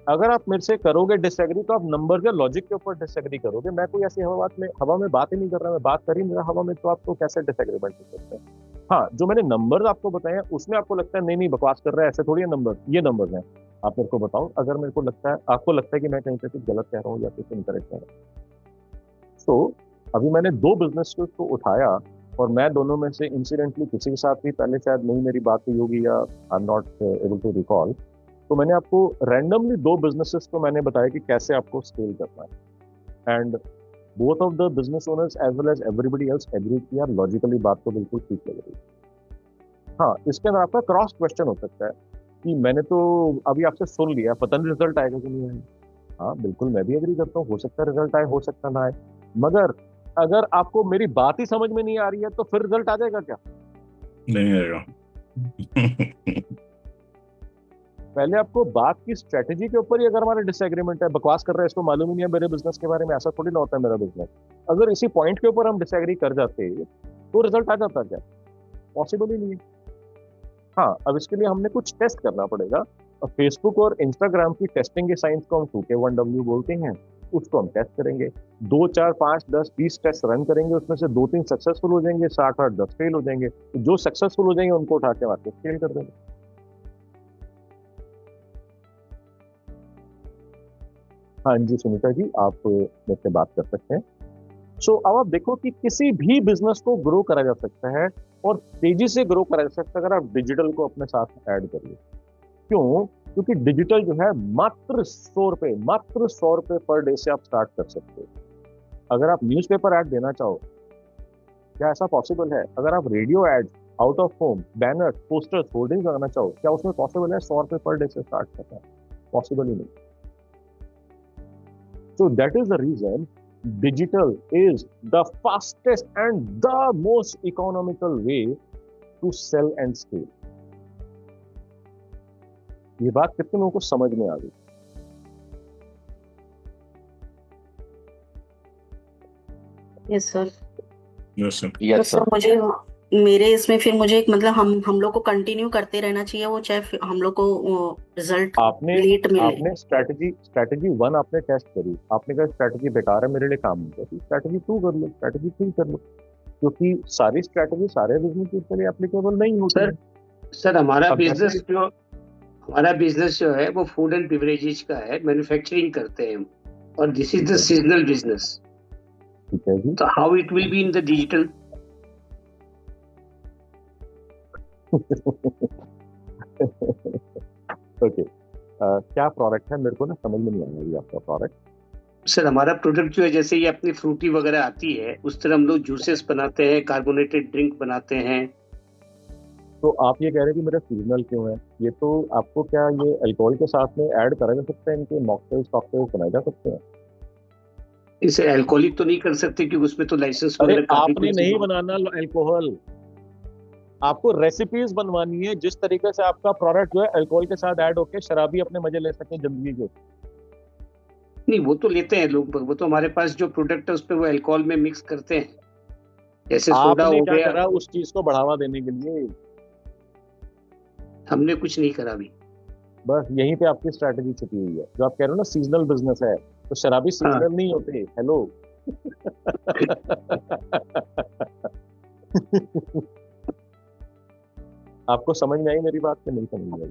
अगर आप मेरे से करोगे डिसएग्री, तो आप नंबर के लॉजिक के ऊपर डिसएग्री करोगे। मैं कोई ऐसी हवा में बात ही नहीं कर रहा, मैं बात कर ही नहीं रहा हवा में, तो आपको कैसे डिसएग्रीमेंट हो सकता है? हाँ, जो मैंने नंबर्स आपको बताए हैं उसमें आपको लगता है नहीं बकवास कर रहा है, ऐसे थोड़ी है नंबर, ये नंबर्स हैं। आप मेरे को बताओ, अगर मेरे को लगता है, आपको लगता है कि मैं कहीं से कुछ गलत कह रहा हूँ या कुछ इनकरेक्ट कह रहा हूँ। तो अभी मैंने 2 बिजनेस को उठाया, और मैं दोनों में से इंसिडेंटली किसी के साथ भी पहले शायद नहीं मेरी बात हुई होगी, या I am not able to recall. तो मैंने आपको रैंडमली 2 बिजनेसेस को मैंने बताया कि कैसे आपको स्केल करना है, and both of the business owners as well as everybody else agree किया, लॉजिकली बात तो बिल्कुल ठीक लग रही है। हाँ, इसके अंदर आपका क्रॉस क्वेश्चन हो सकता है कि मैंने तो अभी आपसे सुन लिया, पता नहीं रिजल्ट आएगा कि नहीं आएगा। हाँ बिल्कुल, मैं भी एग्री करता हूँ, हो सकता है रिजल्ट आए, हो सकता ना आए, मगर अगर आपको मेरी बात ही समझ में नहीं आ रही है तो फिर रिजल्ट आ जाएगा क्या? नहीं आएगा। पहले आपको बात की स्ट्रेटेजी के ऊपर ही अगर हमारा डिसएग्रीमेंट है, बकवास कर रहे हैं, इसको मालूम ही नहीं है मेरे बिजनेस के बारे में, ऐसा थोड़ी ना होता है मेरा बिजनेस। अगर इसी पॉइंट के ऊपर हम डिसएग्री कर जाते तो रिजल्ट आ जाता क्या? पॉसिबल ही नहीं है। हाँ, अब इसके लिए हमने कुछ टेस्ट करना पड़ेगा। अब फेसबुक और इंस्टाग्राम की टेस्टिंग के साइंस को हम 2K1W बोलते हैं, उसको हम टेस्ट करेंगे। 2, 4, 5, 10, 20 टेस्ट रन करेंगे, उसमें से 2-3 सक्सेसफुल हो जाएंगे, 7, 8, 10 फेल हो जाएंगे। तो जो सक्सेसफुल हो जाएंगे उनको उठा के मार्केट स्केल कर देंगे। हाँ जी सुनीता जी, आप मेरे से बात कर सकते हैं। सो अब आप देखो कि किसी भी बिजनेस को ग्रो करा जा सकता है, और तेजी से ग्रो करा जा सकता है अगर आप डिजिटल को अपने साथ ऐड करिए। क्यों? क्योंकि डिजिटल जो है मात्र 100 रुपए पर डे से आप स्टार्ट कर सकते हो। अगर आप न्यूज़पेपर ऐड देना चाहो, क्या ऐसा पॉसिबल है? अगर आप radio add out of home, banner, posters, hoardings लगाना चाहो, क्या उसमें पॉसिबल है 100 रुपए पर डे से स्टार्ट करना? पॉसिबल ही नहीं. So that is the reason digital is the fastest and the most economical way to sell and scale. ये बात कितने लोगों को समझ में आ गई? Yes sir. Yes, sir. तो सर मुझे मेरे इसमें फिर मुझे एक मतलब हम लोग को कंटिन्यू करते रहना चाहिए वो, चाहे हम लोग को रिजल्ट आपने लेट मिले. आपने स्ट्रैटेजी 1 आपने टेस्ट करी, आपने कहा स्ट्रैटेजी बेकार है, मेरे लिए काम नहीं करती, स्ट्रैटेजी 2 कर लो, स्ट्रैटेजी 3 कर लो, क्योंकि सारी स्ट्रैटेजी सारे बिजनेस के लिए एप्लीकेबल नहीं होती है. सर हमारा अब बिजनेस जो है वो फूड एंड बिवरेजेस का है, मैन्युफैक्चरिंग करते हैं और this is the seasonal business. ठीक है जी. तो how it will be in the digital? Okay, क्या प्रोडक्ट है? मेरे को ना समझ में नहीं आ रही आपका प्रोडक्ट. सर हमारा प्रोडक्ट जो है, जैसे ये अपनी फ्रूटी वगैरह आती है, उस तरह हम लोग जूसेस बनाते हैं, कार्बोनेटेड ड्रिंक बनाते हैं. तो आप ये कह रहे हैं कि मेरा सीजनल क्यों है? ये तो आपको क्या ये अल्कोहल के साथ में ऐड करा जा सकता है? इनके मॉकटेल्स कॉकटेल्स बनाए जा सकते हैं? इसे अल्कोहलिक तो नहीं कर सकते क्योंकि उसमें तो लाइसेंस अरे वगैरह काफी आपने कुछ नहीं है. बनाना अल्कोहल, आपको रेसिपीज बनवानी है जिस तरीके से आपका प्रोडक्ट जो है अल्कोहल के साथ ऐड होके शराबी अपने मजे ले सके जिंदगी के. नहीं, वो तो लेते हैं लोग, वो तो हमारे पास जो प्रोडक्ट है उस पे वो अल्कोहल में मिक्स करते हैं, जैसे सोडा आपने हो क्या गया. करा उस चीज को बढ़ावा देने के लिए? हमने कुछ नहीं करा अभी. बस यहीं पे आपकी स्ट्रैटेजी छुपी हुई है. जो आप कह रहे हो ना सीजनल बिजनेस है, तो शराबी सीजनल नहीं होते. हेलो. आपको समझ में आई मेरी बात कि नहीं समझ में आई?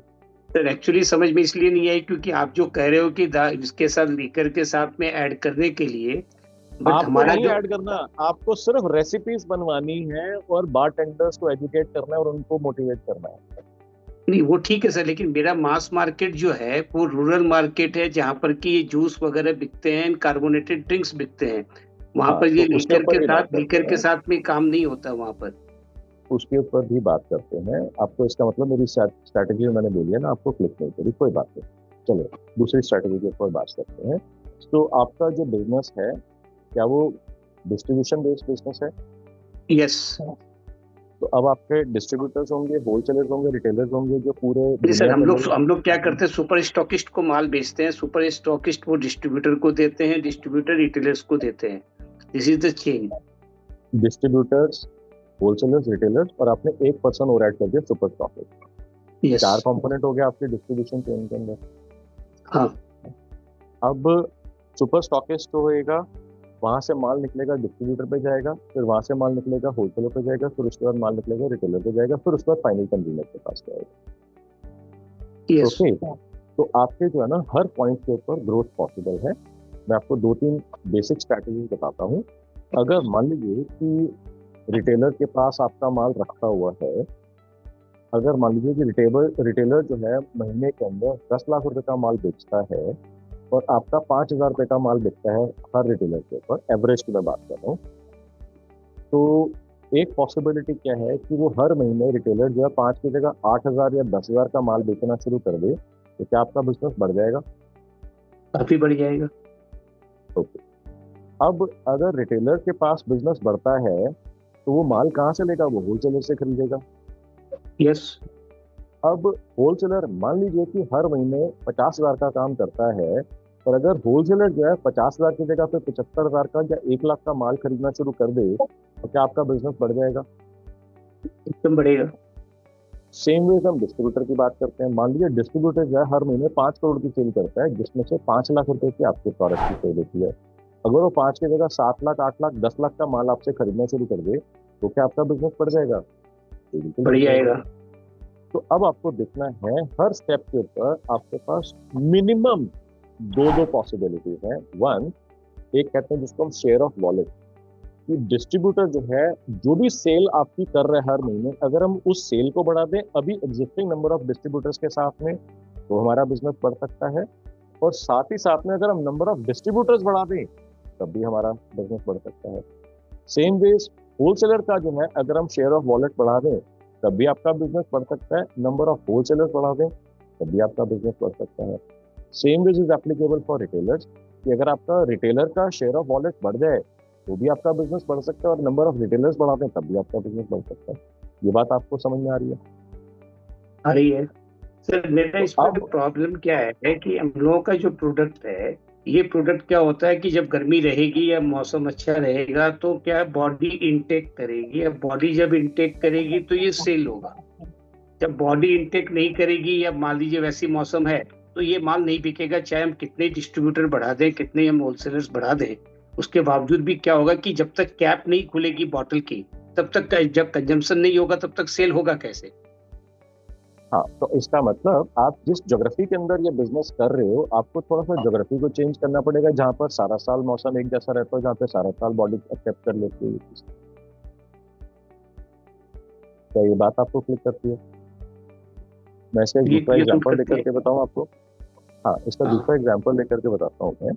सर एक्चुअली समझ में इसलिए नहीं आई क्योंकि आप जो कह रहे हो कि इसके साथ लीकर के साथ में ऐड करने के लिए, बट आपको हमारा नहीं जो ऐड करना, आपको सिर्फ रेसिपीज बनवानी है और बारटेंडर्स को एजुकेट करना है और उनको मोटिवेट करना है. नहीं, वो ठीक है सर, लेकिन मेरा मास मार्केट जो है वो रूरल मार्केट है, जहाँ पर कि ये जूस वगैरह बिकते हैं, कार्बोनेटेड ड्रिंक्स बिकते हैं. वहाँ हाँ, पर ये तो उसके ऊपर भी बात करते लीकर के हैं, साथ में काम नहीं होता वहाँ पर. उसके ऊपर भी बात करते हैं. आपको इसका मतलब मेरी स्ट्रैटेजी मैंने बोली है ना, आपको क्लिक नहीं करी, कोई बात नहीं. चलो दूसरी स्ट्रैटेजी के ऊपर बात करते हैं. तो आपका जो बिजनेस है क्या वो डिस्ट्रीब्यूशन बेस्ड बिजनेस है? यस. तो अब आपके डिस्ट्रीब्यूटर्स होंगे, होलसेलर्स होंगे, रिटेलर्स होंगे जो पूरे जी सर, दुनिया में हम लोग क्या करते हैं, सुपर स्टॉकिस्ट को माल बेचते हैं, सुपर स्टॉकिस्ट वो डिस्ट्रीब्यूटर को देते हैं, डिस्ट्रीब्यूटर रिटेलर्स को देते हैं. This is the chain. Distributors, wholesalers, retailers और आपने एक पर्सन और ऐड कर दिया सुपर स्टॉकिस्ट. Yes. 4 कंपोनेंट हो गया आपके डिस्ट्रीब्यूशन चेन के अंदर. हाँ. अब सुपर स्टॉकिस्ट जो होएगा, वहां से माल निकलेगा डिस्ट्रीब्यूटर पे जाएगा, फिर वहां से माल निकलेगा होलसेलर पे जाएगा, फिर उसके बाद माल निकलेगा रिटेलर पे जाएगा, फिर उसके बाद फाइनल कंज्यूमर के पास जाएगा. Yes. ओके, तो आपके जो है ना हर पॉइंट के ऊपर ग्रोथ पॉसिबल है. मैं आपको 2-3 बेसिक स्ट्रैटेजी बताता हूँ. अगर मान लीजिए कि रिटेलर के पास आपका माल रखा हुआ है, अगर मान लीजिए कि रिटेलर जो है महीने के अंदर 10 लाख रुपए का माल बेचता है और आपका 5,000 रुपए का माल बिकता है हर रिटेलर के ऊपर, एवरेज की मैं बात कर रहा हूँ, तो एक पॉसिबिलिटी क्या है कि वो हर महीने रिटेलर जो है 5 की जगह 8,000 या 10,000 का माल बेचना शुरू कर दे, तो क्या आपका बिजनेस बढ़ जाएगा? काफी बढ़ जाएगा. ओके. अब अगर रिटेलर के पास बिजनेस बढ़ता है तो वो माल कहाँ से लेगा? वो होलसेलर से खरीदेगा. यस. अब होलसेलर मान लीजिए कि हर महीने 50,000 का काम करता है, और अगर होलसेलर जो है 50,000 की जगह पे 75,000 का या 1 लाख का माल खरीदना शुरू कर दे, तो क्या आपका बिजनेस बढ़ जाएगा? एकदम बढ़ेगा. सेम वे हम डिस्ट्रीब्यूटर की बात करते हैं. मान लीजिए डिस्ट्रीब्यूटर जो है हर महीने 5 करोड़ की सेल करता है, जिसमें से 5 लाख रुपए की आपके प्रोडक्ट की सेल होती है. अगर वो 5 की जगह 7 लाख, 8 लाख, 10 लाख का माल आपसे खरीदना शुरू कर दे, तो क्या आपका बिजनेस बढ़ जाएगा? बढ़ जाएगा. तो अब आपको देखना है हर स्टेप के ऊपर आपके पास मिनिमम 2 पॉसिबिलिटी है. 1, एक कहते हैं जिसको हम शेयर ऑफ वॉलेट, कि डिस्ट्रीब्यूटर जो है जो भी सेल आपकी कर रहे हैं हर महीने, अगर हम उस सेल को बढ़ा दें अभी एग्जिस्टिंग नंबर ऑफ डिस्ट्रीब्यूटर्स के साथ में, तो हमारा बिजनेस बढ़ सकता है. और साथ ही साथ में अगर हम नंबर ऑफ डिस्ट्रीब्यूटर्स बढ़ा दें तब भी हमारा बिजनेस बढ़ सकता है. सेम वेज होलसेलर का जो है अगर हम शेयर ऑफ वॉलेट बढ़ा दें तब भी आपका बिजनेस बढ़ सकता है, नंबर ऑफ होलसेलर्स बढ़ा दें तब भी आपका बिजनेस बढ़ सकता है। Same this is applicable for retailers कि अगर आपका रिटेलर का शेयर ऑफ वॉलेट बढ़ जाए तो भी आपका बिजनेस बढ़ सकता है, और नंबर ऑफ रिटेलर्स बढ़ा दें तब भी आपका बिजनेस बढ़ सकता है। ये बात आपको समझ में आ रही है? आ रही है सर। मेरा इसमें प्रॉब्लम क्या है कि हम लोगों का जो प्रोडक्ट है, ये प्रोडक्ट क्या होता है कि जब गर्मी रहेगी या मौसम अच्छा रहेगा तो क्या बॉडी इनटेक करेगी, या बॉडी जब इनटेक करेगी तो ये सेल होगा। जब बॉडी इनटेक नहीं करेगी या मान लीजिए वैसी मौसम है तो ये माल नहीं बिकेगा, चाहे हम कितने डिस्ट्रीब्यूटर बढ़ा दें, कितने हम होलसेलर्स बढ़ा दें, उसके बावजूद भी क्या होगा कि जब तक कैप नहीं खुलेगी बॉटल की, तब तक जब कंजम्पशन नहीं होगा तब तक सेल होगा कैसे? हाँ, तो इसका मतलब आप जिस ज्योग्राफी के अंदर ये बिजनेस कर रहे हो, आपको थोड़ा सा ज्योग्राफी को चेंज करना पड़ेगा, जहाँ पर सारा साल मौसम एक जैसा रहता है, जहाँ पे सारा साल बॉडी एक्सेप्ट कर लेती है। क्या ये बात आपको क्लिक करती है? मैं इसका एक दूसरा एग्जाम्पल लेकर के बताऊँ आपको। हाँ, इसका दूसरा एग्जाम्पल लेकर के बताता हूँ मैं।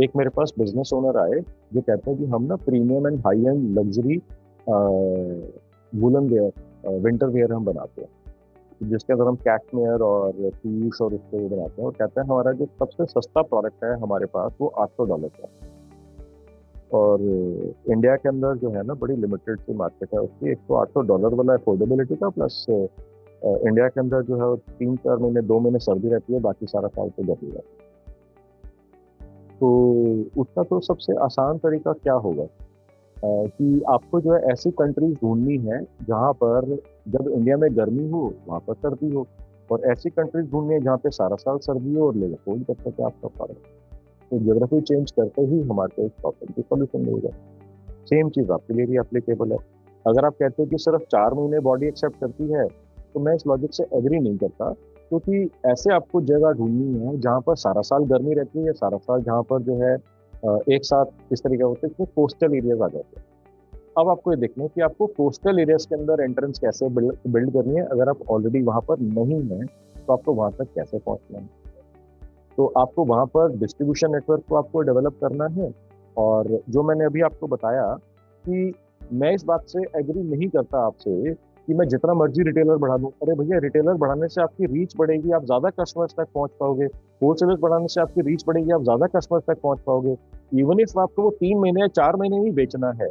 एक मेरे पास बिजनेस ओनर आए जो कहते हैं कि हम ना premium and high end luxury woollen wear, winter wear हम बनाते हैं, जिसके अंदर हम कैशमेयर और पीस और उसको बनाते हैं, और कहते हैं हमारा जो सबसे सस्ता प्रोडक्ट है हमारे पास वो $800 का। और इंडिया के अंदर जो है ना बड़ी लिमिटेड सी मार्केट है उसकी, एक तो $800 वाला अफोर्डेबिलिटी का, प्लस इंडिया के अंदर जो है 3-4 महीने 2 महीने सर्दी रहती है, बाकी सारा साल तो गर्मी रहती है। तो उसका तो सबसे आसान तरीका क्या होगा कि आपको जो है ऐसी कंट्रीज ढूंढनी है जहाँ पर जब इंडिया में गर्मी हो वहाँ पर सर्दी हो, और ऐसी कंट्रीज ढूंढनी है जहाँ पे सारा साल सर्दी हो और ले होल्ड कर सके आपका प्रोडक्ट। तो ज्योग्राफी चेंज करते ही हमारे इस प्रॉब्लम की सोल्यूशन मिलेगा। सेम चीज़ आपके लिए भी एप्लीकेबल है। अगर आप कहते हो कि सिर्फ 4 महीने बॉडी एक्सेप्ट करती है, तो मैं इस लॉजिक से एग्री नहीं करता, क्योंकि ऐसे आपको जगह ढूंढनी है जहाँ पर सारा साल गर्मी रहती है, या सारा साल जहाँ पर जो है एक साथ इस तरीके होते हैं, कोस्टल एरियाज आ जाते हैं। अब आपको ये देखना है कि आपको कोस्टल एरियाज के अंदर एंट्रेंस कैसे बिल्ड करनी है। अगर आप ऑलरेडी वहाँ पर नहीं हैं तो आपको वहाँ तक कैसे पहुँचना है। तो आपको वहाँ पर डिस्ट्रीब्यूशन नेटवर्क को आपको डेवलप करना है। और जो मैंने अभी आपको बताया कि मैं इस बात से एग्री नहीं करता आपसे कि मैं जितना मर्जी रिटेलर बढ़ा दूं। अरे भैया, रिटेलर बढ़ाने से आपकी रीच बढ़ेगी, आप ज़्यादा कस्टमर्स तक पहुंच पाओगे। होलसेलर्स बढ़ाने से आपकी रीच बढ़ेगी, आप ज़्यादा कस्टमर्स तक पहुंच पाओगे। इवन इफ आपको वो 3 महीने या 4 महीने ही बेचना है,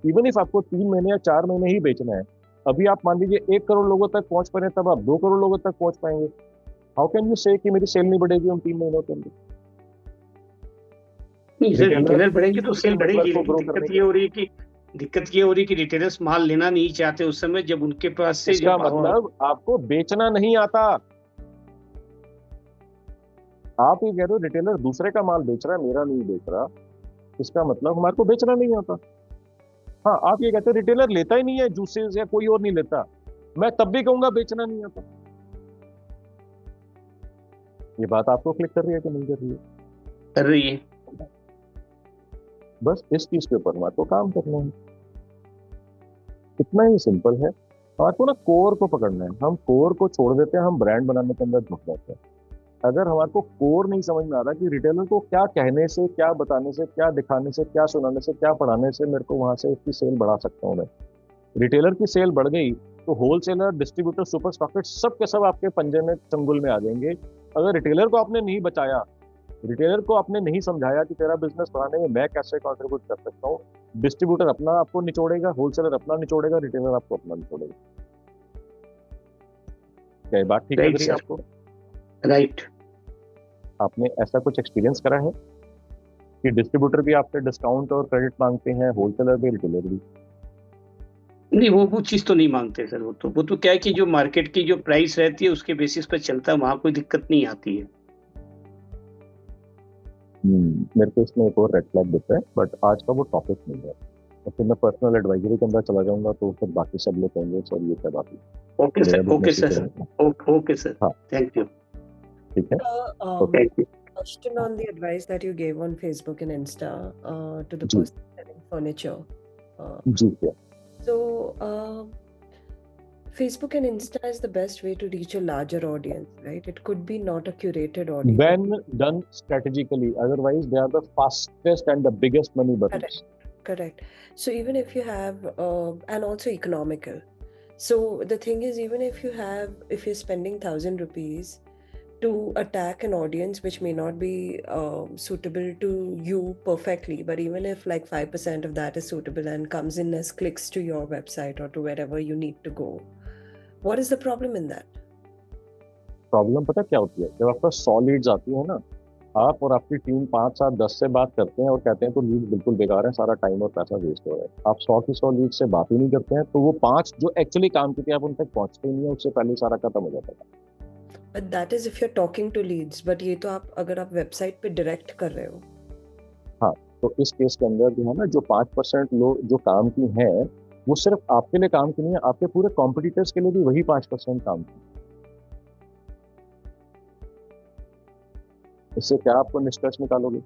इवन इफ आपको 3 महीने या 4 महीने ही बेचना है, अभी आप मान लीजिए 1 करोड़ लोगों तक पहुंच पाए, तब आप 2 करोड़ लोगों तक पहुंच पाएंगे। हाउ कैन यू से कि मेरी सेल नहीं बढ़ेगी उन 3 महीनों के अंदर? रिटेलर बढ़ेंगे तो सेल बढ़ेगी। दिक्कत ये हो रही है कि रिटेलर्स माल लेना नहीं चाहते उस समय जब उनके पास से। इसका मतलब आपको बेचना नहीं आता। आप ये कह रहे हो रिटेलर दूसरे का माल बेच रहा है, मेरा नहीं बेच रहा, इसका मतलब हमारे को बेचना नहीं आता। हाँ, आप ये कहते हो रिटेलर लेता ही नहीं है जूसेस या कोई और नहीं लेता, मैं तब भी कहूंगा बेचना नहीं आता। ये बात आपको क्लिक कर रही है कि नहीं कर रही है? कर रही है। बस इस चीज के ऊपर हमारे को काम करना है, इतना ही सिंपल है। हमारे को ना कोर को पकड़ना है। हम कोर को छोड़ देते हैं, हम ब्रांड बनाने के अंदर घुस जाते हैं। अगर हमारे को कोर नहीं समझ में आ रहा कि रिटेलर को क्या कहने से, क्या बताने से, क्या दिखाने से, क्या सुनाने से, क्या पढ़ाने से मेरे को वहां से उसकी सेल बढ़ा सकता हूँ मैं। रिटेलर की सेल बढ़ गई तो होलसेलर, डिस्ट्रीब्यूटर, सुपर स्टॉकेट सब के सब आपके पंजे में, चंगुल में आ जाएंगे। अगर रिटेलर को आपने नहीं बचाया, रिटेलर को आपने नहीं समझाया कि तेरा बिजनेस बढ़ाने में मैं कैसे कंट्रीब्यूट कर सकता हूँ, डिस्ट्रीब्यूटर अपना आपको निचोड़ेगा, होलसेलर अपना निचोड़ेगा, रिटेलर आपको अपना निचोड़ेगा। क्या ये बात ठीक लग रही है आपको? राइट। आपने ऐसा कुछ एक्सपीरियंस करा है कि डिस्ट्रीब्यूटर भी आपसे डिस्काउंट और क्रेडिट मांगते हैं, होलसेलर भी, रिटेलर भी? नहीं, वो चीज तो नहीं मांगते सर। वो तो क्या है कि जो मार्केट की जो प्राइस रहती है उसके बेसिस पर चलता है, वहां कोई दिक्कत नहीं आती है। मेरे को इसमें एक और रेड फ्लैग दिखता है, बट आज का वो टॉपिक नहीं है। और फिर मैं पर्सनल एडवाइजरी के अंदर चला जाऊंगा तो फिर बाकी सब लोग कहेंगे सर ये क्या बात है। Okay sir, okay sir, okay sir, हाँ, थैंक यू। ठीक है, thank you. Question on the advice that you gave on Facebook and Insta to the person selling furniture. जी क्या? So, Facebook and Insta is the best way to reach a larger audience, right? It could be not a curated audience. When done strategically, otherwise they are the fastest and the biggest money buttons. Correct. So even if you have, and also economical. So the thing is, even if you're spending 1,000 rupees to attack an audience which may not be suitable to you perfectly, but even if like 5% of that is suitable and comes in as clicks to your website or to wherever you need to go, what is the problem in that? Problem पता क्या होती है, जब आपका 100 Leeds आती है ना, आप और आपकी टीम 5, 7, 10 से बात करते हैं और कहते हैं तो लीड बिल्कुल बेकार है, सारा टाइम और पैसा वेस्ट हो रहा है। आप 100 की 100 लीड से बात ही नहीं करते हैं, तो वो 5 जो एक्चुअली काम की थी आप उन तक पहुंचते ही नहीं है, उससे पहले ही सारा खत्म हो जाता है। But that is if you're talking to leads, but ये तो आप अगर आप वेबसाइट पे डायरेक्ट कर रहे हो। हाँ, तो इस केस के अंदर जो है ना, जो 5% लोग जो काम की हैं, वो सिर्फ आपके लिए काम की नहीं है, आपके पूरे कॉम्पिटिटर्स के लिए भी वही 5% काम की। इससे क्या आपको निष्कर्ष निकालोगे?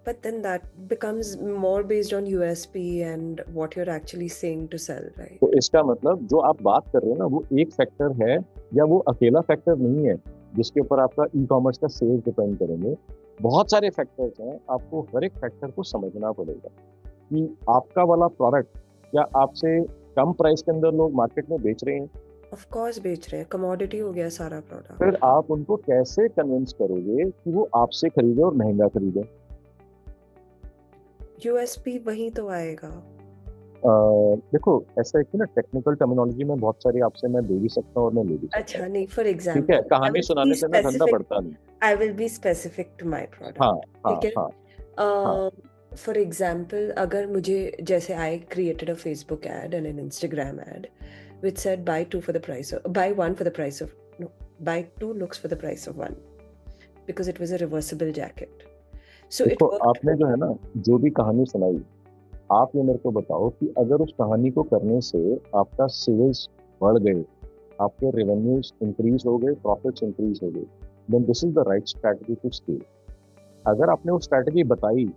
But then that becomes more based on USP and what you're actually saying to sell, right? तो इसका मतलब जो आप बात कर रहे हो ना, वो एक फैक्टर है या वो अकेला फैक्टर नहीं है जिसके ऊपर आपका ई कॉमर्स का सेल्स डिपेंड करेंगे। बहुत सारे फैक्टर्स हैं, आपको हर एक फैक्टर को समझना पड़ेगा कि आपका वाला प्रोडक्ट क्या आपसे कम प्राइस के अंदर लोग मार्केट में बेच रहे हैं। Of course बेच रहे हैं, कमोडिटी हो गया सारा प्रोडक्ट। फिर आप उनको कैसे कन्विंस करोगे कि वो आपसे खरीदे और महंगा खरीदे? USP वही तो आएगा। देखो ऐसा है कि ना, टेक्निकल टर्मिनोलॉजी में बहुत सारी आपसे मैं दे भी सकता हूँ और मैं ले भी सकता हूँ। अच्छा नहीं, फॉर एग्जांपल ठीक है, कहानी सुनाने से मैं धंधा बढ़ता नहीं। I will be specific to my product। हाँ हाँ ठीक है। हाँ। For example, अगर मुझे जैसे I created a Facebook ad and an Instagram ad which said buy two for the price of buy one for the price of no buy two looks for the price of one because it was a reversible jacket. So it देखो worked। आपने जो है ना, जो भी कहानी सुनाई, आप ये मेरे को बताओ कि अगर उस कहानी को करने से आपका सेल्स बढ़ गए, आपके रेवेन्यूज इंक्रीज हो गए, प्रॉफिट्स इंक्रीज हो गए, then this is the right strategy to scale. अगर आपने वो स्ट्रैटेजी बताई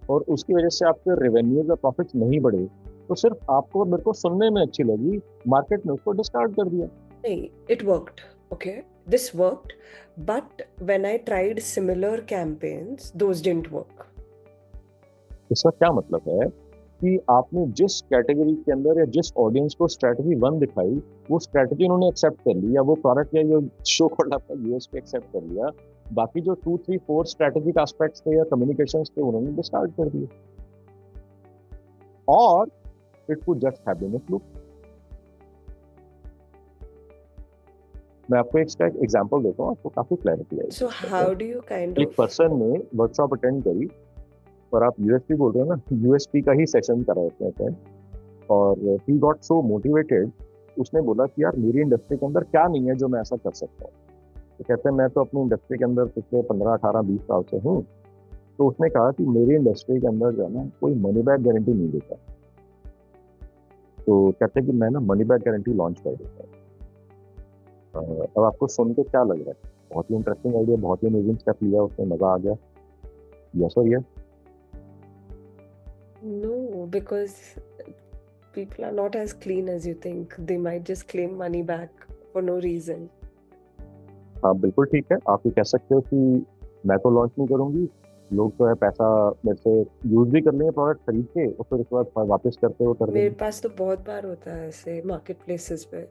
और उसकी वजह से आपके रेवेन्यूज और प्रॉफिट्स नहीं बढ़े, तो सिर्फ आपको और मेरे को सुनने में अच्छी लगी, मार्केट ने उसको डिस्कार्ड कर दिया। नहीं, it worked. Okay, this worked, but when I tried similar campaigns, those didn't work. इसका क्या मतलब है कि आपने जिस कैटेगरी के अंदर या जिस ऑडियंस को स्ट्रैटेजी 1 दिखाई, वो स्ट्रैटेजी उन्होंने एक्सेप्ट कर ली, या वो प्रोडक्ट या ये शो कॉल्ड आपका यूएसपी एक्सेप्ट कर लिया, बाकी जो 2, 3, 4 स्ट्रैटेजिक एस्पेक्ट्स थे या कम्युनिकेशंस थे उन्होंने डिस्कार्ड कर दिए, और it could just have been a fluke. मैं आपको इसका एक एग्जांपल देता हूँ, आपको काफी क्लैरिटी आएगी। So how do you kind एक of पर्सन ने वर्कशॉप अटेंड करी और आप यूएसपी बोल रहे हो ना, यूएसपी का ही सेशन करा उसने अटेंड, और ही गॉट सो मोटिवेटेड, उसने बोला कि यार मेरी इंडस्ट्री के अंदर क्या नहीं है जो मैं ऐसा कर सकता हूँ। तो कहते हैं मैं तो अपनी इंडस्ट्री के अंदर पिछले 15, 18, 20 साल से हूँ। तो उसने कहा कि मेरी इंडस्ट्री के अंदर जो है ना, कोई मनी बैक गारंटी नहीं देता। तो कहते हैं कि मैं ना मनी बैक गारंटी लॉन्च कर देता हूँ। अब आपको सुन के क्या लग रहा है? बहुत ही इंटरेस्टिंग आइडिया, बहुत ही अमेजिंग स्टेप लिया उसने, मजा आ गया। यस और yes? No, because people are not as clean as you think. They might just claim money back for no reason. हाँ बिल्कुल ठीक है, आप ये कह सकते हो कि मैं तो लॉन्च नहीं करूंगी, लोग तो है पैसा मेरे से यूज भी कर लेंगे प्रोडक्ट खरीद के और फिर उसके बाद वापस करते हो कर मेरे देंगे। पास तो बहुत बार होता है ऐसे मार्केट प्लेसेस पे।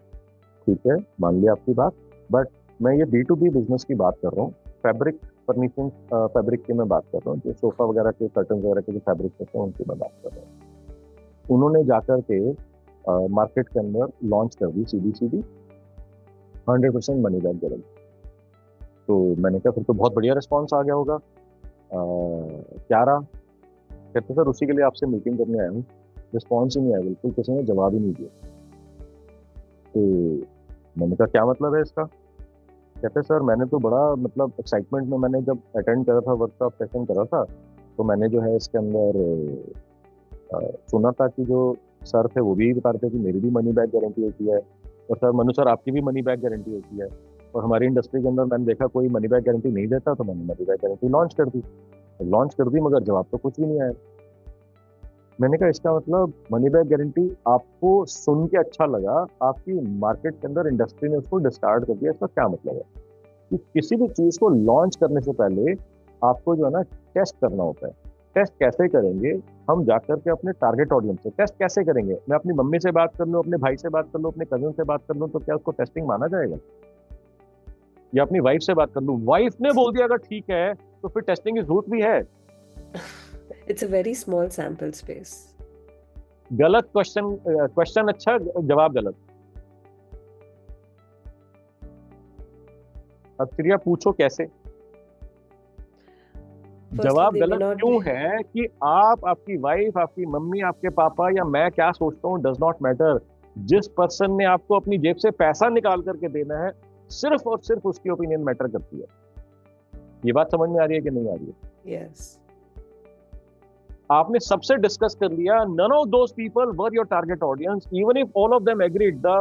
ठीक है, मान लिया आपकी बात, बट मैं ये B2B बिजनेस की बात कर रहा हूँ। फैब्रिक फर्निशिंग, फैब्रिक की मैं बात कर रहा हूँ, जो सोफा वगैरह के कर्टन वगैरह के जो फैब्रिक होते हैं उनकी मैं बात कर रहा हूँ। उन्होंने जाकर के मार्केट के अंदर लॉन्च कर दी सीधी 100% मनी बैक गारंटी। तो मैंने कहा फिर तो बहुत बढ़िया रिस्पॉन्स आ गया होगा। क्या रहा? कहते सर उसी के लिए आपसे मीटिंग करने आया हूँ, रिस्पॉन्स ही नहीं आया, बिल्कुल किसी ने जवाब ही नहीं दिया। तो मैंने कहा क्या मतलब है इसका? कहते सर मैंने तो बड़ा मतलब एक्साइटमेंट में मैंने जब अटेंड करा था, वर्कशॉप सेशन करा था, तो मैंने जो है इसके अंदर सुना था कि जो सर थे वो भी बता रहे थे कि मेरी भी मनी बैक गारंटी होती है, और सर मनु सर आपकी भी मनी बैक गारंटी होती है, और हमारी इंडस्ट्री के अंदर मैंने देखा कोई मनी बैक गारंटी नहीं देता, तो मैंने मनी बैक गारंटी लॉन्च कर दी, मगर जवाब तो कुछ भी नहीं आया। मैंने कहा इसका मतलब मनी बैक गारंटी आपको सुन के अच्छा लगा, आपकी मार्केट के अंदर इंडस्ट्री ने उसको डिस्कार्ड कर दिया। इसका क्या मतलब है कि किसी भी चीज को लॉन्च करने से पहले आपको जो है ना टेस्ट करना होता है टेस्ट कैसे करेंगे? हम जाकर के अपने टारगेट ऑडियंस से टेस्ट कैसे करेंगे? मैं अपनी मम्मी से बात कर लूँ, अपने भाई से बात कर लूँ, अपने कजन से बात कर लूँ, तो क्या उसको टेस्टिंग माना जाएगा? या अपनी वाइफ से बात कर लूँ, वाइफ ने बोल दिया अगर ठीक है तो फिर टेस्टिंग की जरूरत भी है? It's a very small sample space. गलत क्वेश्चन अच्छा, जवाब गलत। अब श्रिया पूछो कैसे? जवाब गलत क्यों है कि आप, आपकी वाइफ, आपकी मम्मी, आपके पापा या मैं क्या सोचता हूँ डज नॉट मैटर। जिस पर्सन ने आपको अपनी जेब से पैसा निकाल करके देना है, सिर्फ और सिर्फ उसकी ओपिनियन मैटर करती है। ये बात समझ में आ रही है कि नहीं आ रही है? Yes. आपने सबसे डिस्कस कर लिया, none of those people were your target audience, even if all of them agreed, the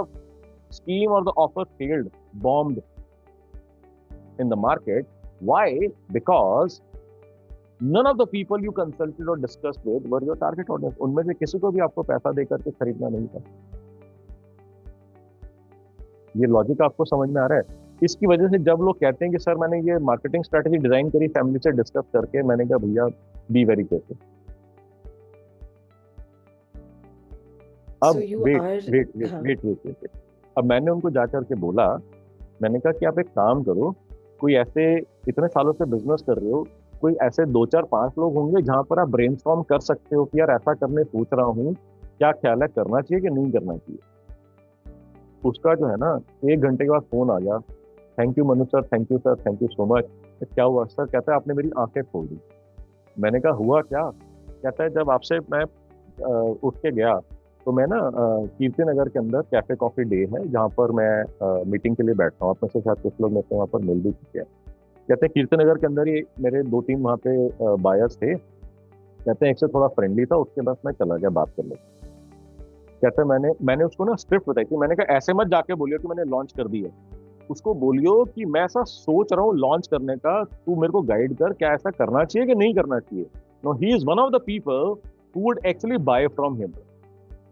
scheme or the offer failed, bombed in the market. Why? Because none of the people you consulted or discussed with were your target audience. उनमें से किसी को भी आपको पैसा देकर के खरीदना नहीं था। ये लॉजिक आपको समझ में आ रहा है? इसकी वजह से जब लोग कहते हैं कि सर मैंने ये मार्केटिंग स्ट्रेटेजी डिजाइन करी फैमिली से डिस्कस करके, मैंने कहा भैया बी वेरी केयरफुल। अब वेट, अब मैंने उनको जाकर के बोला, मैंने कहा कि आप एक काम करो, कोई ऐसे इतने सालों से बिजनेस कर रहे हो, कोई ऐसे 2 4 5 लोग होंगे जहां पर आप ब्रेनस्टॉर्म कर सकते हो कि यार ऐसा करने सोच रहा हूँ, क्या ख्याल है, करना चाहिए कि नहीं करना चाहिए? उसका जो है ना 1 घंटे के बाद फोन आ गया, thank you Manu sir, thank you sir, thank you so much. क्या हुआ सर? कहता है आपने मेरी आंखें खोल दी। मैंने कहा हुआ क्या? कहता है जब आपसे मैं उठ के गया तो मैं ना कीर्ति नगर के अंदर कैफे कॉफी डे है जहाँ पर मैं मीटिंग के लिए बैठता हूँ, आप में से शायद कुछ लोग मेरे से वहाँ पर मिल भी चुके हैं। कहते हैं कीर्ति नगर के अंदर ही मेरे 2-3 वहाँ पे बायर्स थे। कहते हैं एक से थोड़ा फ्रेंडली था, उसके बाद मैं चला गया बात करने। कहते हैं मैंने उसको ना स्क्रिप्ट बताई थी। मैंने कहा ऐसे मत जाके बोलियो कि मैंने लॉन्च कर दी है, उसको बोलियो कि मैं ऐसा सोच रहा हूँ लॉन्च करने का, तू मेरे को गाइड कर, क्या ऐसा करना चाहिए कि नहीं करना चाहिए। No, he is one of the people who would actually buy from him.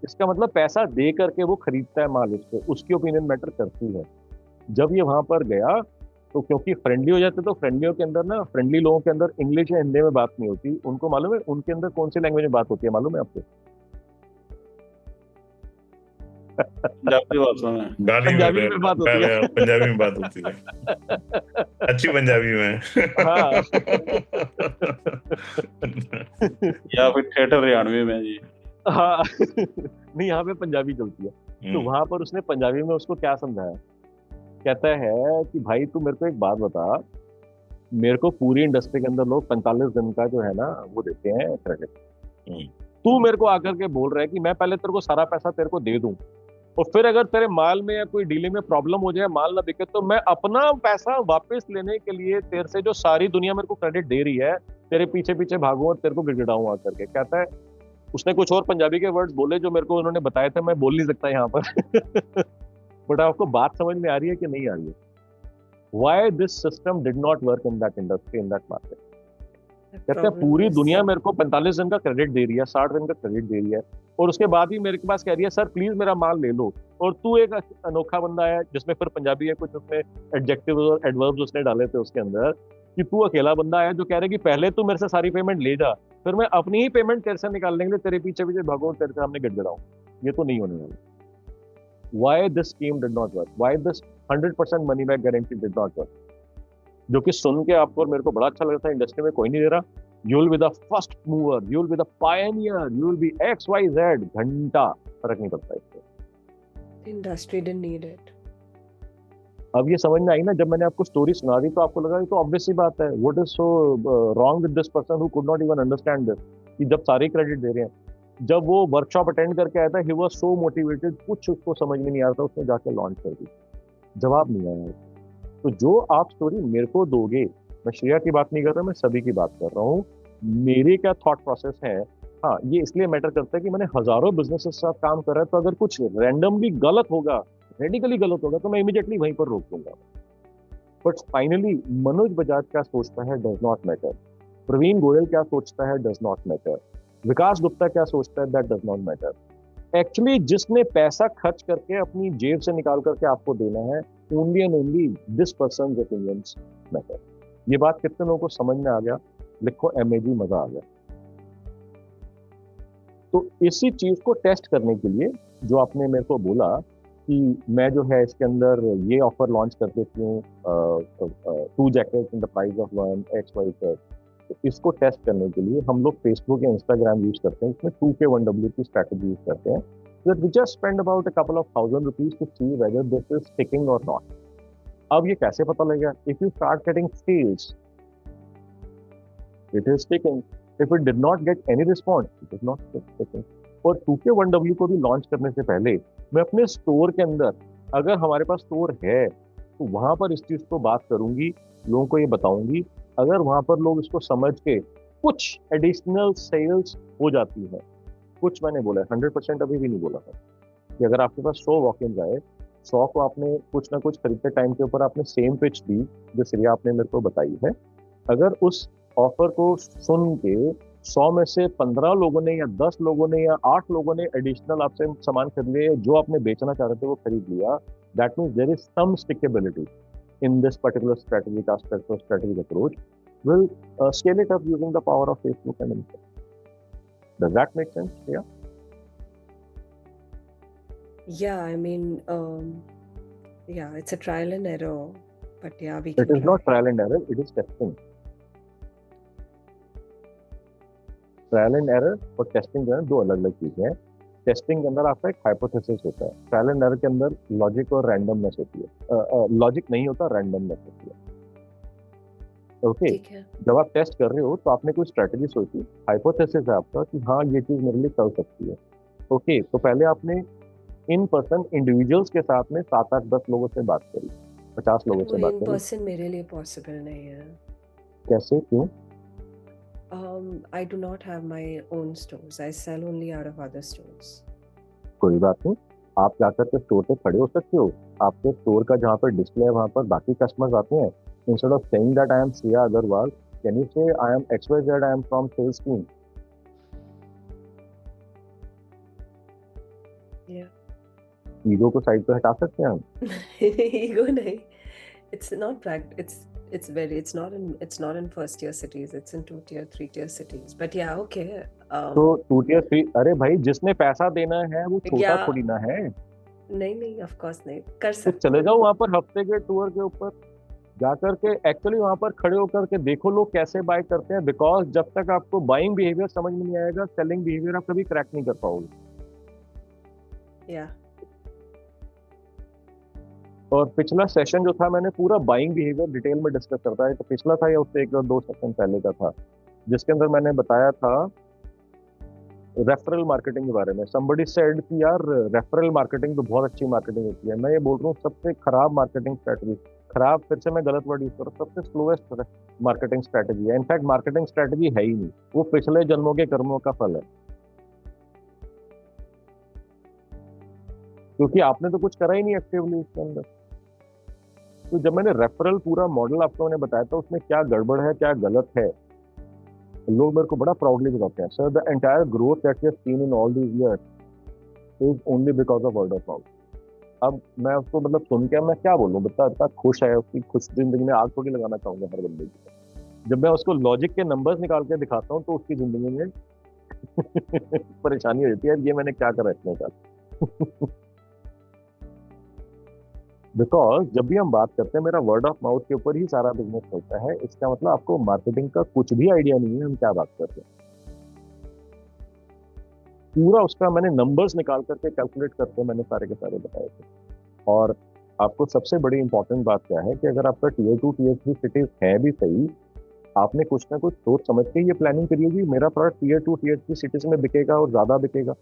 इसका मतलब पैसा दे करके वो खरीदता है माल, उसकी ओपिनियन मैटर करती है। जब ये वहां पर गया तो क्योंकि फ्रेंडली हो जाते, तो फ्रेंडलियों के अंदर ना, फ्रेंडली लोगों के अंदर इंग्लिश या हिंदी में बात नहीं होती। उनको मालूम है उनके अंदर कौन सी लैंग्वेज में बात होती है, मालूम है आपको? पंजाबी में बात होती है। पंजाबी में बात होती है, अच्छी पंजाबी में। हाँ। या फिर थिएटर हरियाणवी में जी। हाँ। नहीं, यहाँ पे पंजाबी चलती है। तो वहां पर उसने पंजाबी में उसको क्या समझाया? कहता है कि भाई तू मेरे को एक बात बता, मेरे को पूरी इंडस्ट्री के अंदर लोग 45 दिन का जो है ना वो देते हैं क्रेडिट, तू मेरे को आकर के बोल रहा है कि मैं पहले तेरे को सारा पैसा तेरे को दे दूं, और फिर अगर तेरे माल में या कोई डीलिंग में प्रॉब्लम हो जाए, माल ना बिके, तो मैं अपना पैसा वापस लेने के लिए तेरे से जो सारी दुनिया मेरे को क्रेडिट दे रही है, तेरे पीछे पीछे भागूं और तेरे को गिड़गिड़ाऊं आकर के। कहता है उसने कुछ और पंजाबी के वर्ड्स बोले जो मेरे को उन्होंने बताए थे, मैं बोल नहीं सकता यहाँ पर। बट आपको बात समझ में आ रही है कि नहीं आ रही है? Why this system did not work in that industry, in that market? कहते हैं पूरी दुनिया मेरे को 45 दिन का क्रेडिट दे रही है, 60 दिन का क्रेडिट दे रही है, और उसके बाद ही मेरे के पास कह रही है सर प्लीज मेरा माल ले लो। और तू एक अनोखा बंदा है जिसमें फिर पंजाबी है, कुछ उसमें एडजेक्टिव्स और एडवर्ब्स उसने डाले थे उसके अंदर, कि तू अकेला बंदा है जो कह रहा है कि पहले तू मेरे से सारी पेमेंट ले जा, फिर मैं अपनी ही पेमेंट तेरे से निकालने के लिए तेरे पीछे पीछे भागो, तेरे सामने गिड़गिड़ाऊं। ये तो नहीं होने वाला। Why this scheme did not work? Why this 100% money back guarantee did not work? जो कि सुन के आपको और मेरे को बड़ा अच्छा लग रहा था, इंडस्ट्री में कोई नहीं दे रहा। You will be the first mover, you will be the pioneer, you will be XYZ, घंटा फर्क नहीं पड़ता इससे। The industry didn't need it. अब ये समझ में आई ना, जब मैंने आपको स्टोरी सुना दी तो आपको लगा ये तो ऑब्वियस सी बात है। What is so wrong with this person who could not even understand this? कि जब सारे क्रेडिट दे रहे हैं, जब वो वर्कशॉप अटेंड करके आया था, ही वाज सो मोटिवेटेड, कुछ उसको समझ में नहीं आ रहा था, उसने जाकर लॉन्च कर दी, जवाब नहीं आया। तो जो आप स्टोरी मेरे को दोगे, मैं श्रेया की बात नहीं कर रहा, मैं सभी की बात कर रहा हूँ, मेरे क्या थॉट प्रोसेस है। हाँ, ये इसलिए मैटर करता है कि मैंने हजारों बिजनेस के साथ काम कर रहा है, तो अगर कुछ रैंडमली गलत होगा, रेडिकली गलत होगा, तो मैं इमीडिएटली वहीं पर रोक दूंगा। बट फाइनली मनोज बजाज क्या सोचता है does not matter, Praveen Goyal क्या सोचता है does not matter, Vikas Gupta क्या सोचता है that does not matter. Actually जिसने पैसा खर्च करके अपनी जेब से निकाल करके आपको देना है, only and only this persons opinions matter. ये बात कितने लोगों को समझ में आ गया? लिखो MAG, मजा आ गया। तो इसी चीज को टेस्ट करने के लिए जो आपने मेरे को बोला कि मैं जो है इसके अंदर ये ऑफर लॉन्च कर देती हूँ 2 jacket in the price of 1 XYZ, तो इसको टेस्ट करने के लिए हम लोग फेसबुक या इंस्टाग्राम यूज करते हैं, इसमें 2K1W की स्ट्रैटेजी यूज करते हैं, that we just spend about a couple of ₹1,000 to see whether this is sticking or not. अब ये कैसे पता लगेगा? If you start getting sales, it is sticking. If it did not get any response, it is not sticking. और 2K1W को भी launch करने से पहले मैं अपने स्टोर के अंदर, अगर हमारे पास स्टोर है तो वहां पर इस चीज को बात करूंगी, लोगों को ये बताऊंगी। अगर वहां पर लोग इसको समझ के कुछ एडिशनल सेल्स हो जाती है, कुछ मैंने बोला 100% अभी भी नहीं बोला था कि अगर आपके पास 100 वॉक-इन्स आए, 100 को आपने कुछ ना कुछ खरीदते टाइम के ऊपर आपने सेम पिच दी जो श्रेया आपने मेरे को बताई है, अगर उस ऑफर को सुन के 100 में से 15 लोगों ने या 10 लोगों ने या 8 लोगों ने एडिशनल आपसे सामान खरीद लिया, जो आपने बेचना चाह रहे थे वो खरीद लिया, that means there is some stickability in this particular strategic aspect और strategic approach. Will scale it up using the power of Facebook and Insta. Does that make sense? Yeah. Yeah, I mean, yeah, it's a trial and error, but yeah, we It can is not trial and error, it is testing. Trial and error और testing जो है दो अलग अलग चीजें हैं। Testing के अंदर आपका एक हाइपोथेसिस होता है, ट्रायल एंड एरर के अंदर लॉजिक और रैंडमनेस होती है। लॉजिक नहीं होता, रैंडमनेस होती है। ओके, जब आप टेस्ट कर रहे हो तो आपने कोई स्ट्रेटेजी सोची, हाइपोथेसिस है आपका कि हाँ ये चीज मेरे लिए चल सकती है। ओके, तो पहले आपने इन पर्सन इंडिविजुअल्स के साथ में 7, 8, 10 लोगों से बात करी, 50 लोगों से बात इन करी। पर्सन मेरे लिए पॉसिबल नहीं है। कैसे, क्यों? I do not have my own stores. I sell only out of other stores. कोई बात नहीं, आप जाकर के स्टोर पे खड़े हो सकते हो, आपके स्टोर का जहाँ पर डिस्प्ले है वहाँ पर बाकी कस्टमर्स आते हैं। Instead of saying that I am Shreya Agarwal, can you say I am XYZ, I am from sales team? Yeah. Ego को साइड पे हटा सकते हैं हम। Ego नहीं, it's not it's not in first tier cities, it's in 2 tier 3 tier cities, but yeah, okay. तो 2 tier 3, अरे भाई जिसने पैसा देना है वो छोटा Yeah. थोड़ी ना है। नहीं, of course नहीं कर तो सकते चले हो। जाओ वहाँ पर हफ्ते के टूर के ऊपर जाकर के, एक्चुअली वहाँ पर खड़े होकर के देखो लोग कैसे बाय करते हैं, बिकॉज जब तक आपको बाइंग बिहेवियर समझ में नहीं आएगा, सेलिंग बिहेवियर आप कभी क्रैक नहीं कर पाओगे। Yeah. और पिछला सेशन जो था मैंने पूरा बाइंग बिहेवियर डिटेल में डिस्कस करता है, तो पिछला था या उससे 1-2 सेशन पहले का था, जिसके अंदर मैंने बताया था रेफरल मार्केटिंग के बारे में। समबडी सेड कि यार रेफरल मार्केटिंग तो बहुत अच्छी मार्केटिंग होती है। मैं ये बोल रहा हूँ सबसे खराब मार्केटिंग स्ट्रेटजी, खराब फिर से मैं गलत वर्ड यूज कर रहा हूँ, सबसे स्लोएस्ट मार्केटिंग स्ट्रेटजी है। इनफैक्ट मार्केटिंग स्ट्रेटजी है ही नहीं, वो पिछले जन्मों के कर्मों का फल है, क्योंकि आपने तो कुछ करा ही नहीं एक्टिवली उसके अंदर। तो जब मैंने रेफरल पूरा मॉडल आपको मैंने बताया था उसमें क्या गड़बड़ है क्या गलत है, लोग मेरे को बड़ा प्राउडली बताते हैं, sir the entire growth that we have seen in all these years is only because of word of mouth. अब मैं उसको मतलब सुन के मैं क्या बोलूं, बता इतना खुश है, उसकी खुश जिंदगी में आग थोड़ी लगाना चाहूंगा हर बंदे की। जब मैं उसको लॉजिक के नंबर्स निकाल के दिखाता हूँ तो उसकी जिंदगी में परेशानी हो जाती है, ये मैंने क्या करा इतने साल। बिकॉज जब भी हम बात करते हैं मेरा वर्ड ऑफ माउथ के ऊपर ही सारा बिजनेस चलता है, इसका मतलब आपको मार्केटिंग का कुछ भी आइडिया नहीं है हम क्या बात करते हैं। पूरा उसका मैंने नंबर्स निकाल करके कैलकुलेट करके मैंने सारे के सारे बताए थे। और आपको सबसे बड़ी इंपॉर्टेंट बात क्या है कि अगर आपका टीयर 2 टीयर 3 सिटीज है भी सही, आपने कुछ ना कुछ सोच समझ के ये प्लानिंग करी होगी मेरा प्रोडक्ट टीयर 2 टीयर 3 सिटीज में बिकेगा और ज्यादा बिकेगा।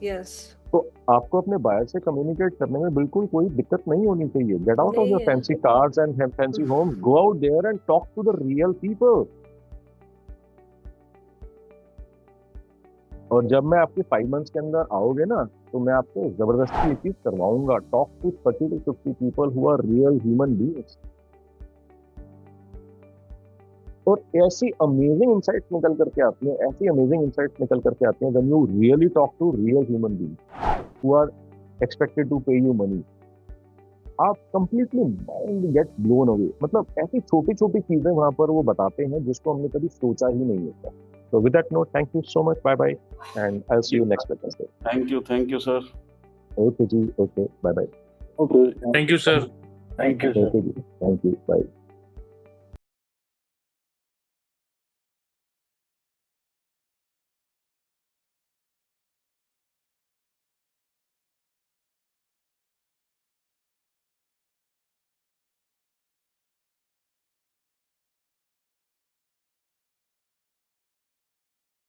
Yes. तो आपको अपने बायर से कम्युनिकेट करने में बिल्कुल कोई दिक्कत नहीं होनी चाहिए। Get out of your fancy cars and fancy homes, go out there and talk to the real people. और जब मैं आपके 5 मंथ्स के अंदर आओगे ना तो मैं आपको जबरदस्ती ये चीज करवाऊंगा, talk to 30 to 50 people who are real human beings. और ऐसी अमेजिंग इनसाइट्स निकल करके आती हैं, ऐसी अमेजिंग इनसाइट्स निकल करके आती हैं when you really talk to real human beings who are expected to pay you money. आप completely mind get blown away. मतलब ऐसी छोटी छोटी चीजें वहां पर वो बताते हैं जिसको हमने कभी सोचा ही नहीं होता। So with that note, thank you so much. Bye bye, and I'll see you next Wednesday. Thank you, sir. Okay, ji. Okay, bye bye. Okay. Thank you, sir. Thank you, sir. Okay, ji. Thank you. Bye.